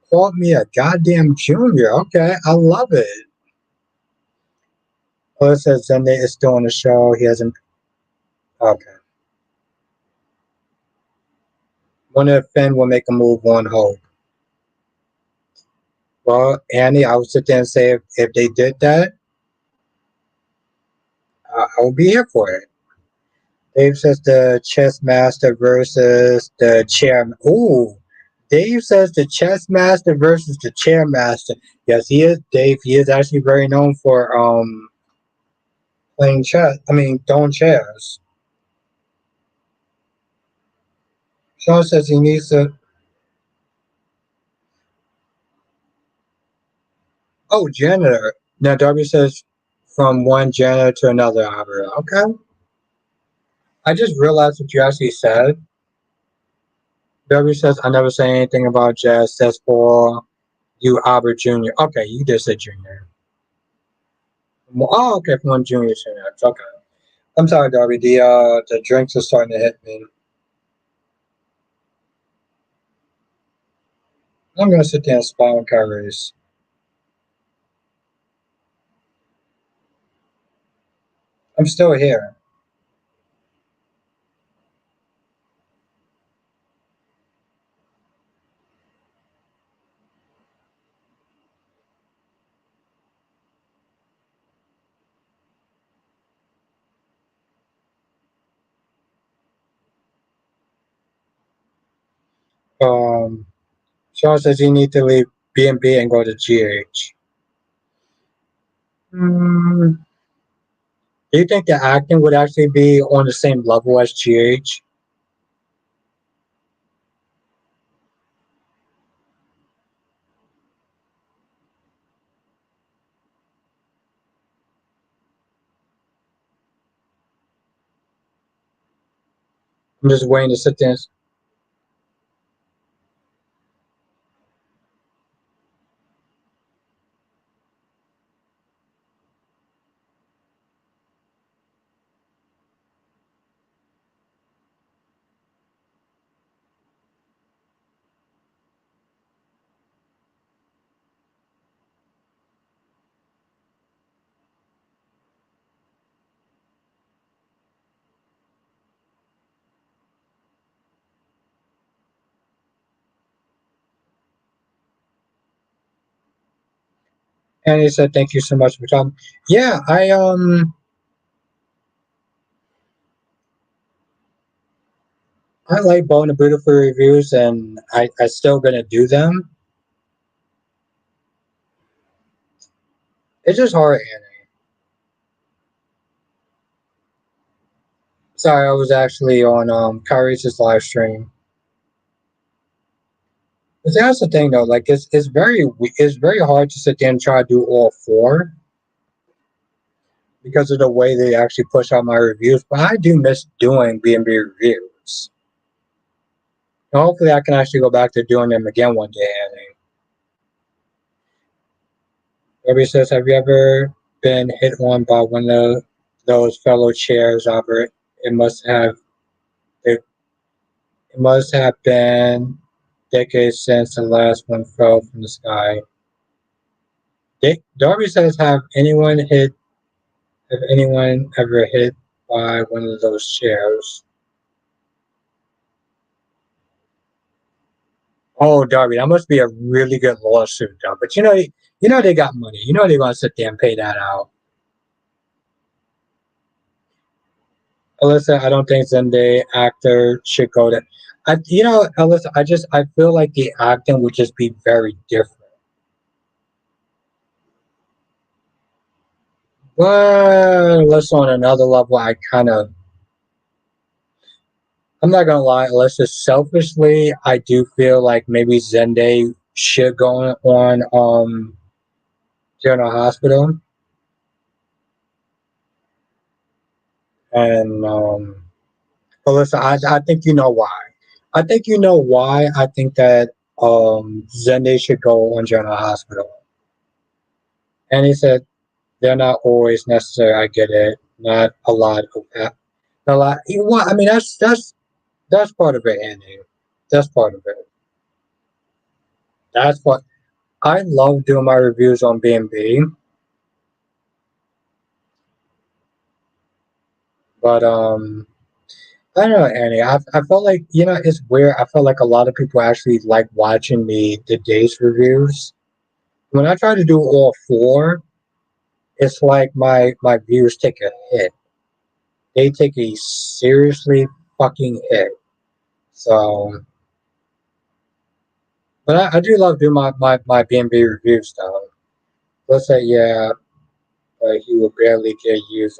Called me a goddamn junior. Okay, I love it. Oh, it says Sunday is still on the show. He hasn't. Okay. Wonder if Finn will make a move on Hope. Well, Annie, I would sit there and say if they did that, I would be here for it. Dave says the chess master versus the chair. Ooh, Dave says the chess master versus the chair master. Yes, he is. Dave, he is actually very known for playing chess. I mean, throwing chairs. Sean says he needs to. Oh, janitor. Now Darby says from one janitor to another operator. Okay. I just realized what you actually said. Darby says I never say anything about Jazz. That's for you, Albert Jr. Okay, you just said Junior. Oh, okay, from one junior to the next. Okay. I'm sorry, Darby. The drinks are starting to hit me. I'm gonna sit there and spawn carries. I'm still here. Um, Sean says you need to leave B&B and go to GH. Hmm. Do you think the acting would actually be on the same level as GH? I'm just waiting to sit there. And he said, "Thank you so much for coming." Yeah, I like Bone and Beautiful reviews, and I still gonna do them. It's just hard, Annie. Sorry, I was actually on Kyrie's live stream. But that's the thing though, like it's very hard to sit there and try to do all four because of the way they actually push out my reviews. But I do miss doing B&B reviews. And hopefully, I can actually go back to doing them again one day. Annie. Ruby says, "Have you ever been hit on by one of those fellow chairs, Albert? It must have it, it must have been decades since the last one fell from the sky." Darby says, Have anyone ever hit by one of those chairs?" Oh, Darby, that must be a really good lawsuit, though. But you know they got money. You know they're gonna sit there and pay that out. Alyssa, I don't think Zendaya actor should go to. Alyssa, I feel like the acting would just be very different. But Alyssa, on another level, I'm not gonna lie, Alyssa, selfishly, I do feel like maybe Zendaya should go on General Hospital, and Alyssa, I think you know why. I think you know why. I think that Zendaya should go on General Hospital, and he said they're not always necessary. I get it. Not a lot of that. A lot. I mean, that's part of it, Andy. That's part of it. That's what I love doing my reviews on B&B, but I don't know, Annie. I felt like it's weird. I felt like a lot of people actually like watching the days reviews. When I try to do all four, it's like my views take a hit. They take a seriously fucking hit. So, but I do love doing my B&B reviews though. Let's say yeah, but he will barely get used.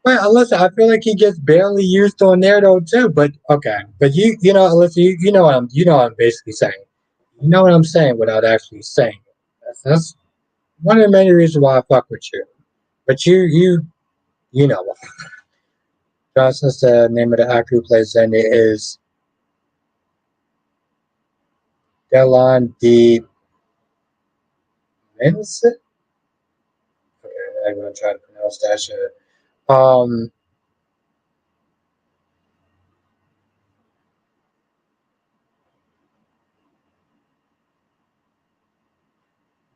Well, Alyssa, I feel like he gets barely used on there though too. But okay, but you know, Alyssa, you know what I'm basically saying. You know what I'm saying without actually saying it. That's one of the many reasons why I fuck with you. But you know what. Johnson said the name of the actor who plays Zenny is Delon D. Vincent. Okay, I'm gonna try to pronounce that shit. Um,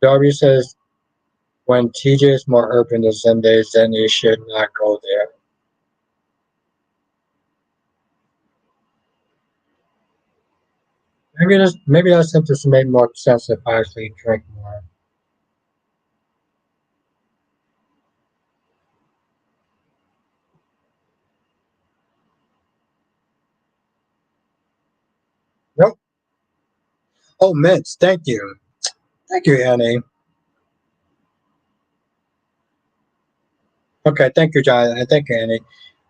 Darby says when TJ is more urban than Sundays, then you should not go there. Maybe that sentence made more sense if I actually drink more. Nope. Oh, mints. Thank you. Thank you, Annie. Okay, thank you, John. And thank you, Annie.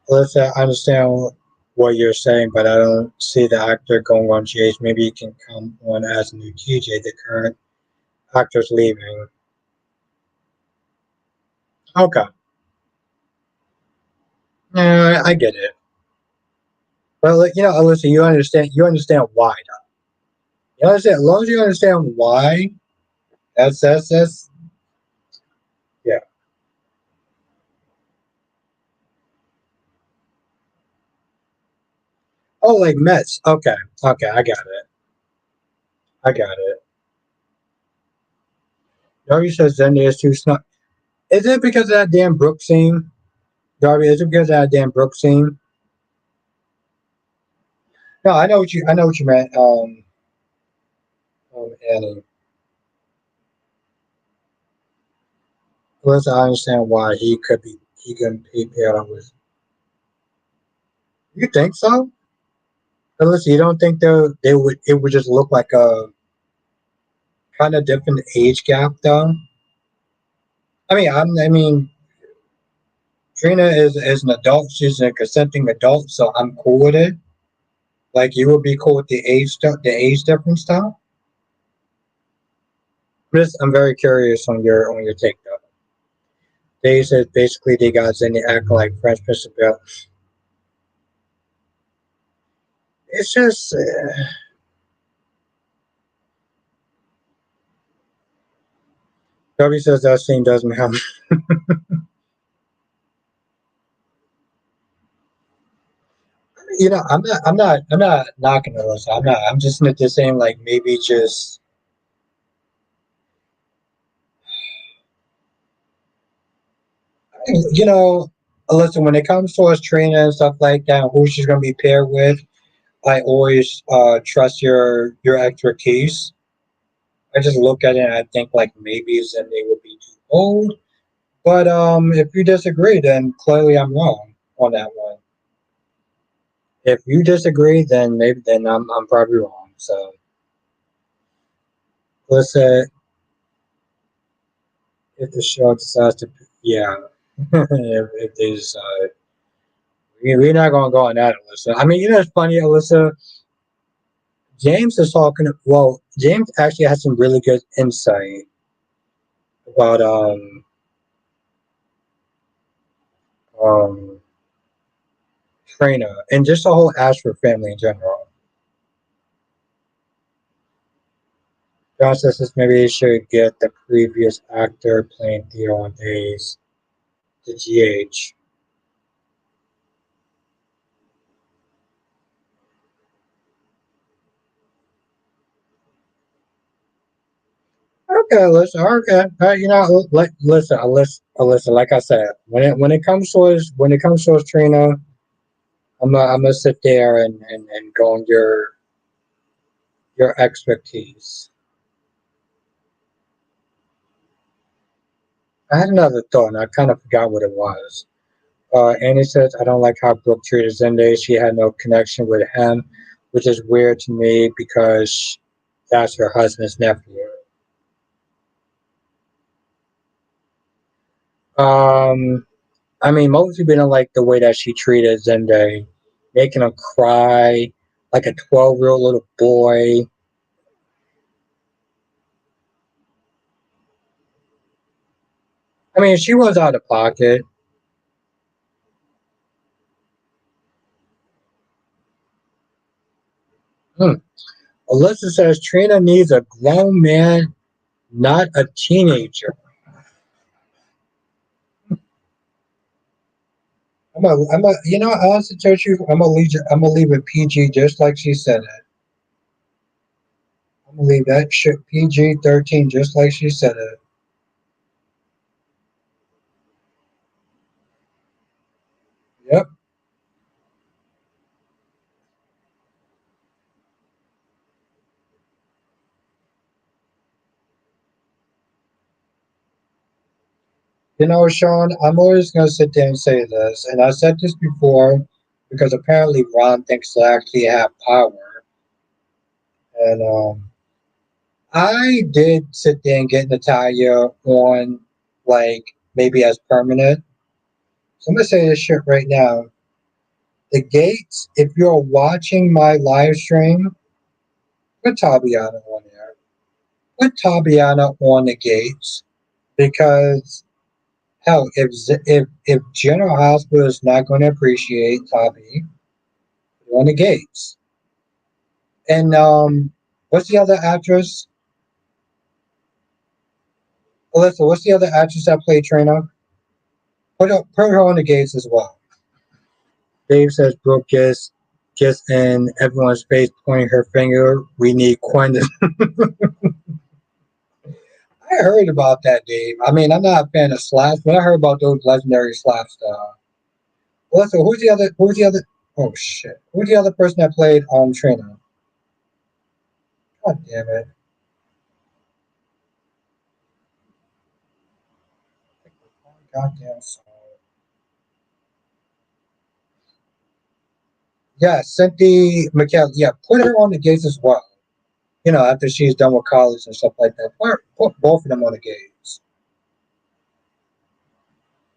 Listen, I understand what you're saying, but I don't see the actor going on GH. Maybe he can come on as a new TJ. The current actor's leaving. Okay. Yeah, I get it. Well, listen, you understand why. You understand, as long as you understand why, that's yeah. Oh, like Mets. Okay, okay, I got it. I got it. Darby says Zendy is too snug. Is it because of that damn Brook scene? Darby, is it because of that damn Brook scene? No, I know what you meant. Annie. Listen, I understand why he couldn't be paired with. You think so? But listen, you don't think they would it would just look like a kind of different age gap though? I mean, Trina is an adult. She's a consenting adult, so I'm cool with it. Like you would be cool with the age difference stuff. I'm very curious on your take though. They said basically they got Zenny acting like French Prince of Bel. It's just Toby says that scene doesn't have. I'm not knocking Alyssa. I'm just saying like maybe just you know, Alyssa. When it comes to us training and stuff like that, who she's gonna be paired with, I always trust your expertise. I just look at it and I think like maybe Zenny would be too old. But if you disagree, then clearly I'm wrong on that one. If you disagree, then maybe then I'm probably wrong. So let's say if the show decides to, yeah, if they decide, we're not gonna go on that, Alyssa. I mean, it's funny, Alyssa. James is talking. Well, James actually has some really good insight about um Trina and just the whole Ashford family in general. John says maybe they should get the previous actor playing Theo on Days to GH. Okay, listen. Okay, listen. Like I said, when it comes to us, Trina, I'm gonna sit there and go on your expertise. I had another thought, and I kind of forgot what it was. Annie says, I don't like how Brooke treated Zende. She had no connection with him, which is weird to me because that's her husband's nephew. Um, I mean, most people didn't like the way that she treated Zende, making him cry like a 12-year-old little boy. I mean, she was out of pocket. Hmm. Alyssa says Trina needs a grown man, not a teenager. You know, I honestly tell you, I'm gonna leave it PG just like she said it. I'm gonna leave that shit PG-13 just like she said it. Yep. You know, Sean, I'm always gonna sit there and say this, and I said this before because apparently Ron thinks they actually have power, and I did sit there and get Natalia on, like, maybe as permanent. So I'm gonna say this shit right now. The gates, if you're watching my live stream, put Tabiana on there. Put Tabiana on the gates because hell, if General Hospital is not going to appreciate Tabi, on the gates. And what's the other actress? Alyssa, what's the other actress that played Trina? Put her on the gates as well. Dave says Brooke gets in everyone's face, pointing her finger. We need Quentin. I heard about that, Dave. I mean, I'm not a fan of slaps, but I heard about those legendary slaps. Listen, who's the other? Who's the other? Oh shit! Who's the other person that played Trina? God damn it! Goddamn song. Yeah, Cynthia McKell. Yeah, put her on the gates as well. You know, after she's done with college and stuff like that, put both of them on the gates.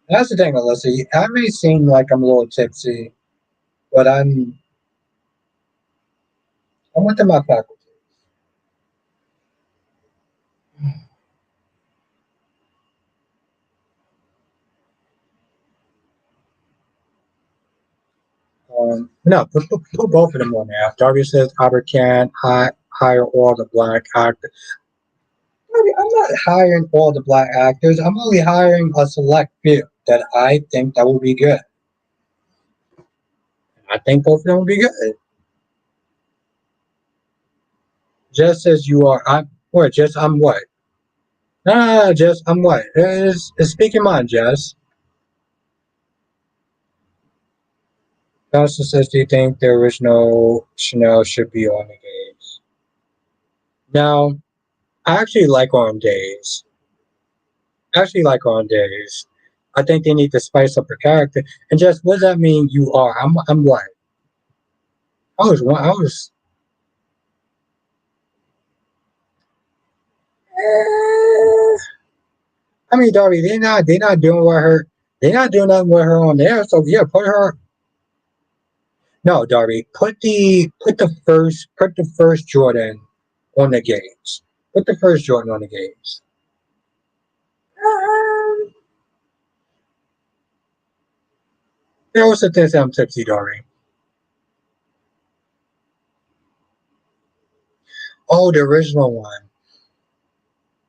And that's the thing, Alyssa. I may seem like I'm a little tipsy, but I'm within my faculty. No, put both of them on there. Darby says Albert can hire all the black actors. I'm not hiring all the black actors. I'm only hiring a select few that I think that will be good. I think both of them will be good. Just as you are, I'm what? Just I'm what? Nah, Jess, I'm what? Speak your mind, Jess. Constance says, do you think the original Chanel should be on the games? Now, I actually like on days. I actually like on days. I think they need to spice up her character. And just what does that mean? You are. I'm what? I was one. I was. Eh, I mean, Darby, they're not doing what her. They're not doing nothing with her on there. So yeah, put her. No, Darby, put the first Jordan on the games. Put the first Jordan on the games. There also thinks I'm tipsy, Darby. Oh, the original one.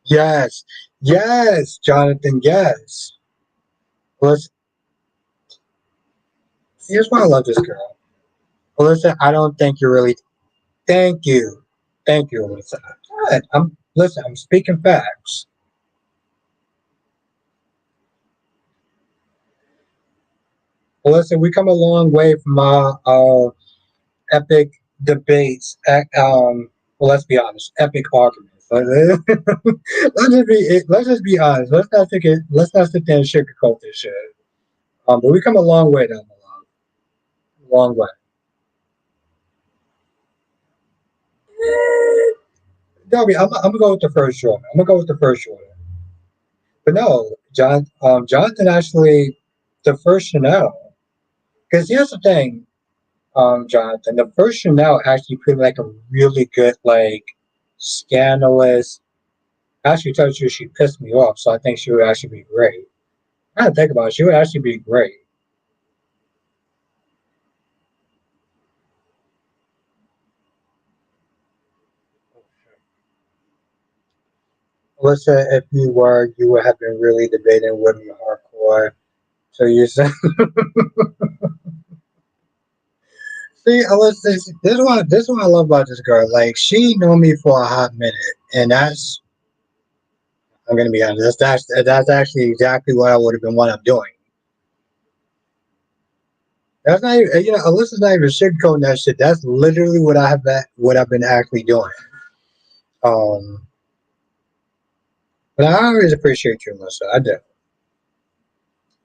Yes. Yes, Jonathan, yes. Let's here's why I love this girl. Alyssa, I don't think you really thank you. Thank you, Alyssa. God, I'm speaking facts. Alyssa, we come a long way from our epic debates. Well, let's be honest, epic arguments. Let's just be honest. Let's not sit there and sugarcoat this shit. But we come a long way down the line. Long way. Darby, I'm gonna go with the first Jordan. I'm gonna go with the first Jordan. But no, Jonathan actually the first Chanel. Because here's the thing, Jonathan, the first Chanel actually put like a really good, like, scandalous. Actually, tells you she pissed me off, so I think she would actually be great. I had to think about it. She would actually be great. Alyssa, if you were, you would have been really debating with me hardcore. So you said, see, Alyssa, this is what I love about this girl. Like, she knew me for a hot minute, and I'm gonna be honest, that's actually exactly what I would have been what I'm doing. That's not even, Alyssa's not even sugarcoating that shit. That's literally what I've been actually doing. Um, but I always appreciate you, Alyssa. I do.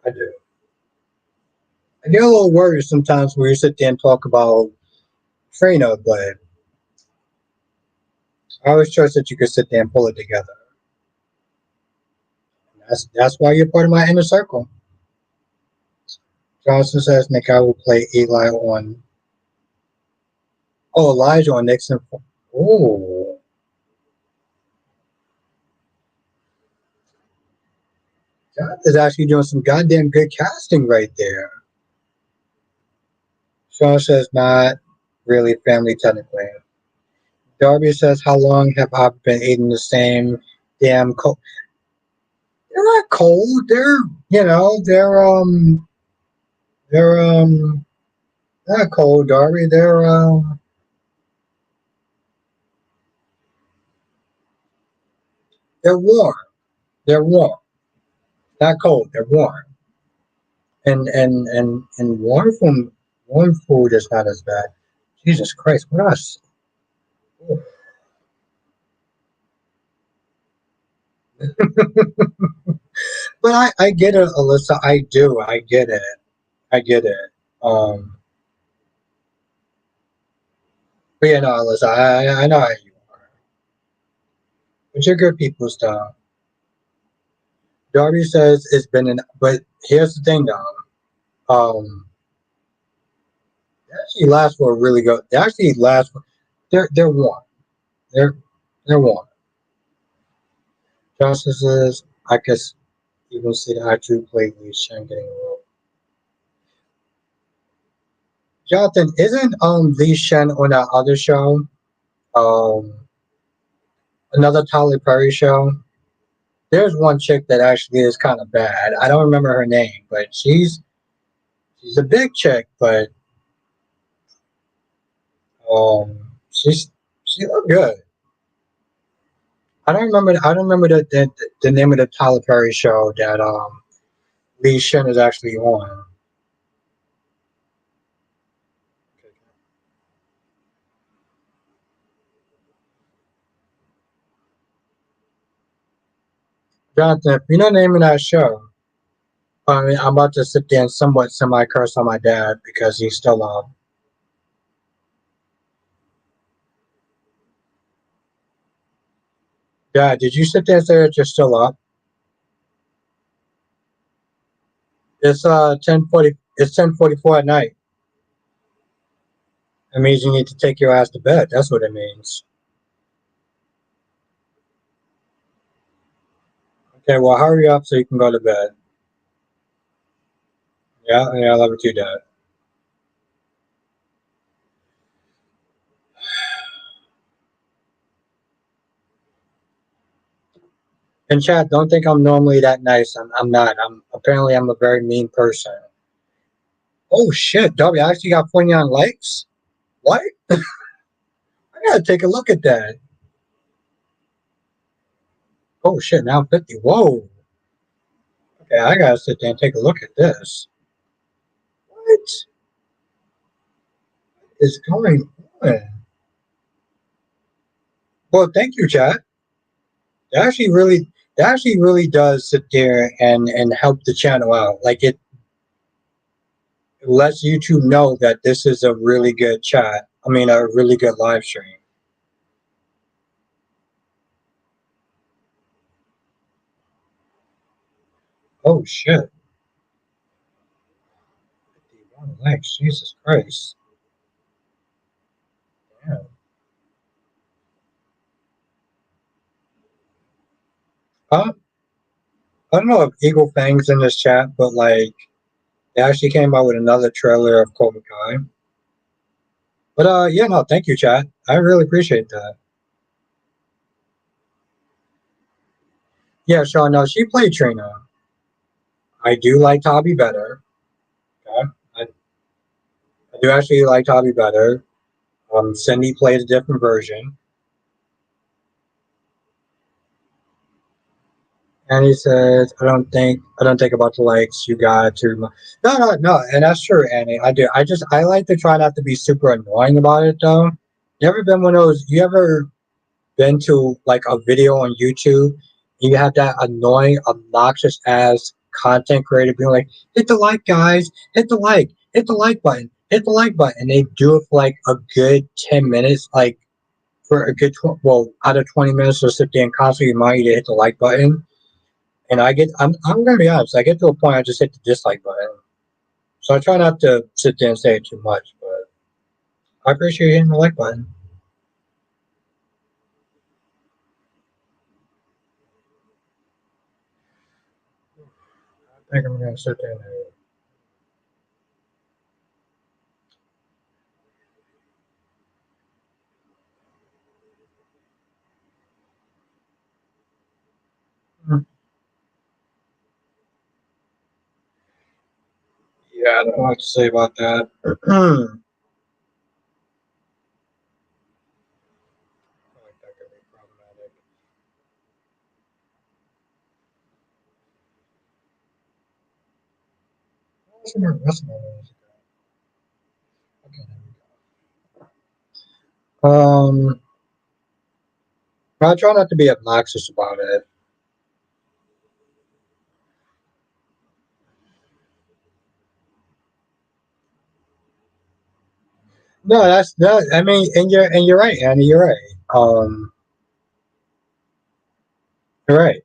I do. I get a little worried sometimes when you sit there and talk about Trina, but I always trust that you can sit there and pull it together. That's why you're part of my inner circle. Johnson says Nick, I will play Eli on. Oh, Elijah on Nixon. Oh, God is actually doing some goddamn good casting right there. Sean says not really family technically. Darby says, how long have I been eating the same damn cold? They're not cold. They're not cold, Darby. They're warm. They're warm. Not cold. They're warm. And warm food is not as bad. Jesus Christ, what else? But I get it, Alyssa. I do. I get it. I get it. Um, but yeah, no, Alyssa, I know how you are. But you're good people stuff. Darby says it's been but here's the thing, though. They actually last for a really good. They actually last for. They're warm. They're they're warm. Johnson says I guess you will see the actual play with Shen getting a rope. Jonathan, isn't Lee Shen on that other show? Um, another Tyler Perry show. There's one chick that actually is kind of bad. I don't remember her name, but she's a big chick, but she looked good. I don't remember the name of the Tyler Perry show that Lee Shen is actually on. Jonathan, if you know the name of that show, I mean, I'm about to sit there and somewhat semi curse on my dad because he's still up. Dad, did you sit there and say that you're still up? It's 10:40. It's 10:44 at night. It means you need to take your ass to bed. That's what it means. Okay, well, hurry up so you can go to bed. Yeah, yeah, I love it too, Dad. And chat, don't think I'm normally that nice. I'm not. I'm a very mean person. Oh shit, W, I actually got 29 likes. What? I gotta take a look at that. Oh shit, now I'm 50. Whoa. Okay, I gotta sit there and take a look at this. What is going on? Well, thank you, chat. That actually really, that actually really does sit there and help the channel out. Like it lets YouTube know that this is a really good chat. I mean, a really good live stream. Oh shit. likes. Jesus Christ. Yeah. Uh, I don't know if Eagle Fang's in this chat, but like they actually came out with another trailer of Cobra Kai. But yeah, no, thank you, chat. I really appreciate that. Yeah, Sean, no, she played Trina. I do like Toby better. Okay? I do actually like Toby better. Cindy played a different version. And he says, I don't think about the likes you got too much. No, no, no. And that's true, Annie. I do. I like to try not to be super annoying about it, though. You ever been one of those, you ever been to like a video on YouTube, you have that annoying, obnoxious ass content creator being like, hit the like, guys, hit the like button, hit the like button. And they do it for like a good 10 minutes, like for a good, well, out of 20 minutes, they'll sit there and constantly remind you to hit the like button. And I'm gonna be honest, I get to a point I just hit the dislike button. So I try not to sit there and say it too much, but I appreciate you hitting the like button. I think I'm gonna sit there and yeah, I don't know what to say about that. Like that could be problematic. What's more wrestling music? Okay, there we go. I try not to be obnoxious about it. No, that's that. I mean, and you're right, Annie. You're right. You're right.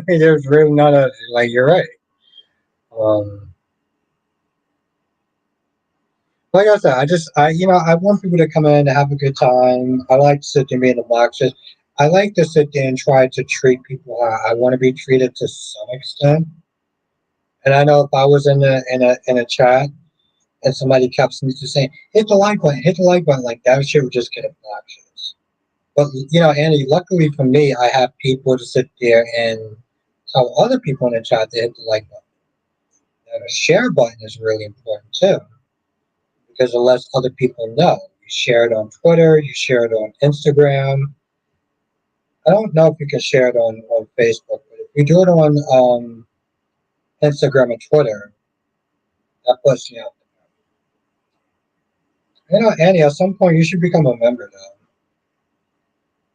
There's really not a like. You're right. Um, like I said, I want people to come in and have a good time. I like to sit there and be in the boxes. I like to sit there and try to treat people how I want to be treated to some extent. And I know if I was in a chat and somebody kept just saying, hit the like button, like that shit would just get obnoxious. But Andy, luckily for me, I have people to sit there and tell other people in the chat to hit the like button. Now, the share button is really important too, because it lets other people know. You share it on Twitter, you share it on Instagram. I don't know if you can share it on Facebook, but if you do it on Instagram and Twitter, that puts me out. Annie, at some point you should become a member now.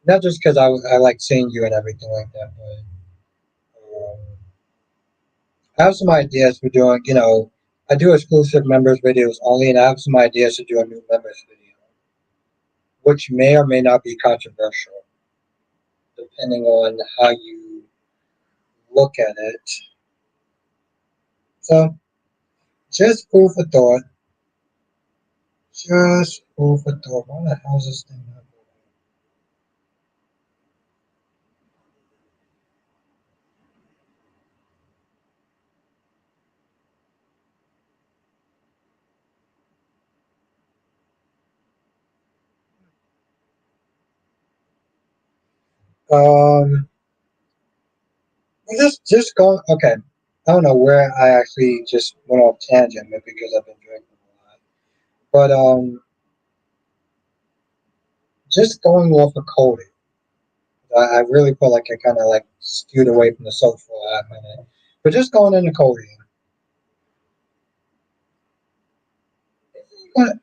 Not just because I like seeing you and everything like that, but I have some ideas for doing, I do exclusive members videos only, and I have some ideas to do a new members video, which may or may not be controversial, depending on how you look at it. So, just food for thought. Just food for thought. Why the hell is this thing not just going. Okay, I don't know where I actually just went off tangent, maybe because I've been drinking a lot. But just going off of coding, I really feel like I kind of like skewed away from the social for a minute. But just going into coding, and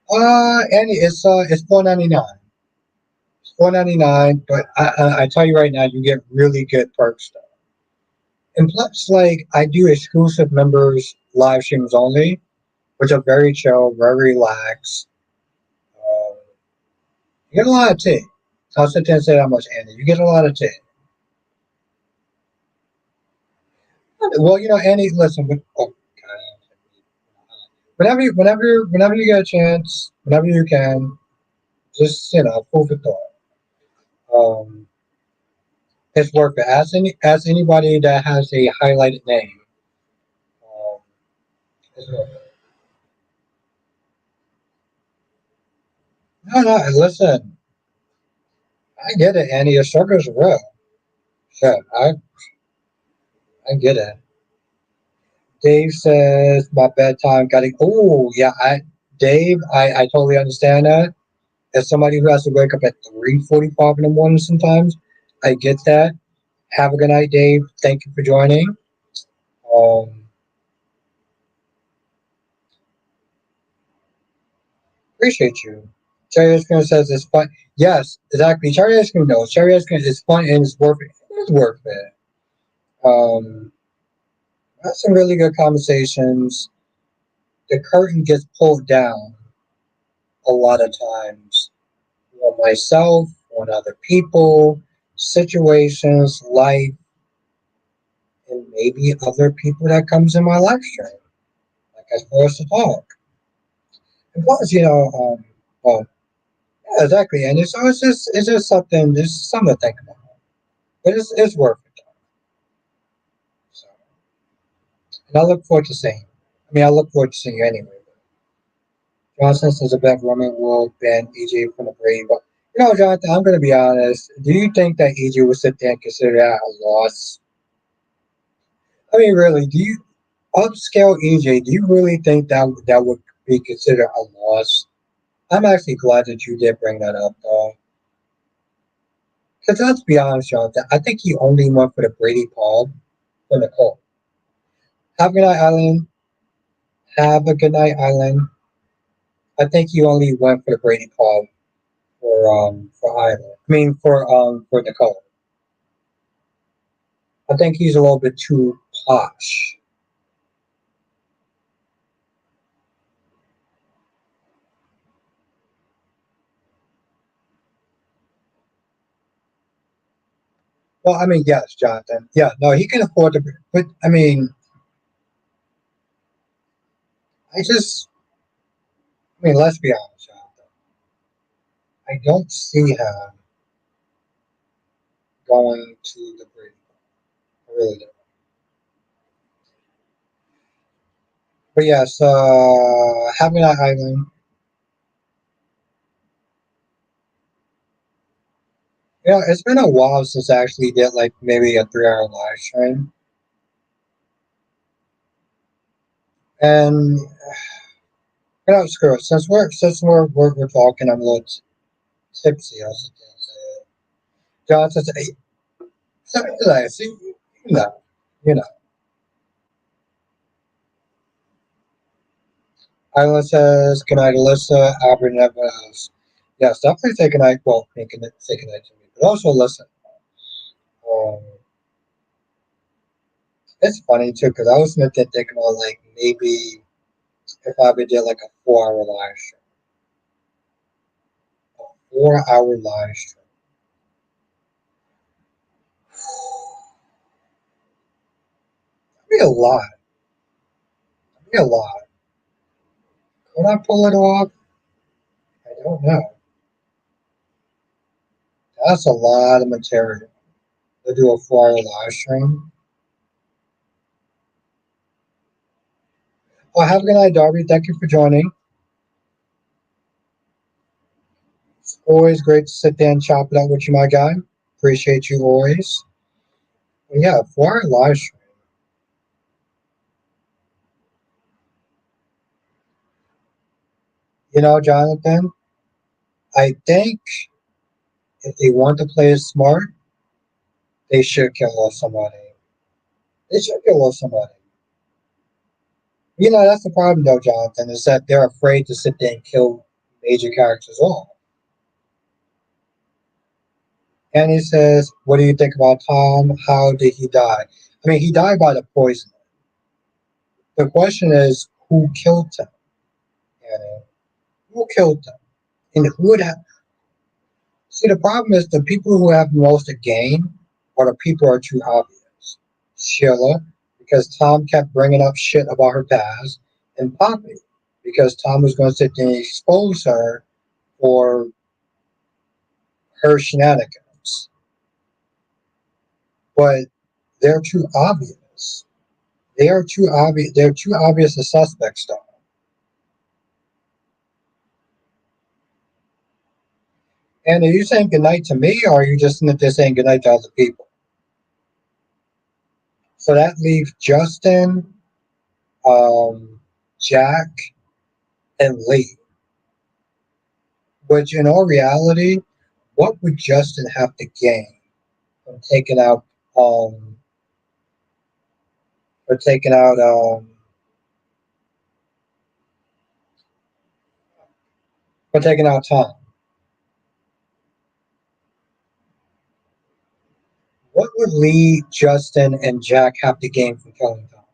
it's $4.99. It's $4.99, but I tell you right now, you get really good perks though. And plus, like I do exclusive members live streams only, which are very chill, very relaxed. Um, you get a lot of tea. I'll sit there and say that much, Andy. You get a lot of tea. Well, Andy, listen. Oh, God, whenever you get a chance, whenever you can, just food for thought. Um, it's worth it. As anybody that has a highlighted name, um, it's worth it. No, no, listen, I get it, Annie. Your struggle's real. Shit, I get it. Dave says my bedtime got to. Oh yeah, Dave, I totally understand that. As somebody who has to wake up at 3:45 in the morning sometimes, I get that. Have a good night, Dave. Thank you for joining. Um, appreciate you. Cherry ice cream says it's fun. Yes, exactly. Cherry ice cream knows. Cherry ice cream is fun and it's worth it. It's worth it. Um, had some really good conversations. The curtain gets pulled down a lot of times on myself, on other people, situations, life, and maybe other people that comes in my life stream. Like I forced to talk. And plus, well, yeah, exactly. And it's just something to think about. But it's worth it. So, and I look forward to seeing. I look forward to seeing you anyway. Johnson says a bet Roman will ban EJ from the Brady. But Jonathan, I'm going to be honest. Do you think that EJ would sit there and consider that a loss? Really, do you upscale EJ? Do you really think that would be considered a loss? I'm actually glad that you did bring that up, though. Because let's be honest, Jonathan, I think he only went for the Brady Paul for Nicole. Have a good night, Eileen. Have a good night, Eileen. I think he only went for the Brady Paul for Eileen. For Nicole. I think he's a little bit too posh. Well, yes, Jonathan. Yeah, no, he can afford to. But I just, let's be honest, Jonathan. I don't see him going to the Brady. I really don't. But yes, having that island. It's been a while since I actually did like maybe a 3 hour live stream, and screw it. Since we're talking, I'm a little tipsy. I was gonna say. John says, "Hey, sorry, see, you know, you know." Island says, "Good night, Alyssa." Albert never else. Yes, definitely say good night. Well, say good night to me, but also listen. Um, it's funny too because I was thinking about like maybe if I would do like a 4 hour live stream, 4 hour live stream. Be a lot. Be a lot. Could I pull it off? I don't know. That's a lot of material to do a 4 hour live stream. Well, have a good night, Darby. Thank you for joining. It's always great to sit there and chop it up with you, my guy. Appreciate you always. But yeah, 4 hour live stream. Jonathan, I think if they want to play it smart, they should kill off somebody. They should kill off somebody. That's the problem, though, Jonathan, is that they're afraid to sit there and kill major characters off. And he says, "What do you think about Tom? How did he die?" He died by the poison. The question is, who killed him? Who killed him? And who would have? See, the problem is the people who have most to gain are the people who are too obvious. Sheila, because Tom kept bringing up shit about her past, and Poppy. because Tom was going to sit there and expose her for her shenanigans. But they're too obvious. They are too obvious. They're too obvious as suspects, though. And are you saying goodnight to me, or are you just sitting there saying goodnight to other people? So that leaves Justin, Jack, and Lee. Which, in all reality, what would Justin have to gain from taking out, um, for taking out, for taking out Tom? What would Lee, Justin, and Jack have to gain from killing Tom?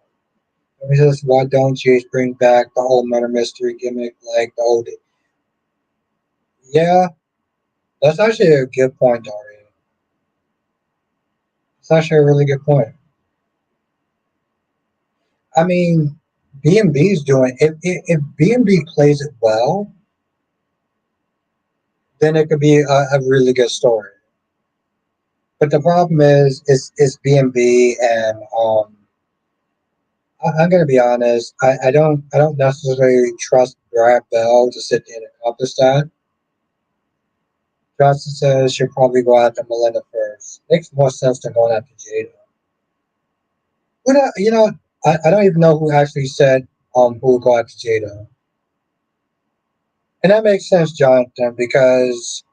He says, why don't you just bring back the whole murder mystery gimmick, like the old? Yeah, that's actually a good point, Daria. It's actually a really good point. I mean, B&B is doing if B&B plays it well, then it could be a really good story. But the problem is B&B and I'm gonna be honest. I don't necessarily trust Brad Bell to sit there and accomplish that. Johnson says she'll probably go after Melinda first. Makes more sense than going after Jada. But I don't even know who actually said who would go after Jada. And that makes sense, Jonathan, because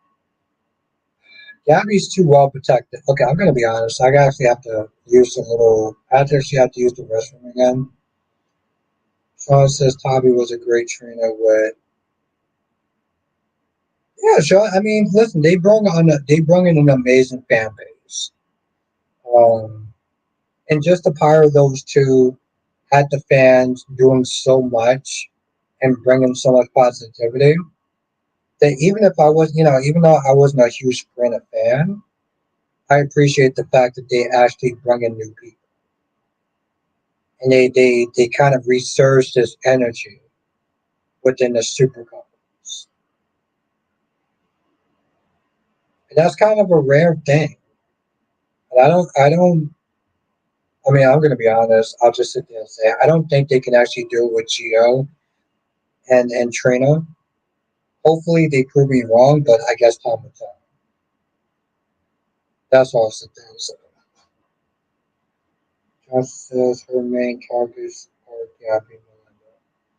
Gabby's too well protected. Okay, I'm gonna be honest. I actually have to use a little. I actually have to use the restroom again. Sean says Tommy was a great trainer with. Yeah, Sean. I mean, listen, they brought in an amazing fan base. Um, and just the power of those two had the fans doing so much and bringing so much positivity that even if I was, even though I wasn't a huge Sprinter fan, I appreciate the fact that they actually bring in new people and they kind of resurge this energy within the super couples. And that's kind of a rare thing. And I mean, I'm going to be honest. I'll just sit there and say, I don't think they can actually do it with Gio and Trina. Hopefully they prove me wrong, but I guess time will tell. That's all I'll sit there and say. Just says her main characters are Gabby and Melinda.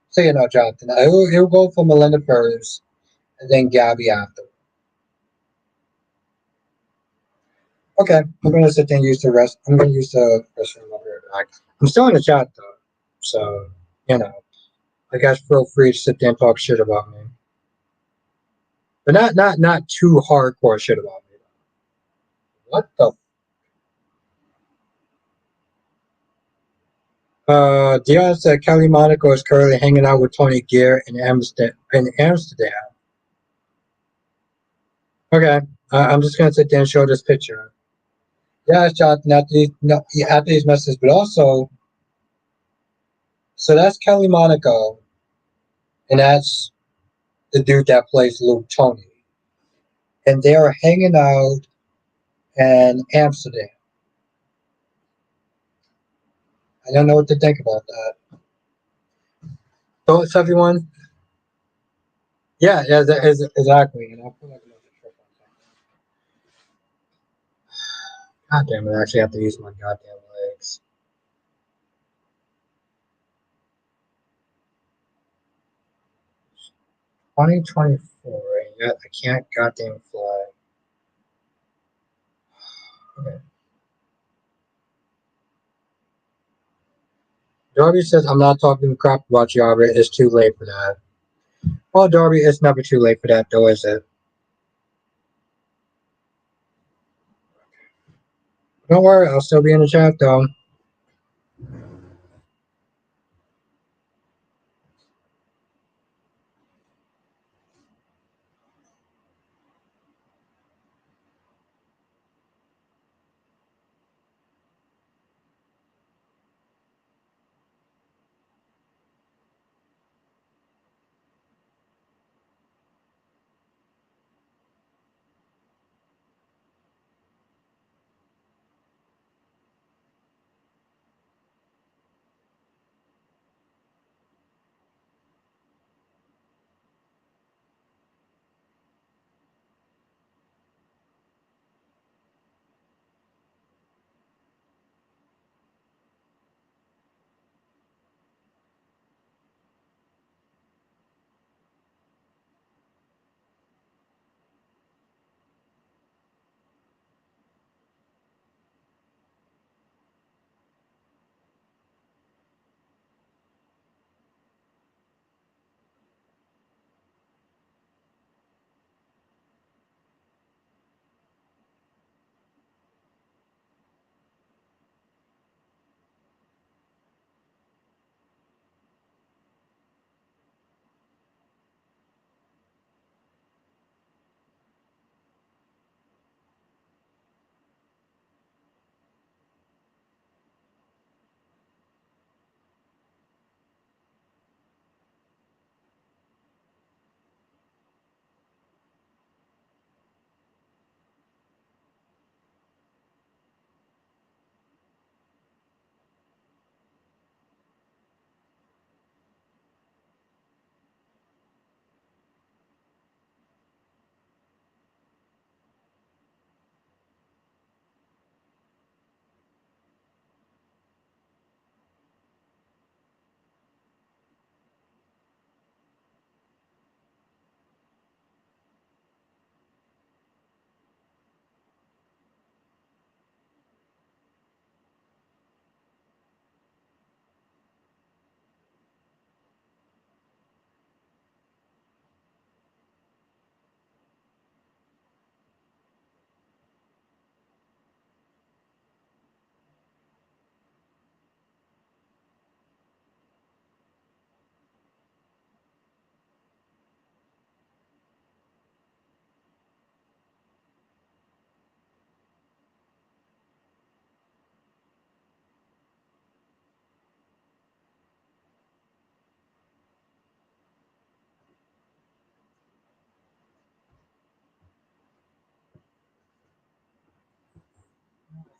So, Jonathan, it will go for Melinda first and then Gabby after. Okay, I'm gonna sit there and use the rest. I'm gonna use the restroom. I'll be right back. I'm still in the chat though, so you know, I guess feel free to sit there and talk shit about me, but not too hardcore shit about me. What the? Dion said Kelly Monaco is currently hanging out with Tony Gear in Amsterdam. Okay, I'm just gonna sit there and show this picture. Yeah, it's Jonathan after these, no, yeah, after these messages, but also, so that's Kelly Monaco, and that's the dude that plays Luke Tony, and they are hanging out in Amsterdam. I don't know what to think about that. Thoughts, everyone? Yeah, exactly. And I feel like I'm about to trip on something. God damn it! I actually have to use my goddamn legs. 2024, and yet I can't goddamn fly. Okay. Darby says I'm not talking crap about you, Albert. It's too late for that. Well, Darby, it's never too late for that, though, is it? Don't worry, I'll still be in the chat, though.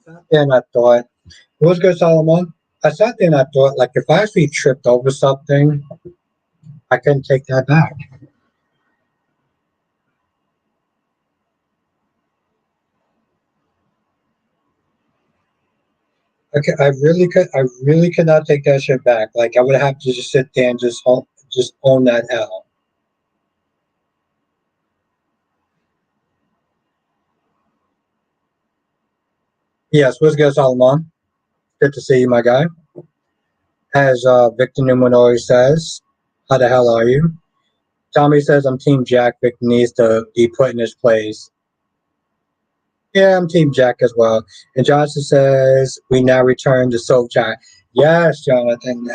Sat there and I thought, it was good, Solomon. I sat there and I thought, like, if I actually tripped over something, I couldn't take that back. I really could not take that shit back. Like, I would have to just sit there and just own that L. Yes, what's good, Solomon? Good to see you, my guy. As Victor Numenori says, how the hell are you? Tommy says, I'm Team Jack. Victor needs to be put in his place. Yeah, I'm Team Jack as well. And Johnson says, we now return to Soap Chat. Yes, Jonathan.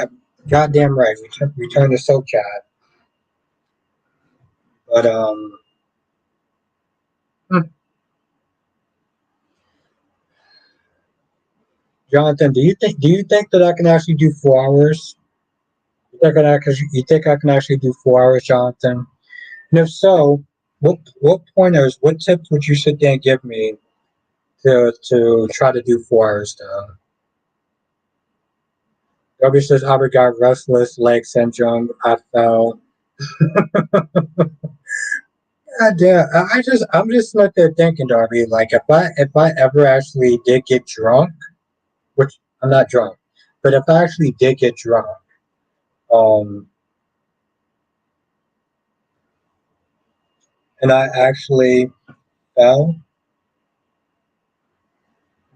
Goddamn right. Return to Soap Chat. But, hmm. Jonathan, do you think that I can actually do 4 hours? You think I can actually do 4 hours, Jonathan? And if so, what pointers, what tips would you sit there and give me to try to do 4 hours though? W says Albert got restless leg syndrome. I fell. God damn, I'm just not there thinking, Darby. Like if I ever actually did get drunk, which I'm not drunk, but if I actually did get drunk, um, and I actually fell,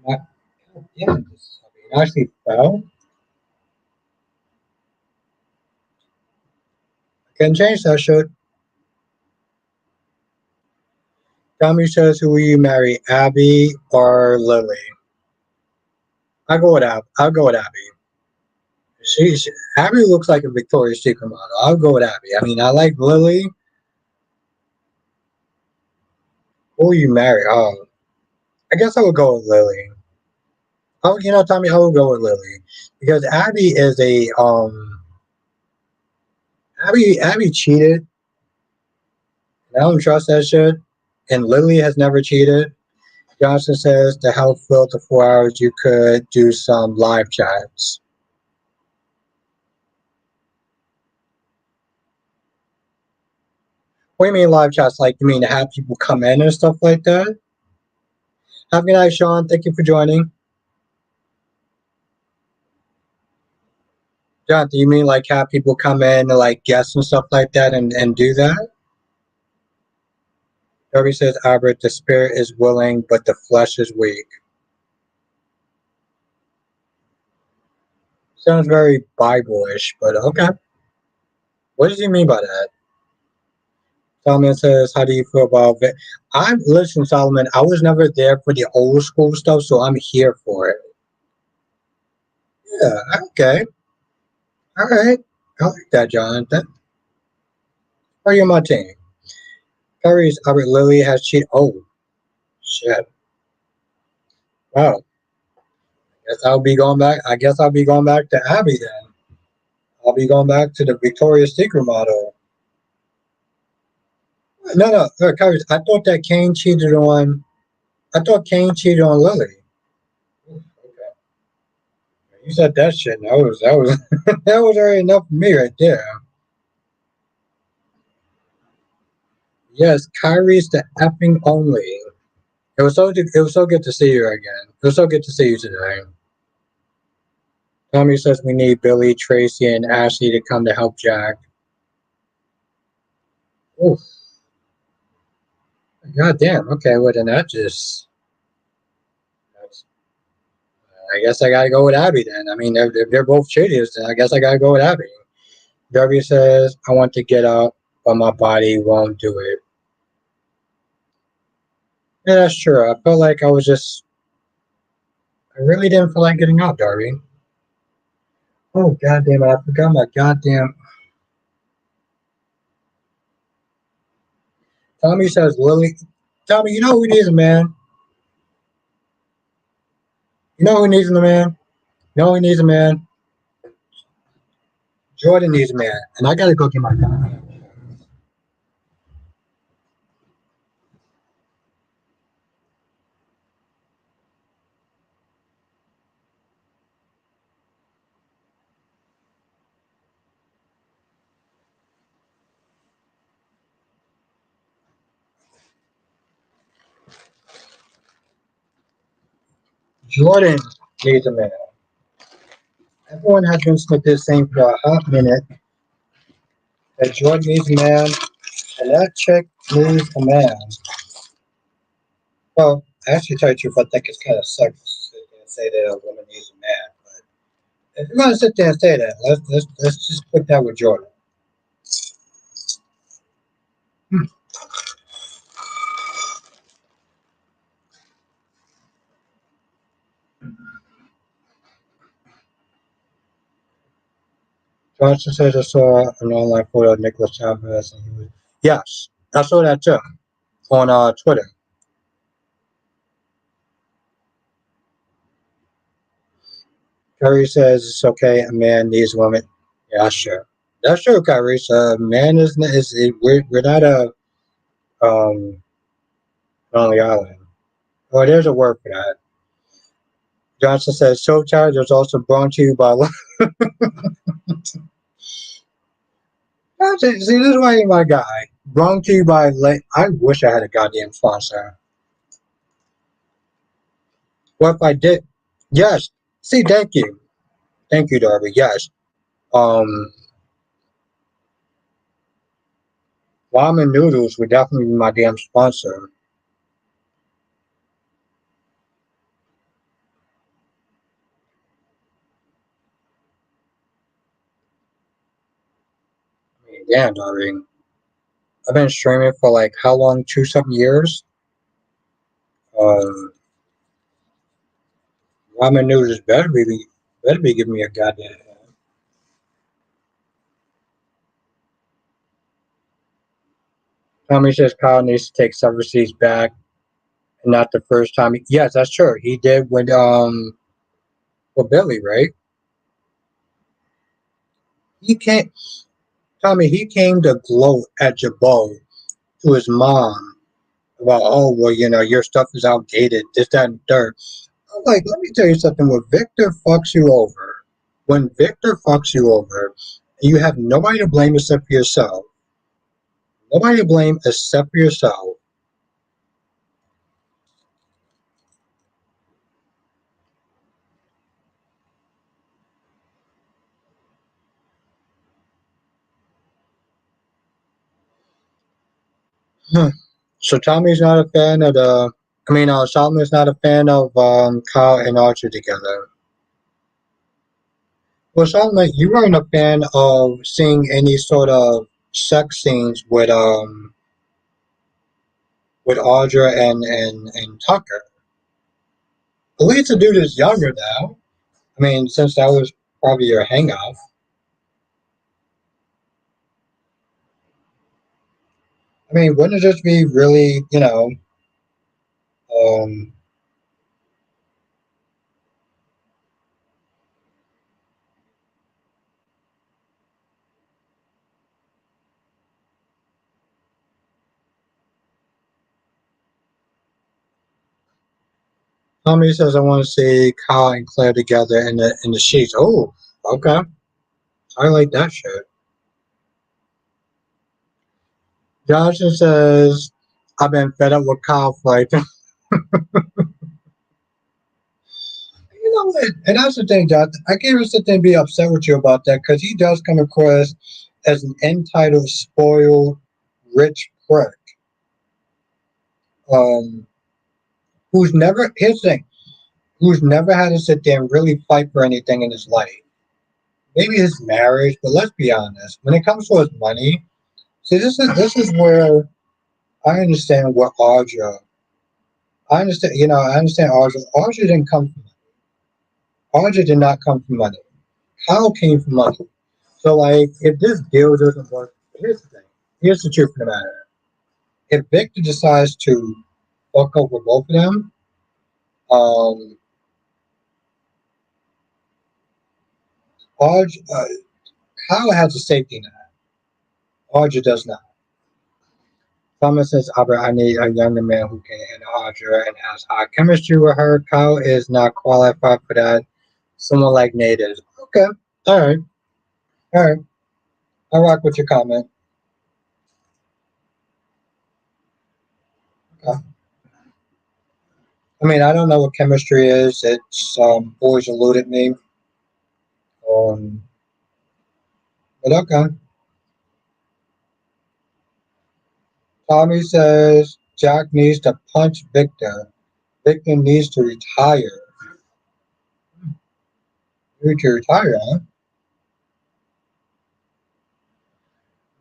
I, God damn this, I actually fell. I can change that shit. Tommy says, "Who will you marry, Abby or Lily?" I go with Ab. I'll go with Abby. Abby looks like a Victoria's Secret model. I'll go with Abby. I mean, I like Lily. Who will you marry? Oh, I guess I would go with Lily. Oh, Tommy, I would go with Lily because Abby cheated. And I don't trust that shit. And Lily has never cheated. Johnson says to help fill the 4 hours, you could do some live chats. What do you mean live chats? Like, you mean to have people come in and stuff like that? Have a good night, Sean. Thank you for joining. Jonathan, you mean like have people come in and like guests and stuff like that and do that? Darby says, Albert, the spirit is willing, but the flesh is weak. Sounds very Bible-ish, but okay. What does he mean by that? Solomon says, how do you feel about it? Listen, Solomon, I was never there for the old school stuff, so I'm here for it. Yeah, okay. All right. I like that, Jonathan. Are you on my team? Curry's Albert Lily has cheated. Oh, shit. Wow. I guess I'll be going back to Abby then. I'll be going back to the Victoria's Secret model. No, Curry, I thought Kane cheated on Lily. Okay. You said that shit. That was that was already enough for me right there. Yes, Kyrie's the effing only. It was so good to see you again. It was so good to see you today. Tommy says we need Billy, Tracy, and Ashley to come to help Jack. Oof. God damn. Okay, well then that's I guess I gotta go with Abby then. I mean, if they're both cheaters, then I guess I gotta go with Abby. W says I want to get up, but my body won't do it. Yeah, that's true. I felt like I really didn't feel like getting up, Darby. Oh goddamn it! I forgot my goddamn. Tommy says Lily. Tommy, you know who needs a man? You know who needs a man? You know who needs a man? Jordan needs a man, and I gotta go get my goddamn. Jordan needs a man. Everyone has been saying for a hot minute that Jordan needs a man and that chick needs a man. Well, actually, to tell you the truth, I think it's kind of sexist to say that a woman needs a man. But if you're gonna sit there and say that, let's just put that with Jordan. Hmm. Johnson says I saw an online photo of Nicholas Chavez, and he was yes, I saw that too on Twitter. Kyrie says it's okay. A man needs a woman. Yeah, sure. That's true, Kyrie. So, man we're not a lonely island. Oh, there's a word for that. Johnson says Soap Challenge is also brought to you by. See, this is why you're my guy. Brought to you by. I wish I had a goddamn sponsor. What if I did? Yes. See, thank you, Darby. Yes. Um, ramen noodles would definitely be my damn sponsor. I mean, damn, Darby. I've been streaming for like how long? 2 something years. Um, ramen noodles better be giving me a goddamn. Tommy says Kyle needs to take several seats back, and not the first time. Yes, that's true. He did with Billy, right? He came, Tommy. He came to gloat at Jabot to his mom about, oh well, your stuff is outdated, this, that, and third. I'm like, let me tell you something. When Victor fucks you over, you have nobody to blame except for yourself. Nobody to blame except for yourself. Huh. So Tommy's not a fan of the. I mean, Solomon's not a fan of Kyle and Archer together. Well, Solomon, you weren't a fan of seeing any sort of sex scenes with Audra and Tucker. At least the dude is younger now. I mean, since that was probably your hang up. I mean, wouldn't it just be really, um, Tommy says I want to see Kyle and Claire together in the sheets. Oh, okay. I like that shit. Johnson says I've been fed up with Kyle fighting. You know what? And that's the thing, John. I can't sit there and be upset with you about that because he does come across as an entitled, spoiled, rich prick. Um, who's never, here's the thing, who's never had to sit there and really fight for anything in his life. Maybe his marriage, but let's be honest. When it comes to his money, see, this is where I understand what Audra. I understand Audra. Audra didn't come from money. Audra did not come from money. Kyle came from money. So, like, if this deal doesn't work, here's the thing. Here's the truth of the matter. If Victor decides to fuck over both of them, um, Audra, Kyle has a safety net. Audra does not. Thomas says, Albert, I need a younger man who can handle Audra and has high chemistry with her. Kyle is not qualified for that. Someone like Nate is. Okay. All right. All right. I rock with your comment. Okay. I mean, I don't know what chemistry is. It's always eluded me. Um, but okay. Tommy says Jack needs to punch Victor. Victor needs to retire. You need to retire, huh?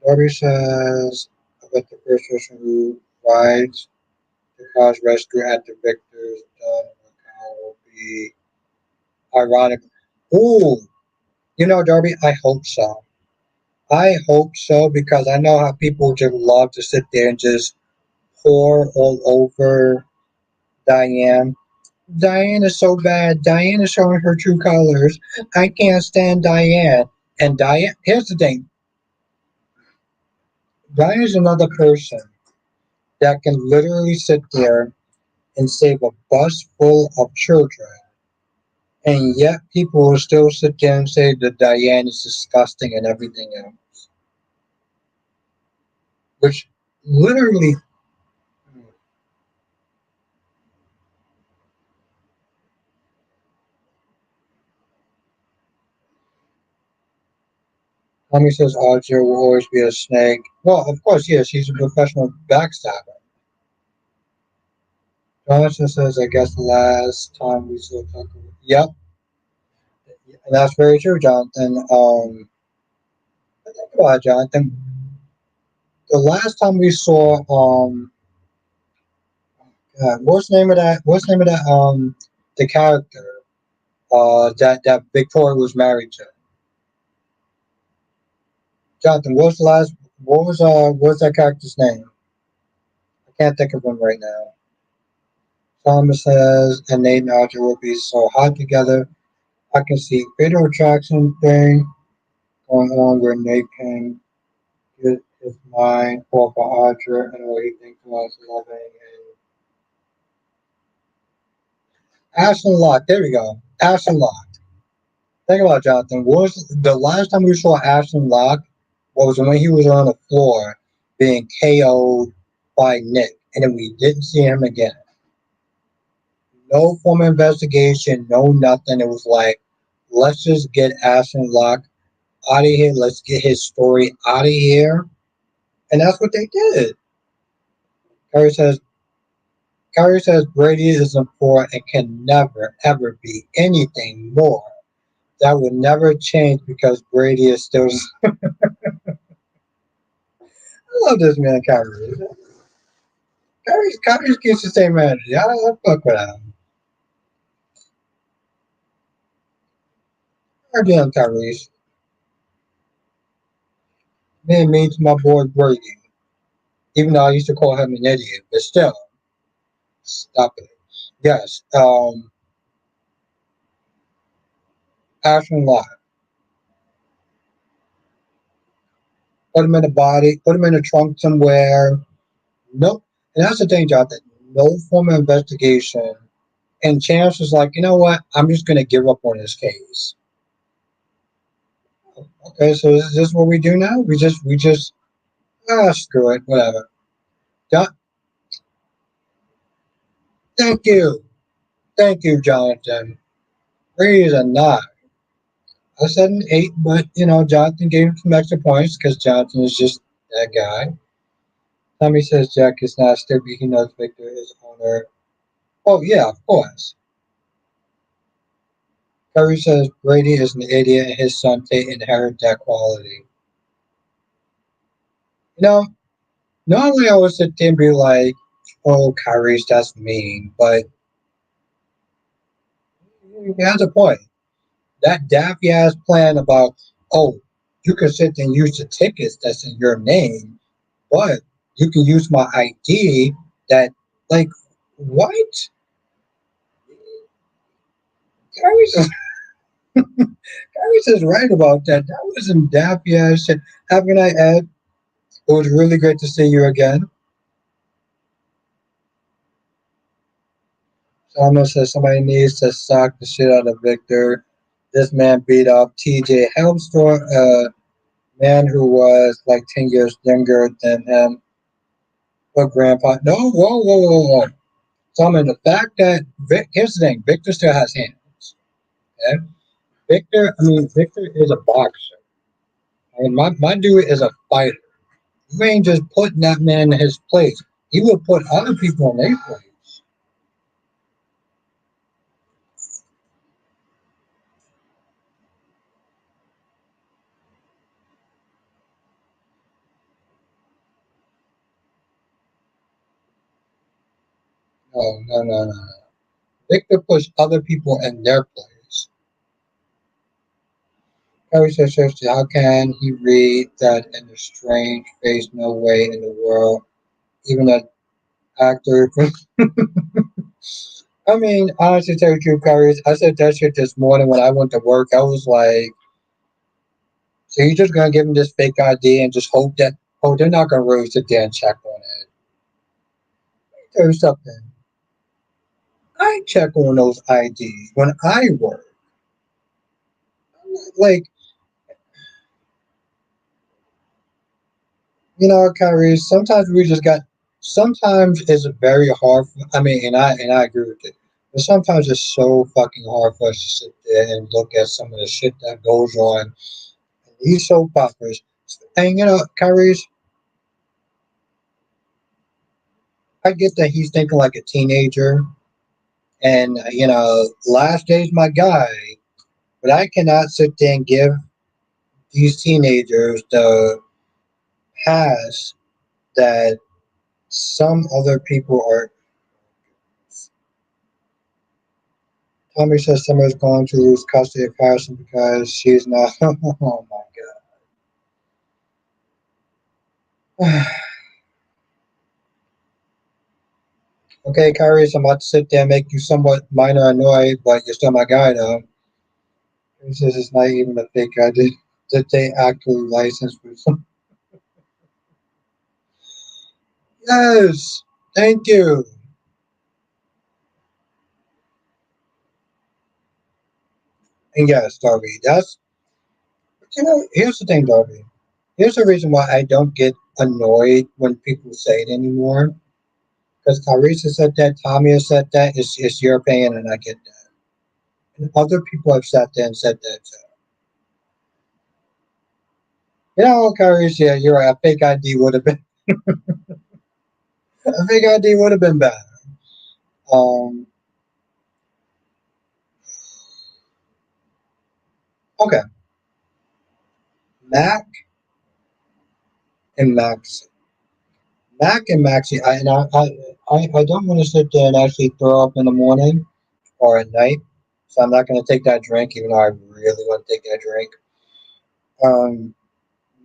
Darby says, I bet the first person who rides the car's rescue after Victor's done will be ironic. Ooh, Darby, I hope so. I hope so because I know how people just love to sit there and just pour all over Diane. Diane is so bad. Diane is showing her true colors. I can't stand Diane. And Diane, here's the thing. Diane is another person that can literally sit there and save a bus full of children. And yet people will still sit there and say that Diane is disgusting and everything else. Which literally, Tommy says Audrey will always be a snake. Well, of course, yes, she's a professional backstabber. Jonathan says, I guess the last time we saw Tucker. Yep, and that's very true, Jonathan. Think about it, Jonathan. The last time we saw, what's the name of that? What's the name of that? The character, that Victoria was married to. Jonathan, what's the last? What's that character's name? I can't think of him right now. Thomas says, and Nate and Audrey will be so hot together. I can see greater attraction thing going on where Nate can get his mind off of Audrey and what he thinks was loving. And Ashton Locke, there we go. Ashton Locke. Think about it, Jonathan. Was the last time we saw Ashton Locke was when he was on the floor being KO'd by Nick, and then we didn't see him again. No formal investigation, no nothing. It was like, let's just get Ashton Locke out of here. Let's get his story out of here. And that's what they did. Kyrie says, Kyrie says Brady isn't poor and can never, ever be anything more. That will never change because Brady is still. I love this man, Kyrie. Kyrie keeps the same energy. I fuck with him. I damn Kyrie. Man means my boy Brady. Even though I used to call him an idiot, but still, stop it. Yes, Ashton Locke. Put him in a body, put him in a trunk somewhere. Nope. And that's the thing, Jonathan. No form of investigation. And Chance was like, you know what? I'm just gonna give up on this case. Okay, so is this what we do now? We just screw it, whatever. John, thank you, Jonathan. Three is a nine. I said an eight, but Jonathan gave him some extra points because Jonathan is just that guy. Tommy says Jack is not stupid. He knows Victor is owner. Oh yeah, of course. Curry says Brady is an idiot and his son Tate inherited that quality. You know, normally I would sit there and be like, oh, Kyrie's that's mean, but he has a point. That daffy ass plan about, oh, you can sit there and use the tickets that's in your name, but you can use my ID that, like, what? Kyrie's, Kyrie's is right about that. That was some daffy ass shit. Have a good night, Ed. It was really great to see you again. Thomas says somebody needs to sock the shit out of Victor. This man beat up TJ Helmstor, a man who was like 10 years younger than him. But grandpa, no, whoa, whoa, whoa, whoa. So I mean, the fact that here's the thing: Victor still has hands. Okay? Victor is a boxer. I mean, my dude is a fighter. You ain't just putting that man in his place. He will put other people in their place. No, no, no, no. Victor puts other people in their place. Harry says, how can he read that in a strange face? No way in the world. Even that actor. I mean, honestly, tell you the truth, Kyrie, I said that shit this morning when I went to work. I was like, so you're just gonna give him this fake ID and just hope that, oh, they're not gonna really sit there and check on it. Tell you something. I check on those IDs when I work. Like, Kyrie, sometimes we just got. Sometimes it's very hard. I mean, and I agree with it. But sometimes it's so fucking hard for us to sit there and look at some of the shit that goes on in these soap operas. And Kyrie, I get that he's thinking like a teenager, and last day's my guy, but I cannot sit there and give these teenagers the pass that some other people are. Tommy says Summer's going to lose custody of Harrison because she's not. Oh my god. Okay, Kyrie, so I'm about to sit there and make you somewhat minor annoyed, but you're still my guy, though. He says it's not even a fake guy. Did they actually license for some? Yes, thank you. And yes, Darby, here's the thing, Darby. Here's the reason why I don't get annoyed when people say it anymore. Because Carissa said that, Tommy has said that, it's your opinion, and I get that. And other people have sat there and said that too. Carissa, yeah, you're right. A fake ID would have been better. Um, okay, Mac and Max. Mac and Maxie, I don't want to sit there and actually throw up in the morning or at night, so I'm not going to take that drink, even though I really want to take that drink. Um,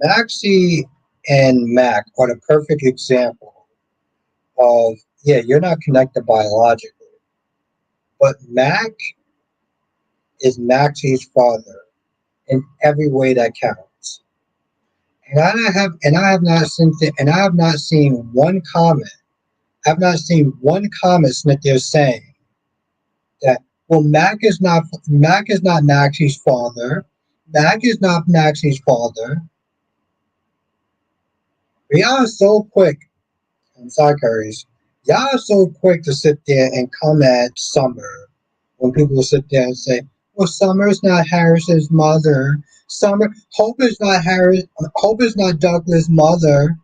Maxie and Mac are the perfect example of, yeah, you're not connected biologically, but Mac is Maxie's father in every way that counts. And I have not seen one comment. I've not seen one comment Smith there saying that, well, Mac is not Maxie's father. Mac is not Maxie's father. We are so quick, I'm sorry, Curries. Y'all are so quick to sit there and come at Summer when people sit there and say, well, Summer's not Harris's mother. Hope is not Douglas' mother.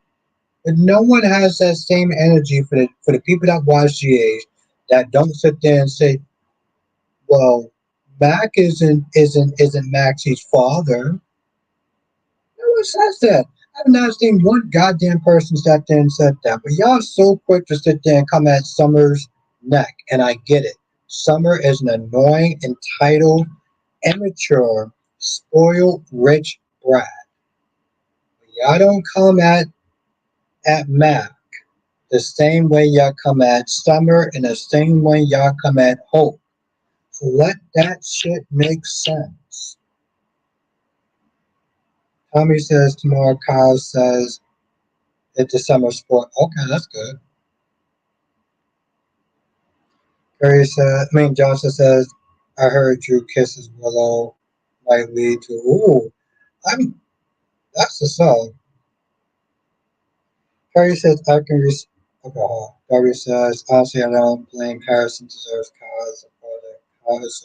But no one has that same energy for the people that watch GH that don't sit there and say, well, Mac isn't Maxie's father. No one says that. I've not seen one goddamn person sat there and said that. But y'all so quick to sit there and come at Summer's neck, and I get it. Summer is an annoying, entitled, immature, spoiled, rich brat. But y'all don't come at Mac the same way y'all come at Summer and the same way y'all come at Hope. So let that shit make sense. Tommy says tomorrow. Kyle says it's a summer sport. Okay, that's good. Johnson says, I heard Drew kisses Willow might lead to. Ooh, that's the song. Carrie says, I can alcohol. Darby says, honestly, I don't blame Harrison deserves Kyle as a product. Kyle is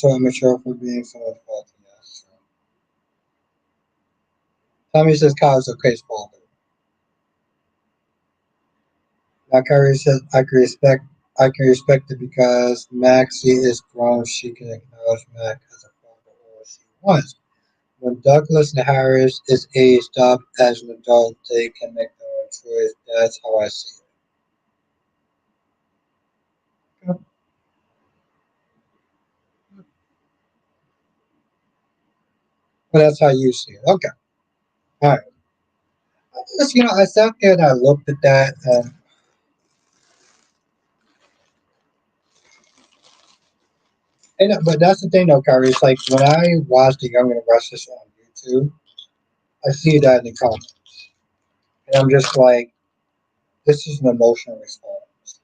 so immature for being someone's fault. Yes. Tommy says Kyle is a case father. Now Kyrie says I can respect it because Maxie is grown, she can acknowledge Mac as a father all she wants. When Douglas and Harris is aged up as an adult, they can make their own choice. That's how I see it. But that's how you see it. Okay. All right. Just, I sat there and I looked at that. But that's the thing, though, Kyrie. It's like when I watch The Young and the Restless on YouTube, I see that in the comments. And I'm just like, this is an emotional response.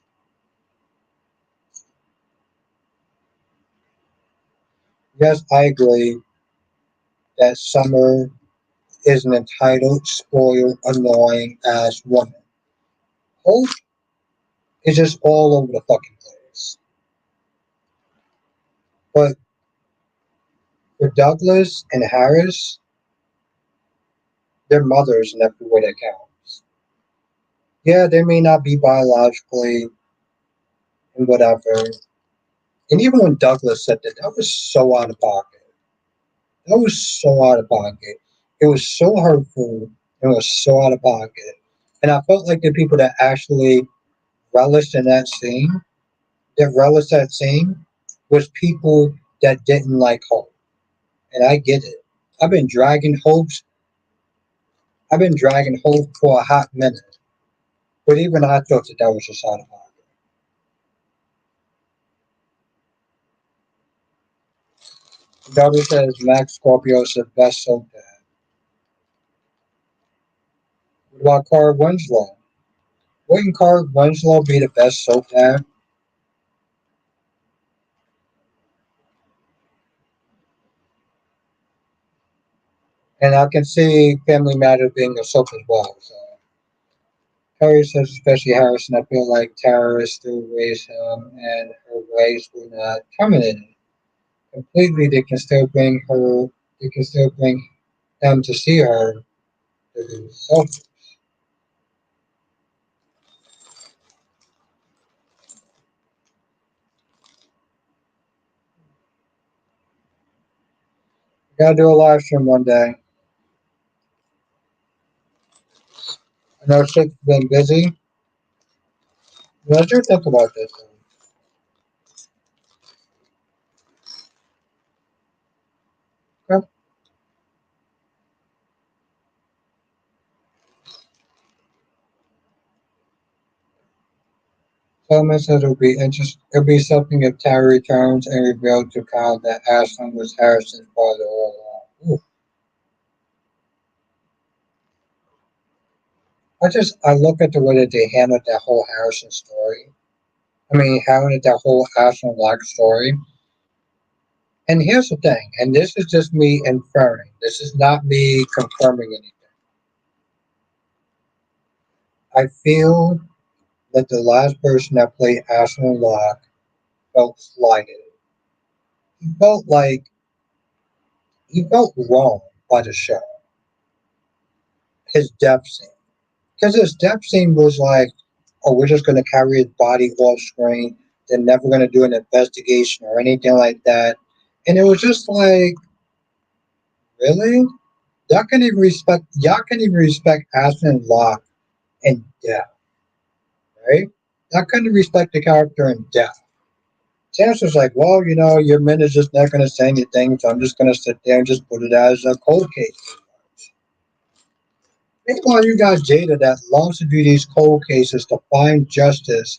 Yes, I agree that Summer is an entitled, spoiled, annoying ass woman. Hope is just all over the fucking place. But for Douglas and Harris, they're mothers in every way that counts. Yeah, they may not be biologically and whatever. And even when Douglas said that, that was so out of pocket. That was so out of pocket. It was so hurtful. It was so out of pocket. And I felt like the people that actually relished in that scene, that relished that scene, was people that didn't like Hope. And I get it. I've been dragging hopes. I've been dragging hope for a hot minute. But even I thought that that was just out of pocket. Double says Max Scorpio is the best soap dad. What about Carl Winslow? Wouldn't Carl Winslow be the best soap dad? And I can see Family Matters being a soap as well. So Carrie says, especially Harrison, I feel like Tara still raised him, and her ways were not terminated completely. They can still bring her. They can still bring him to see her. So we gotta do a live stream one day. I know shit's been busy. What do you think about this? Okay. Solomon says it'll be something if Tara returns and revealed to Kyle that Ashlyn was Harrison's father all along. Ooh. I look at the way that they handled that whole Harrison story. I mean, handled that whole Ashlyn Locke story. And here's the thing, and this is just me inferring. This is not me confirming anything. I feel that the last person that played Ashlyn Locke felt slighted. He felt like he felt wrong by the show. His death scene. Because his death scene was like, oh, we're just going to carry his body off screen. They're never going to do an investigation or anything like that. And it was just like, really? Y'all can even respect Aspen Locke in death, right? Y'all couldn't respect the character in death. Chance was like, well, your men is just not going to say anything, so I'm just going to sit there and just put it as a cold case. Meanwhile, you got Jada that loves to do these cold cases to find justice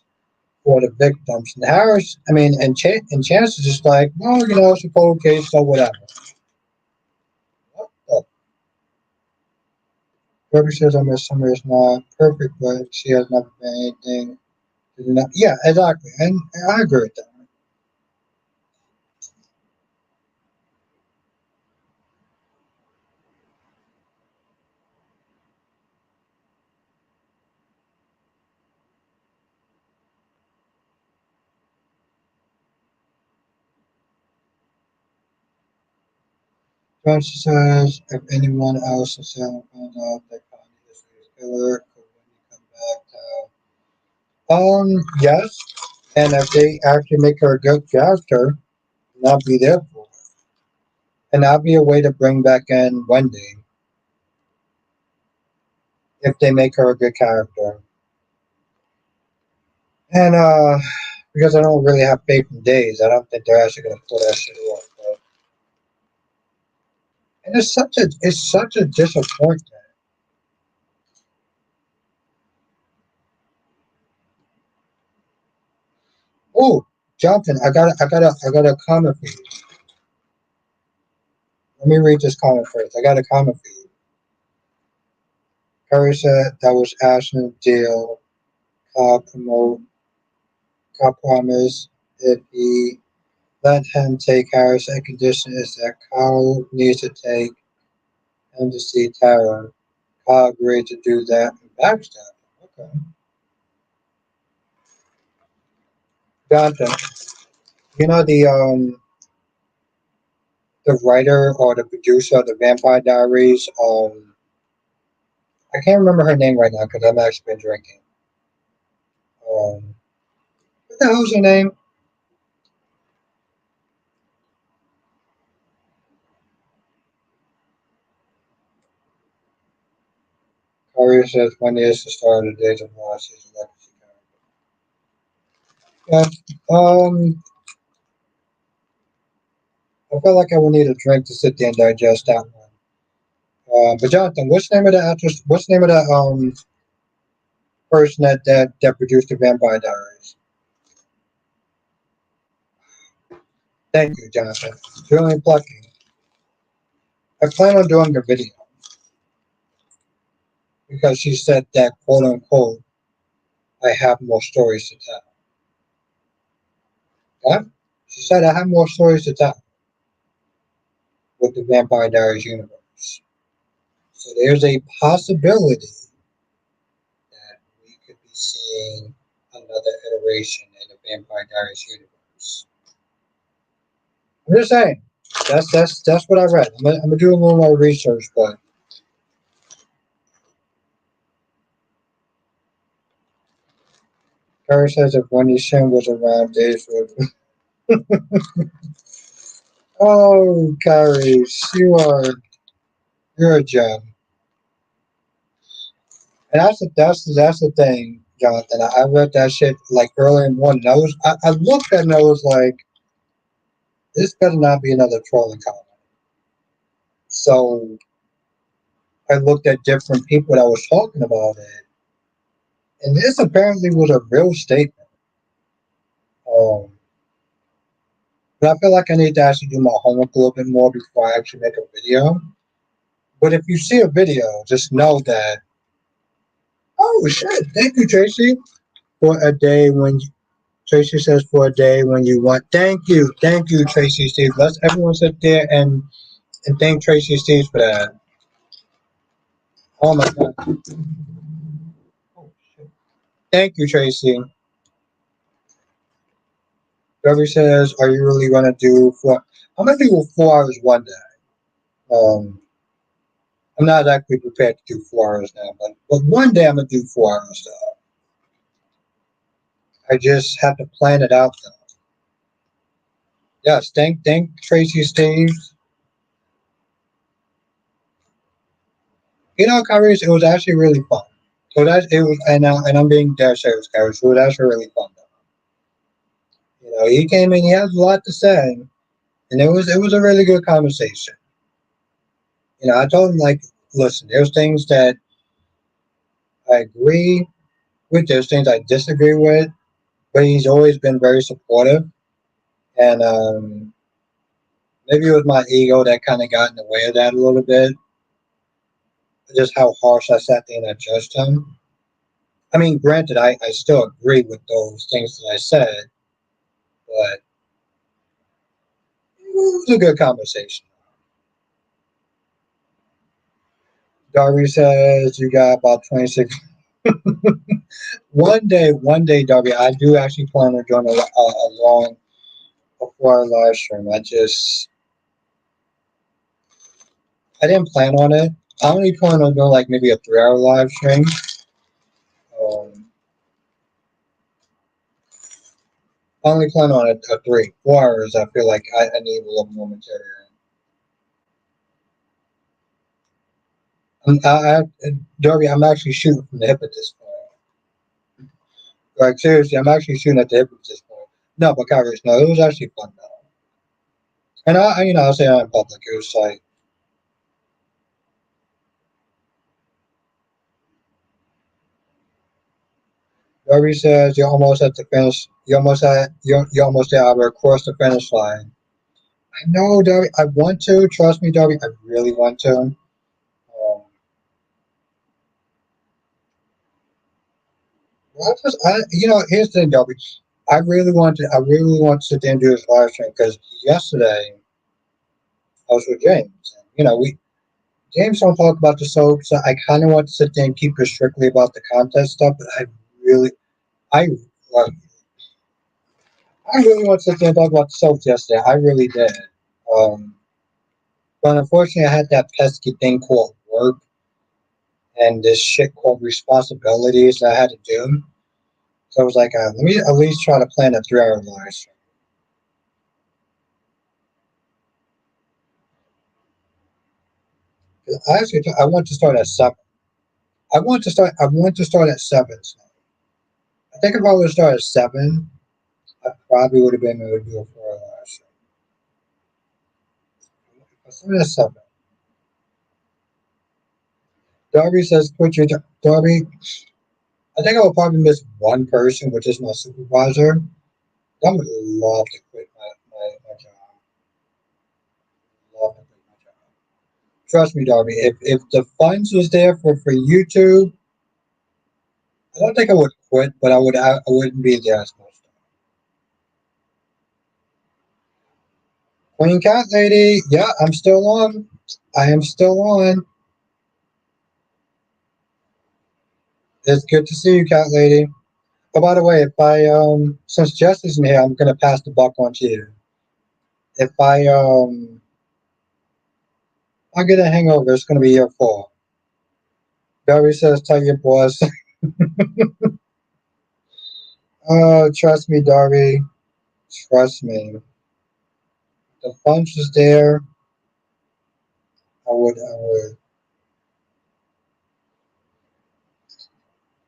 for the victims. And Harris, I mean, and Chance is just like, well, it's a cold case, so whatever. Oh, Kirby says, I miss Summer is not perfect, but she has never been anything. Yeah, exactly. And I agree with that. Francis says, if anyone else in Salem found out that Connie is his killer, could Wendy come back to yes. And if they actually make her a good character, and I'll be there for it. And that'll be a way to bring back in Wendy if they make her a good character. And because I don't really have faith in Days, I don't think they're actually gonna pull that shit off. But, and it's such a disappointment. Oh, Jonathan, I got a comment for you. Let me read this comment first. I got a comment for you. Curry said that was Ashton's deal. Promote. Promise if he let him take Harris. A condition is that Kyle needs to take him to see Tara. Kyle agreed to do that and backstab him. Okay. Jonathan, you know the writer or the producer of the Vampire Diaries. I can't remember her name right now because I've actually been drinking. What the hell's her name? Carrier says Monday is the start of the Days of Lost season legacy character. Yeah. I feel like I will need a drink to sit there and digest that one. But Jonathan, what's the name of the actress? What's the name of the person that produced the Vampire Diaries? Thank you, Jonathan. Julian Plucky. I plan on doing a video because she said that quote unquote I have more stories to tell. Huh? She said I have more stories to tell with the Vampire Diaries universe. So there's a possibility that we could be seeing another iteration in the Vampire Diaries universe. I'm just saying. That's what I read. I'm gonna do a little more research, but Carrie says if Wendy Shin was around, Days would. Oh, Carrie, you're a gem, and that's the thing, Jonathan. I read that shit like early in the morning. I looked at it and I was like, this better not be another trolling comment. So I looked at different people that was talking about it, and this apparently was a real statement. Um, but I feel like I need to actually do my homework a little bit more before I actually make a video. But if you see a video, just know that. Oh shit! Thank you, Tracy, for a day when Tracy says for a day when you want. Thank you, Tracy Steve. Let's everyone sit there and thank Tracy Steve for that. Oh my god! Oh, shit. Thank you, Tracy. Trevor says, "Are you really gonna do 4? I'm gonna do 4 hours one day. Um, I'm not actually prepared to do 4 hours now, but one day I'm gonna do 4 hours though. I just have to plan it out though. Yes, thank Tracy Steve. You know, Kyrie, it was actually really fun. So that it was, and I'm being dead serious, Kyrie. So it was actually really fun. Though. You know, he came in, he has a lot to say, and it was a really good conversation. You know, I told him like, listen, there's things that I agree with, there's things I disagree with, but he's always been very supportive, and maybe it was my ego that kind of got in the way of that a little bit, just how harsh I sat there and I judged him. I mean, granted, I still agree with those things that I said, but it was a good conversation. Darby says you got about 26. One day, Darby, I do actually plan on doing a long before our live stream. I just, I didn't plan on it. I only plan on doing like maybe a 3 hour live stream. Um, I only plan on a 4 hours. I feel like I need a little more material. Darby, I'm actually shooting from the hip at this point. Like seriously, I'm actually shooting at the hip at this point. No, but Kyrus, no, it was actually fun though. And I'll say that in public. It was like, Darby says you're almost at the finish. You're almost there. I will cross the finish line. I know, Darby. I want to. Trust me, Darby. I really want to. Here's the thing, Darby. I really want to sit there and do this live stream because yesterday I was with James. We James don't talk about the soap, so I kind of want to sit there and keep it strictly about the contest stuff. But really, I like, I really want to sit there and talk about the soaps yesterday. I really did. Um, but unfortunately, I had that pesky thing called work and this shit called responsibilities that I had to do. So I was like, let me at least try to plan a 3 hour live stream. I want to start at 7. I want to start at 7. So I think if I would start at 7, I probably would have been able to do a 4 hour live stream. If I started at 7. Darby says, quit your job. Darby, I think I will probably miss one person, which is my supervisor. I would love to quit my job. Love to quit my job. Trust me, Darby. If the funds was there for YouTube, I don't think I would quit, but I wouldn't be there as much. Queen Cat Lady, yeah, I'm still on. I am still on. It's good to see you, Cat Lady. Oh, by the way, if I since Jess isn't here, I'm gonna pass the buck on to you. If I get a hangover, it's gonna be your fault. Barry says, tell your boss. Oh, trust me, Darby. Trust me. The punch is there. I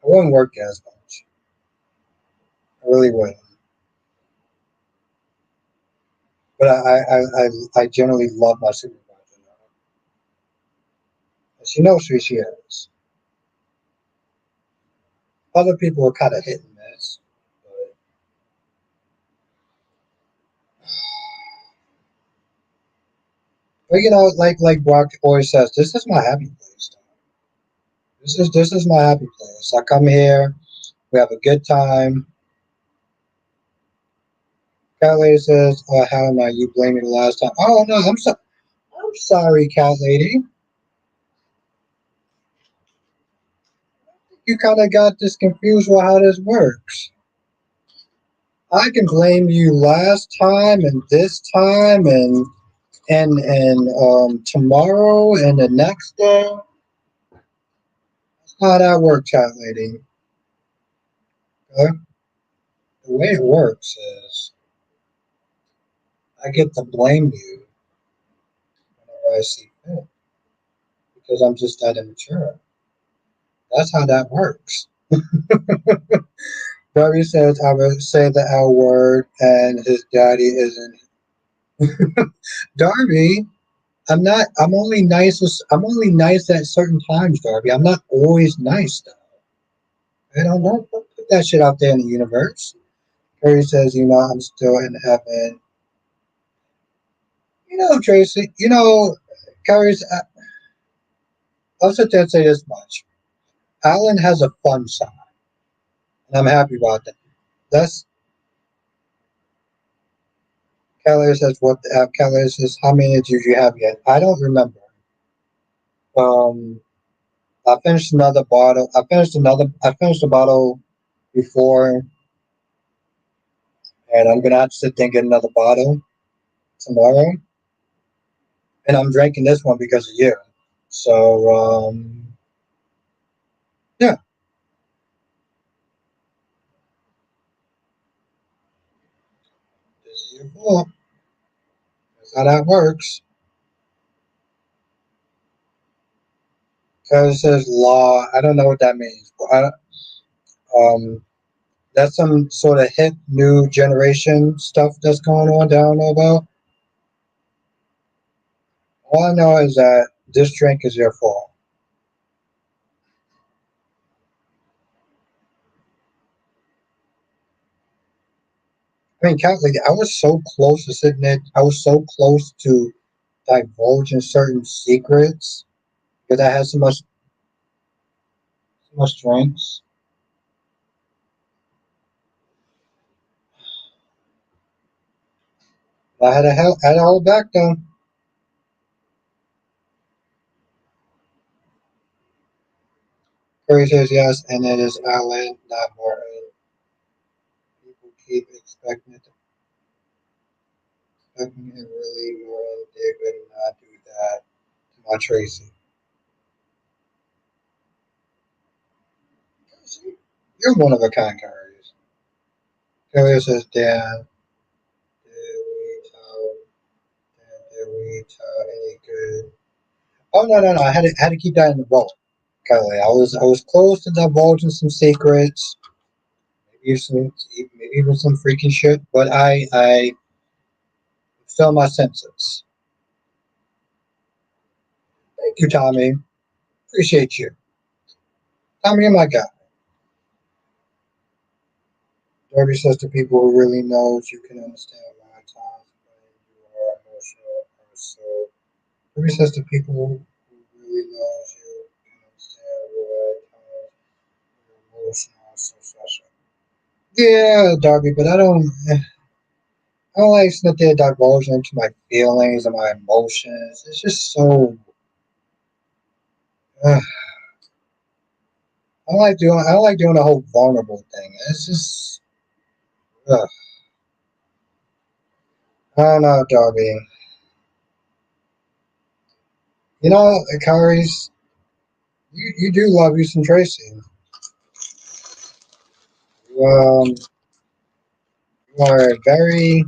wouldn't work as much. I really wouldn't. But I generally love my supervisor now. She knows who she is. Other people are kind of hit and miss. But like Brock always says, this is my happy place. This is my happy place. I come here, we have a good time. Cat Lady says, how am I? You blamed me the last time. Oh no, I'm sorry, Cat Lady. You kind of got this confused with how this works. I can blame you last time and this time and tomorrow and the next day. That's how that works, Cat Lady. Okay? The way it works is I get to blame you whenever I see fit because I'm just that immature. That's how that works. Darby says I would say the L word and his daddy isn't. Darby, I'm not. I'm only nice at certain times, Darby. I'm not always nice though. I don't put that shit out there in the universe. Curry says, I'm still in heaven. Tracy. Curry's. I'll sit there and say this much. Alan has a fun side, and I'm happy about that. That's Kelly says. What Kelly says? How many did you have yet? I don't remember. Um, I finished another bottle. I finished a bottle before, and I'm gonna have to sit there and get another bottle tomorrow. And I'm drinking this one because of you. So, yeah, this is your fault. That's how that works. Because it says law. I don't know what that means. Um, that's some sort of hip new generation stuff that's going on that I don't know about. All I know is that this drink is your fault. I mean, Catholic, I was so close to sitting there. I was so close to divulging certain secrets because I had so much drinks. I had to hold back though. Curry says yes, and it is Alan, not Martin. People keep expecting it really Martin. They would not do that to my Tracy. You're one of a kind, Curry. Curry says, Dan, did we tell any good? Oh no! I had to keep that in the vault. Kelly, I was close to divulging some secrets, maybe maybe even some freaking shit, but I felt my senses. Thank you, Tommy. Appreciate you. Tommy, you're my guy. Darby says to people who really knows you can understand why times when you are emotional or so. Darby says to people who really knows you can understand why times you're emotional or so special. Yeah, Darby, but I don't like sit there divulging into my feelings and my emotions. It's just so. Uh, I don't like doing the whole vulnerable thing. It's just. Uh, I don't know, Darby. You know, Kyrie's. You do love you some Tracy. You, you are very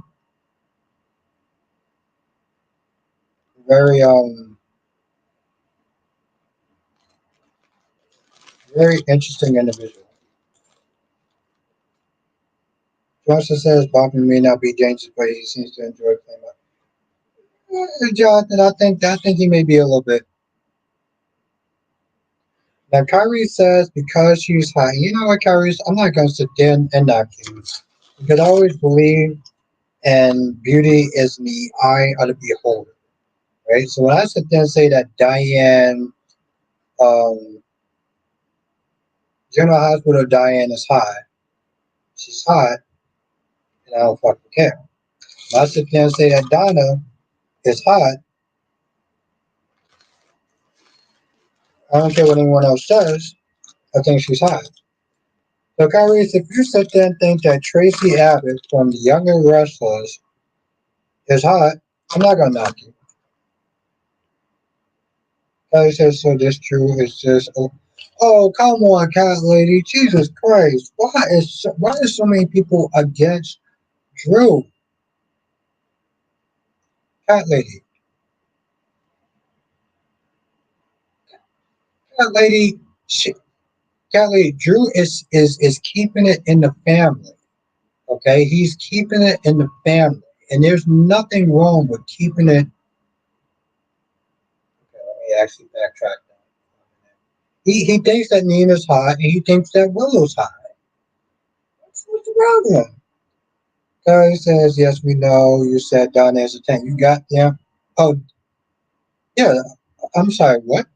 very interesting individual. Johnson says Bobby may not be dangerous, but he seems to enjoy playing. Jonathan, I think he may be a little bit. Now Kyrie says because she's hot. You know what, Kyrie? I'm not going to sit there and knock you because I always believe and beauty is in the eye of the beholder, right? So when I sit there and say that Diane, um, General Hospital Diane is hot, she's hot, and I don't fucking care. When I sit there and say that Donna is hot, I don't care what anyone else says. I think she's hot. So, Kyrie, if you sit there and think that Tracy Abbott from the Younger Restless is hot, I'm not gonna knock you. Kyrie says, so this true is just. Oh, come on, cat lady. Jesus Christ. Why is so many people against Drew? Cat lady. Cat lady. She, cat lady. Drew is keeping it in the family. Okay, he's keeping it in the family, and there's nothing wrong with keeping it. Okay, let me actually backtrack. He thinks that Nina's hot, and he thinks that Willow's hot. What's the problem? Guy says, yes, we know. You said Donna is a 10. You got them. Oh, yeah. I'm sorry. What?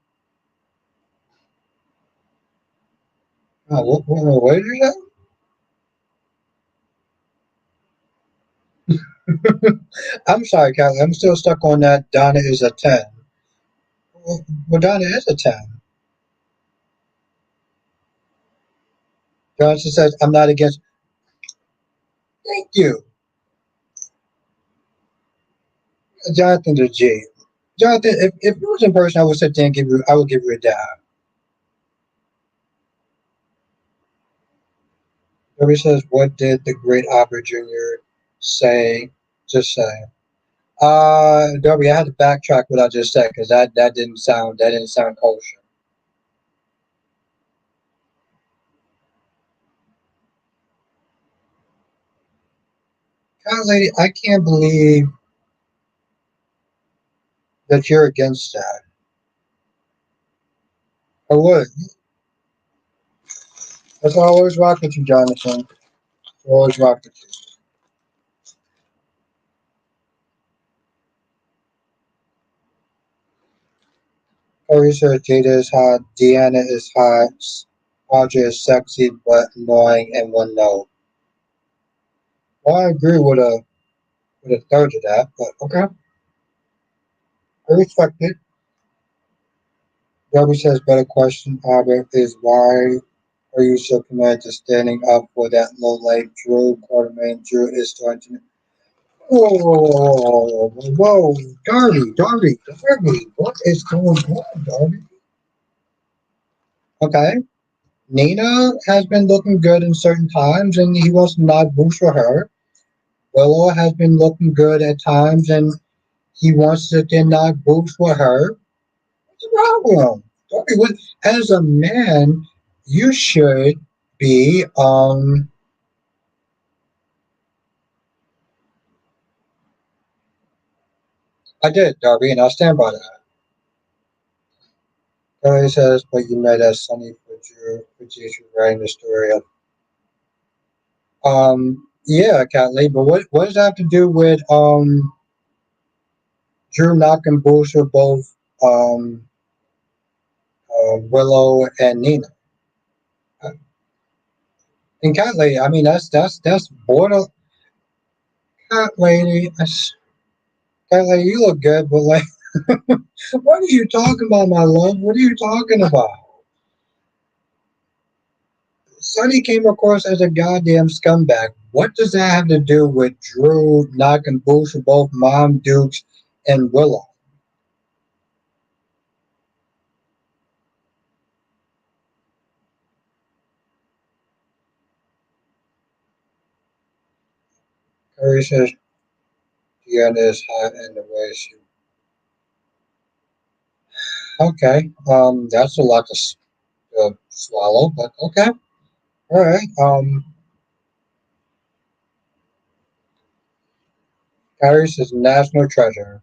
What did you say? I'm sorry, Callie. I'm still stuck on that. Donna is a 10. Well, Donna is a 10. Johnson says, I'm not against. Thank you. Jonathan's a G. Jonathan, if you was in person, I would sit there and I would give you a dab. Nobody says, what did the great Albert Jr. say? Just say. Darby, I had to backtrack what I just said because that didn't sound kosher. God, lady, I can't believe that you're against that. I would. That's why I always rock with you, Jonathan. Always rock with you. Corey says Jada is hot, Deanna is hot, Audrey is sexy but annoying, and one no. Well, I agree with a third of that, but okay, I respect it. Darby says better question, Albert, is why are you so committed to standing up for that low life Drew Quartermain? Drew is starting to. Whoa, whoa, Darby, what is going on, Darby? Okay, Nina has been looking good in certain times, and he wants to not boost for her. Willow has been looking good at times, and he wants to then not boost for her. What's the problem? Darby, as a man, you should be. I did, Darby, and I'll stand by that. Kelly says, but you met as Sunny for Drew, writing the story of. Yeah, Catley, but what does that have to do with Drew knocking boots with both um Willow and Nina? And Cat Lady, I mean that's border Cat Lady. Cat Lady, you look good, but like, what are you talking about, my love? What are you talking about? Sonny came across as a goddamn scumbag. What does that have to do with Drew knocking boots with both Mom Dukes and Willow? Curry says Deanna is hot and the way she. Okay, that's a lot to swallow, but okay, all right. Carrie says national treasure.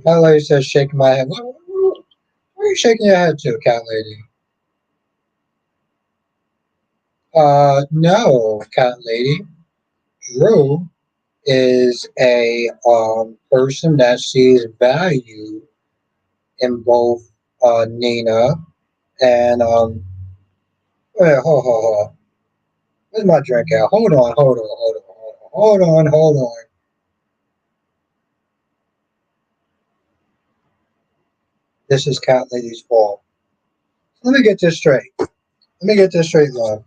Cat lady says shaking my head. What are you shaking your head to, cat lady? No, cat lady. Drew is a person that sees value in both Nina and wait, hold. Where's my drink at? Hold on. This is cat lady's fault. Let me get this straight. Love.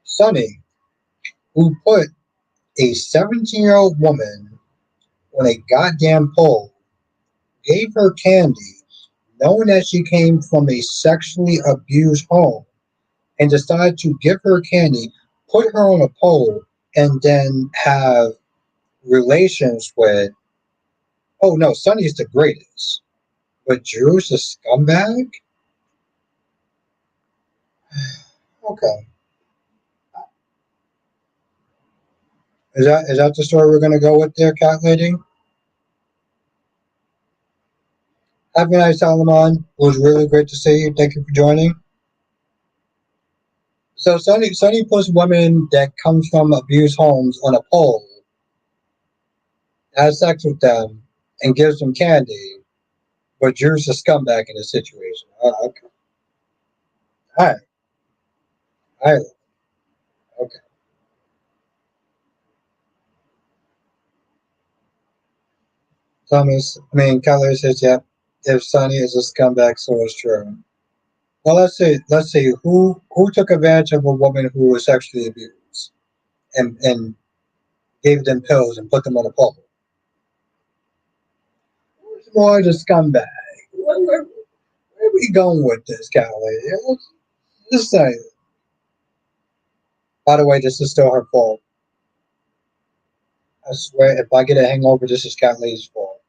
Sonny, who put a 17-year-old woman on a goddamn pole, gave her candy, knowing that she came from a sexually abused home, and decided to give her candy, put her on a pole, and then have relations with. Oh no, Sonny's the greatest, but Drew's a scumbag. Okay, is that the story we're gonna go with there, cat lady? Have a nice Salomon. It was really great to see you. Thank you for joining. So Sonny puts women that comes from abused homes on a pole, has sex with them, and gives them candy. But Drew's a scumbag in the situation. Okay. All right. All right. Okay. Thomas, I mean, Keller says, yeah, if Sonny is a scumbag, so is Drew. Well, let's see who took advantage of a woman who was sexually abused and gave them pills and put them on a pole. more the scumbag. Where are we going with this, Callie? Let's say. By the way, this is still her fault. I swear, if I get a hangover, this is Callie's fault.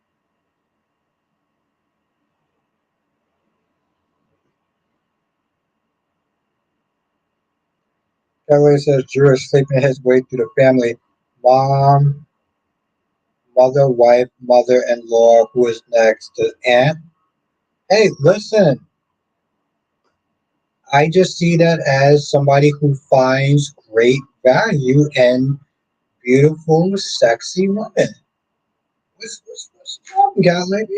Callie says Drew is sleeping his way through the family. Mom, mother, wife, mother-in-law. Who is next? The aunt. Hey, listen. I just see that as somebody who finds great value in beautiful, sexy women. What's the problem, cat lady?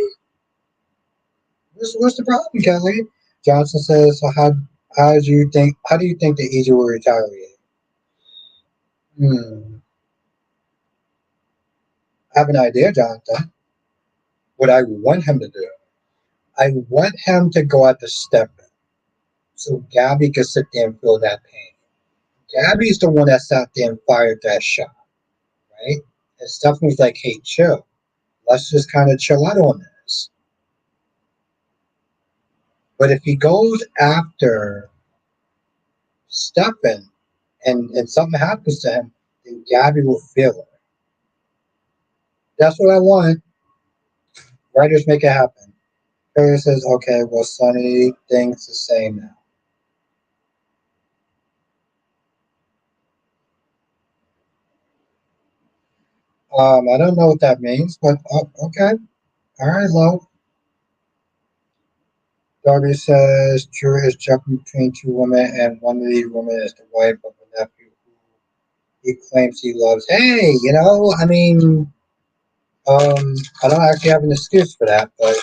What's the problem, cat lady? Johnson says, so how do you think the EJ will retaliate? Hmm. I have an idea, Jonathan. What I want him to do. I want him to go at the step so Gabby can sit there and feel that pain. Gabby's the one that sat there and fired that shot, right? And Stephanie's like, hey, chill. Let's just kind of chill out on this. But if he goes after Stefan and something happens to him, then Gabby will feel it. That's what I want. Writers make it happen. Perry says, okay, well, Sonny thinks the same now. I don't know what that means, but okay. All right, love. Darby says Drew is jumping between two women, and one of these women is the wife of a nephew who he claims he loves. Hey, I mean, I don't actually have an excuse for that, but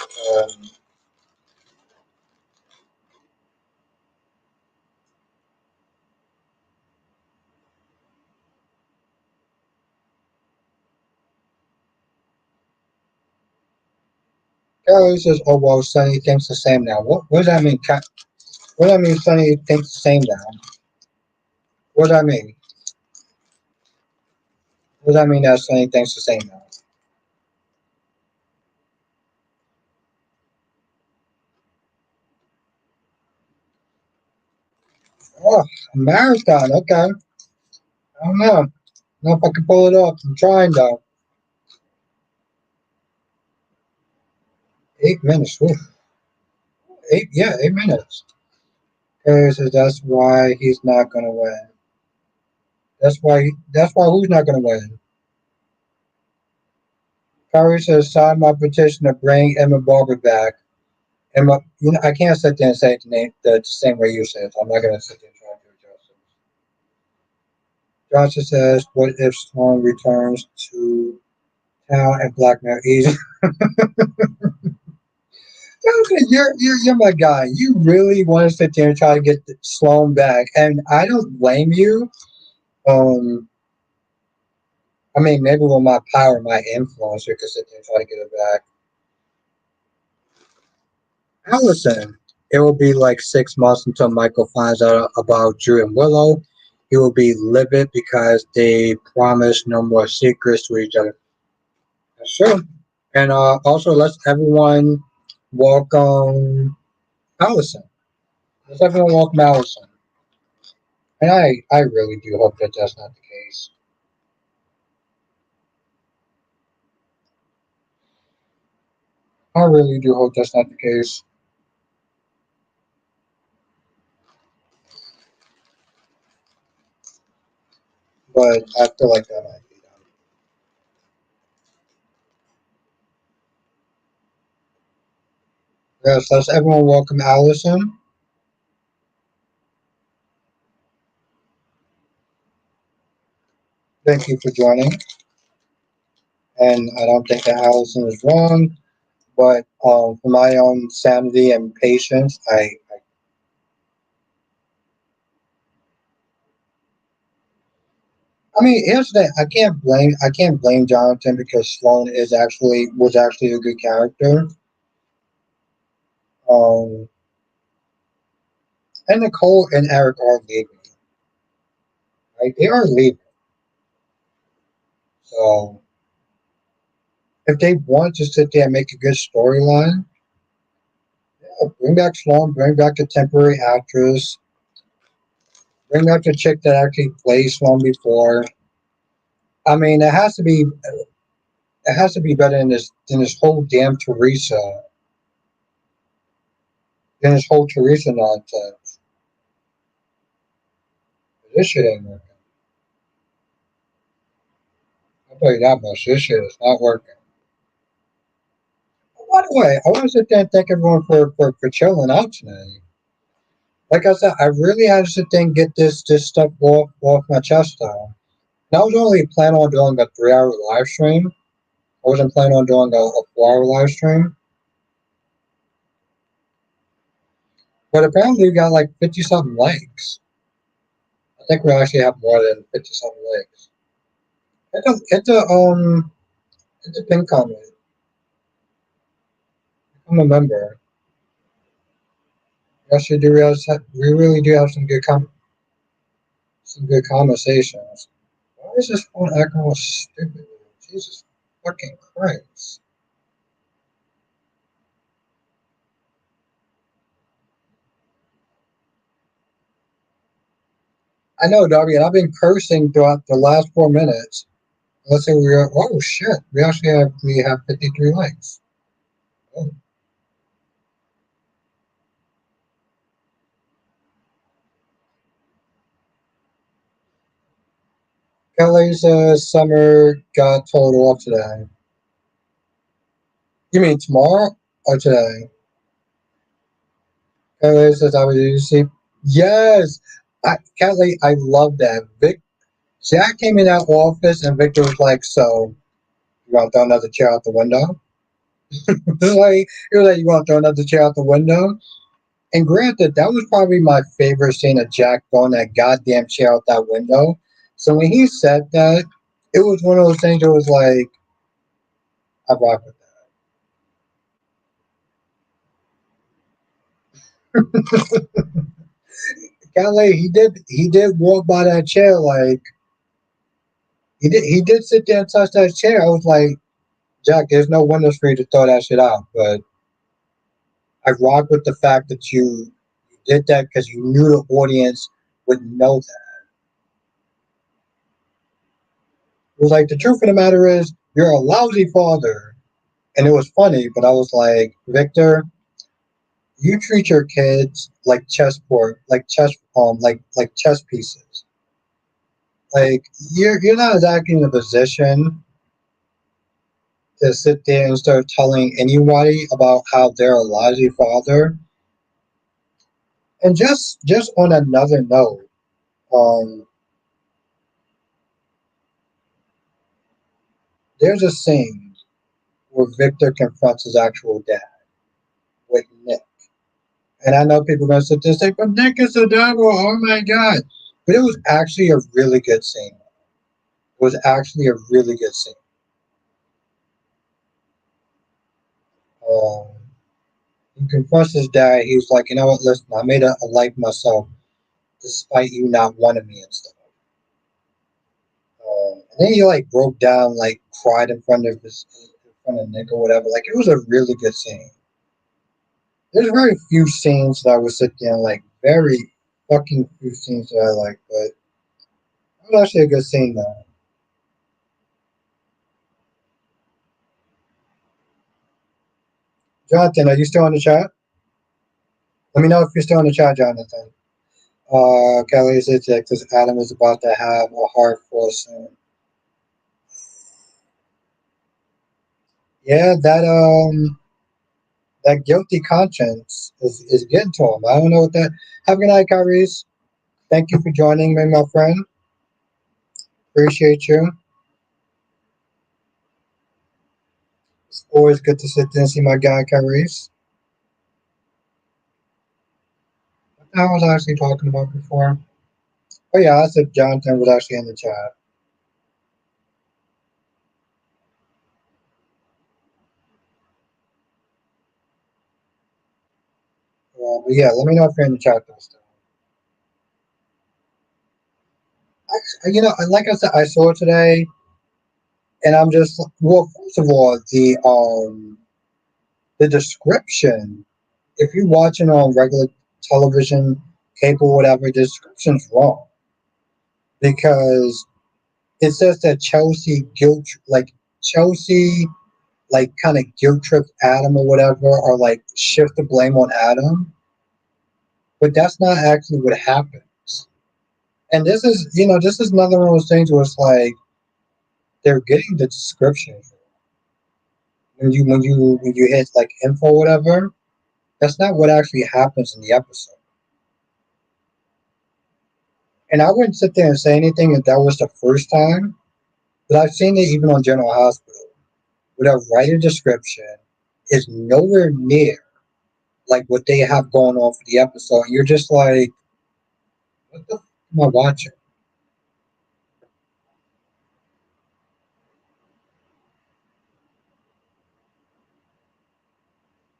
Carol says, "Oh well, Sonny thinks the same now." What does that mean? What does that mean? Sonny thinks the same now. What does that mean? What does that mean that Sonny thinks the same now? Oh, a marathon. Okay, I don't know. I don't know if I can pull it off. I'm trying though. 8 minutes. Oof. Eight. Yeah, 8 minutes. Carol says that's why he's not gonna win. That's why who's not gonna win? Kyrie says sign my petition to bring Emma Barber back. Emma, I can't sit there and say it the same way you said it. So I'm not gonna sit there and try to do it justice. Johnson says, what if Storm returns to town and blackmail Easy? Johnson, you're my guy. You really want to sit there and try to get Sloan back, and I don't blame you. Um, I mean, maybe with my power, my influence, you could sit there and try to get it back. Allison, it will be like 6 months until Michael finds out about Drew and Willow. He will be livid because they promised no more secrets to each other. That's true. And also, let's everyone welcome Allison. Let's everyone welcome Allison. And I really do hope that that's not the case. I really do hope that's not the case. But I feel like that might be done. Yes, let's everyone welcome Allison. Thank you for joining. And I don't think that Allison is wrong. But for my own sanity and patience, I mean, here's the thing. I can't blame Jonathan because Sloan was actually a good character. Um, and Nicole and Eric are leaving. Right? They are leaving. So If they want to sit there and make a good storyline, yeah, bring back Sloan, bring back the temporary actress, bring back the chick that actually played Sloan before. I mean, it has to be better than this whole damn Teresa nonsense. This shit ain't working. I'll tell you that much. This shit is not working. By the way, I want to sit there and thank everyone for chilling out tonight. Like I said, I really had to sit there and get this stuff off my chest now. And I was only planning on doing a 3 hour live stream. I wasn't planning on doing a 4 hour live stream. But apparently we got like 50 something likes. I think we actually have more than 50 something likes. It's a pin comment. I'm a member. We actually do we really do have some good conversations. Why is this phone acting all stupid? Jesus fucking Christ. I know, Darby, and I've been cursing throughout the last 4 minutes. Let's say oh shit, we have 53 likes. Oh. Kelly's summer got told off today. You mean tomorrow or today? Kelly says I was see. Yes, Kelly, I love that. Jack came in that office and Victor was like, "So you want to throw another chair out the window?" Like he was like, "You want to throw another chair out the window?" And granted, that was probably my favorite scene of Jack throwing that goddamn chair out that window. So when he said that, it was one of those things that was like, I rock with that. Calais, he did walk by that chair like he did sit there and touch that chair. I was like, Jack, there's no windows for you to throw that shit out. But I rock with the fact that you did that because you knew the audience would know that. It was like the truth of the matter is you're a lousy father. And it was funny, but I was like, Victor, you treat your kids like chessboard, like chess pieces. Like you're not exactly in a position to sit there and start telling anybody about how they're a lousy father. And just on another note, um, there's a scene where Victor confronts his actual dad with Nick. And I know people are gonna sit there and say, but Nick is the devil, oh my god. But it was actually a really good scene. It was actually a really good scene. Um, he confronts his dad. He was like, you know what, listen, I made a life myself despite you not wanting me and stuff. And then he like broke down, like cried in front of Nick or whatever. Like it was a really good scene. There's very few scenes that I would sit there and like very fucking few scenes that I like, but it was actually a good scene though. Jonathan, are you still on the chat? Let me know if you're still on the chat, Jonathan. Kelly says that because Adam is about to have a heart full soon. Yeah, that guilty conscience is getting to him. I don't know what that. Have a good night, Kyrie. Thank you for joining me, my friend. Appreciate you. It's always good to sit there and see my guy, Kyrie. What the hell was I actually talking about before? Oh yeah, I said Jonathan was actually in the chat. But yeah, let me know if you're in the chat though. Still. Like I said, I saw it today, And I'm just well, first of all, the description. If you're watching on regular television, cable, whatever, the description's wrong because it says that Chelsea like kind of guilt tripped Adam or whatever, or like shift the blame on Adam, but that's not actually what happens. And this is another one of those things where it's like they're getting the description when you hit like info or whatever. That's not what actually happens in the episode. And I wouldn't sit there and say anything if that was the first time, but I've seen it even on General Hospital, where the writer description is nowhere near like what they have going on for the episode. And you're just like, what the f am I watching?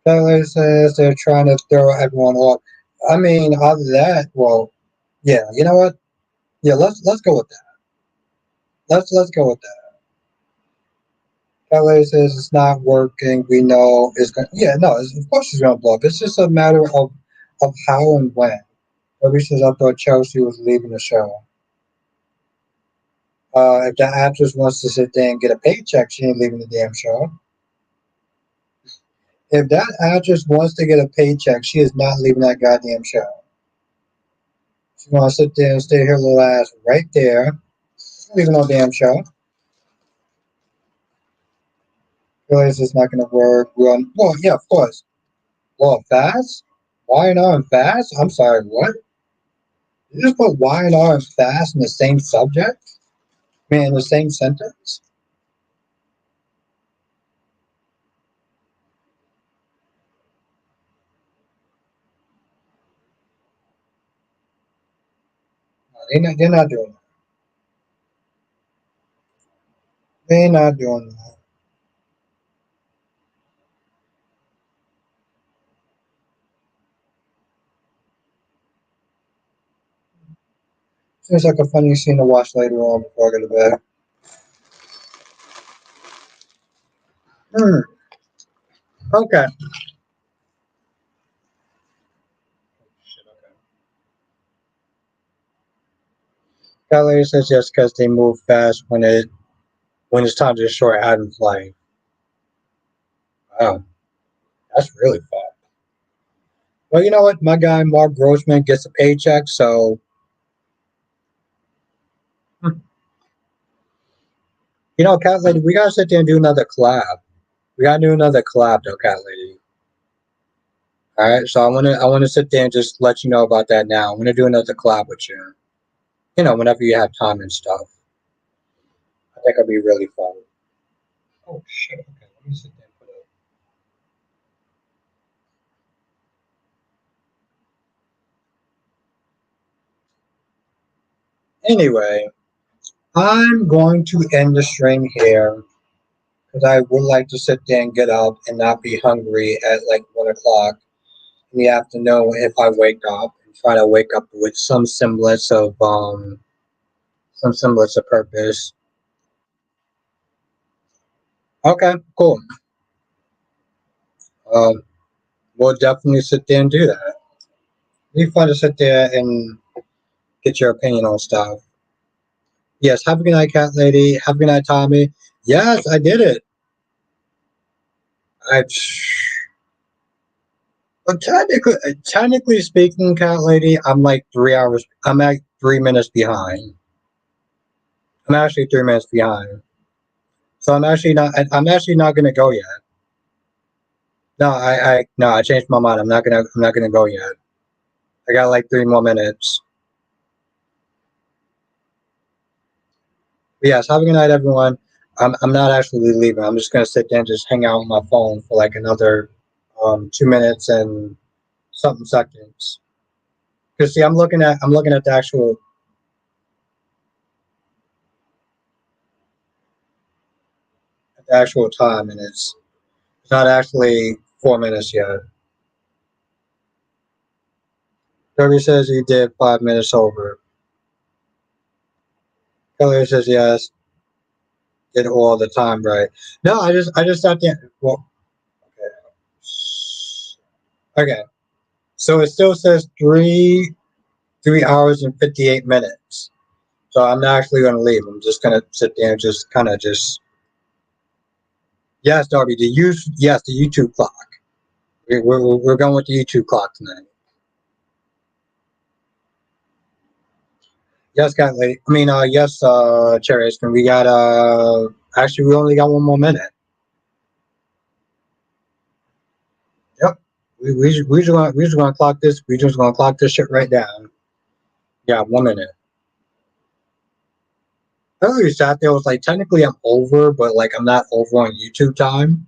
Tyler says they're trying to throw everyone off. I mean, other than that, well, yeah, you know what? Yeah, let's go with that. Let's go with that. Tyler says it's not working. We know it's going. Yeah, no, of course it's going to blow up. It's just a matter of how and when. Toby says I thought Chelsea was leaving the show. If the actress wants to sit there and get a paycheck, she ain't leaving the damn show. If that actress wants to get a paycheck, she is not leaving that goddamn show. She wants to sit there and stay her little ass right there. Leaving no damn show. Realize it's not going to work. Well, yeah, of course. Well, fast? Y&R and fast? I'm sorry, what? You just put Y&R and fast in the same subject? I mean, in the same sentence? No, they're not doing that. They're not doing that. Seems like a funny scene to watch later on before I go to bed. Hmm. Okay. Kelly says just because they move fast when it's time to destroy Adam's life. Wow, that's really fast. Well, you know what? My guy Mark Grossman gets a paycheck, so hmm. You know, Cat Lady, we gotta sit there and do another collab. We gotta do another collab, though, Cat Lady. All right, so I wanna sit there and just let you know about that now. I'm gonna do another collab with you. You know, whenever you have time and stuff. I think it'll be really fun. Oh shit! Okay, let me sit there and put it. Anyway, I'm going to end the stream here because I would like to sit there and get up and not be hungry at like 1 o'clock in the afternoon if I wake up and try to wake up with some semblance of purpose. Okay, cool. Um, we'll definitely sit there and do that. It'd be fun to sit there and get your opinion on stuff. Yes, have a good night, cat lady. Have a good night, Tommy. Yes, I did it. I But technically speaking, cat lady, I'm like 3 hours. I'm like 3 minutes behind. I'm actually 3 minutes behind. So I'm actually not gonna go yet. No, no, I changed my mind. I'm not gonna go yet. I got like 3 more minutes. But yes, have a good night, everyone. I'm not actually leaving. I'm just gonna sit there and just hang out on my phone for like another 2 minutes and something seconds. Cause see, I'm looking at the actual time, and it's not actually 4 minutes yet. Kirby says he did 5 minutes over. Kelly says yes. get all the time right. No, I just sat there. Well, okay. Okay. So it still says 3 hours and 58 minutes. So I'm not actually gonna leave. I'm just gonna sit there and just kind of just. Yes, Darby. The YouTube clock. We're going with the YouTube clock tonight. Yes, cat lady. I mean, yes, Cherry Ice Cream. We got actually we only got 1 more minute. Yep. We just gonna clock this. We just gonna clock this shit right down. Yeah, 1 minute. I really sat there. Was like technically I'm over, but like I'm not over on YouTube time.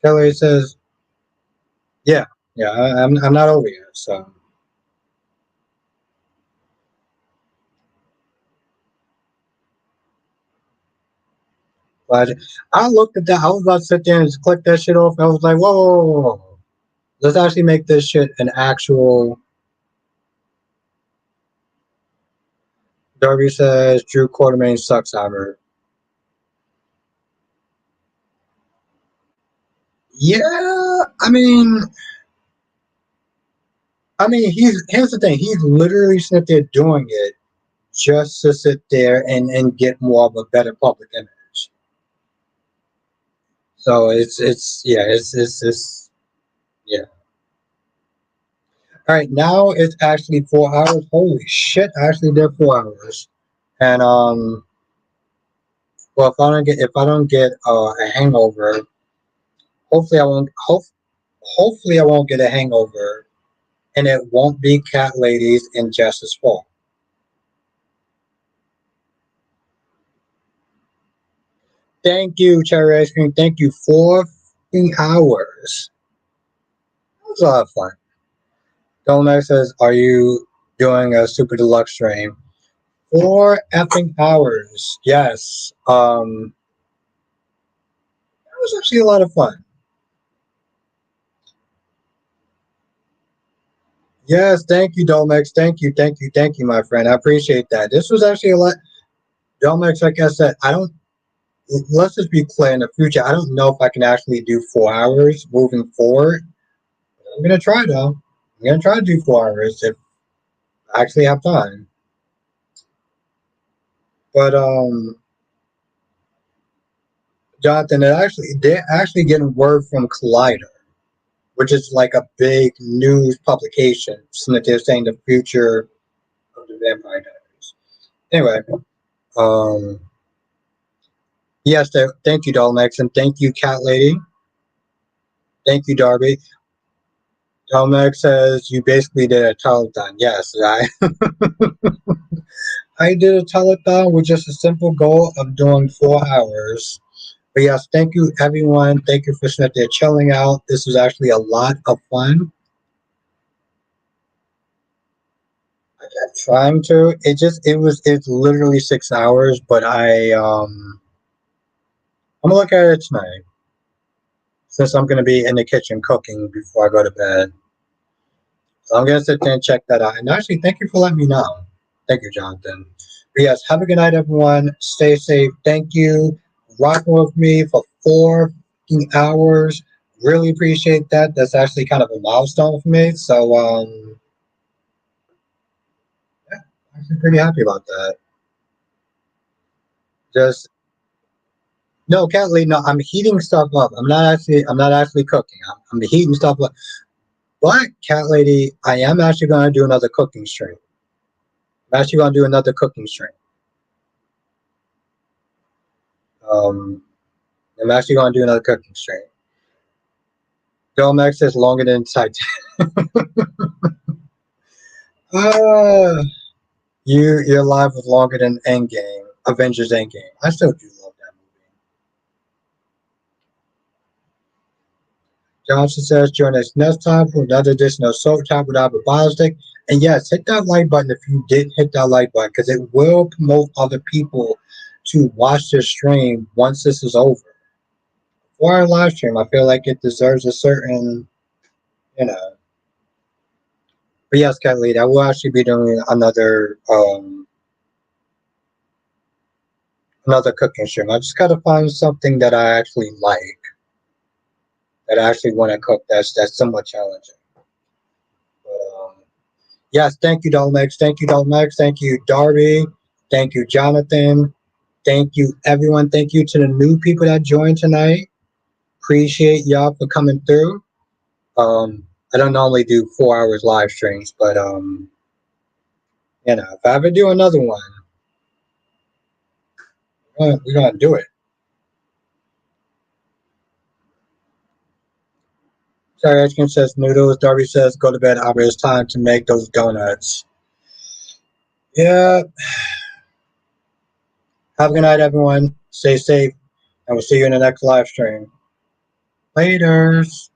Kelly says, yeah, yeah, I'm not over yet. So, but I looked at that. I was about to sit there and just click that shit off. I was like, whoa, whoa, whoa, whoa. Let's actually make this shit an actual. Darby says Drew Quartermain sucks. Ever. Yeah, I mean, here's the thing. He's literally sitting there doing it just to sit there and get more of a better public image. So it's yeah, it's yeah. All right, now it's actually 4 hours. Holy shit! I actually did 4 hours, and well, if I don't get a hangover, hopefully I won't. Hopefully I won't get a hangover, and it won't be cat ladies and Jess's fault. Thank you, Cherry Ice Cream. Thank you. 4 hours. That was a lot of fun. Dolmax says, "Are you doing a super deluxe stream?" 4 effing hours. Yes. That was actually a lot of fun. Yes, thank you, Dolmex. Thank you, my friend. I appreciate that. This was actually a lot. Dolmex, like I said, I don't. Let's just be clear in the future. I don't know if I can actually do 4 hours moving forward. I'm gonna try though. I'm gonna try to do 4 hours if I actually have time. But Jonathan, they're actually getting word from Collider, which is like a big news publication, so that they're saying the future of the Vampire Diaries. Anyway, um, yes, thank you, Dolmex, and thank you, Cat Lady. Thank you, Darby. Dolmex says you basically did a telethon. Yes, I did a telethon with just a simple goal of doing 4 hours. But yes, thank you, everyone. Thank you for sitting there chilling out. This was actually a lot of fun. Trying to. It's literally 6 hours, but I'm gonna look at it tonight since I'm gonna be in the kitchen cooking before I go to bed. So I'm gonna sit there and check that out. And actually, thank you for letting me know. Thank you, Jonathan. But yes, have a good night, everyone. Stay safe. Thank you. Rocking with me for 4 hours. Really appreciate that. That's actually kind of a milestone for me. So yeah, I'm actually pretty happy about that. Just no, Kathleen, no, I'm heating stuff up. I'm not actually cooking. I'm heating stuff up. But cat lady, I am actually gonna do another cooking stream. I'm actually gonna do another cooking stream. Um I'm actually gonna do another cooking stream. Domex is longer than Titan. uh you're live with longer than Endgame, Avengers Endgame. I still do love that movie. Johnson says, join us next time for another edition of Soul Talk with Albert Bostic. And yes, hit that like button if you did hit that like button, because it will promote other people to watch this stream once this is over. For our live stream, I feel like it deserves a certain, you know. But yes, Cat Lead, I will actually be doing another another cooking stream. I just gotta find something that I actually like, that I actually want to cook. That's somewhat challenging. But yes, thank you, Dolmex. Thank you, Dolmex. Thank you, Darby. Thank you, Jonathan. Thank you, everyone. Thank you to the new people that joined tonight. Appreciate y'all for coming through. I don't normally do 4 hours live streams, but if I ever do another one, we're gonna do it. Sorry, Edgkin says noodles. Darby says go to bed, Albert. It's time to make those donuts. Yeah. Have a good night, everyone. Stay safe, and we'll see you in the next live stream. Laters.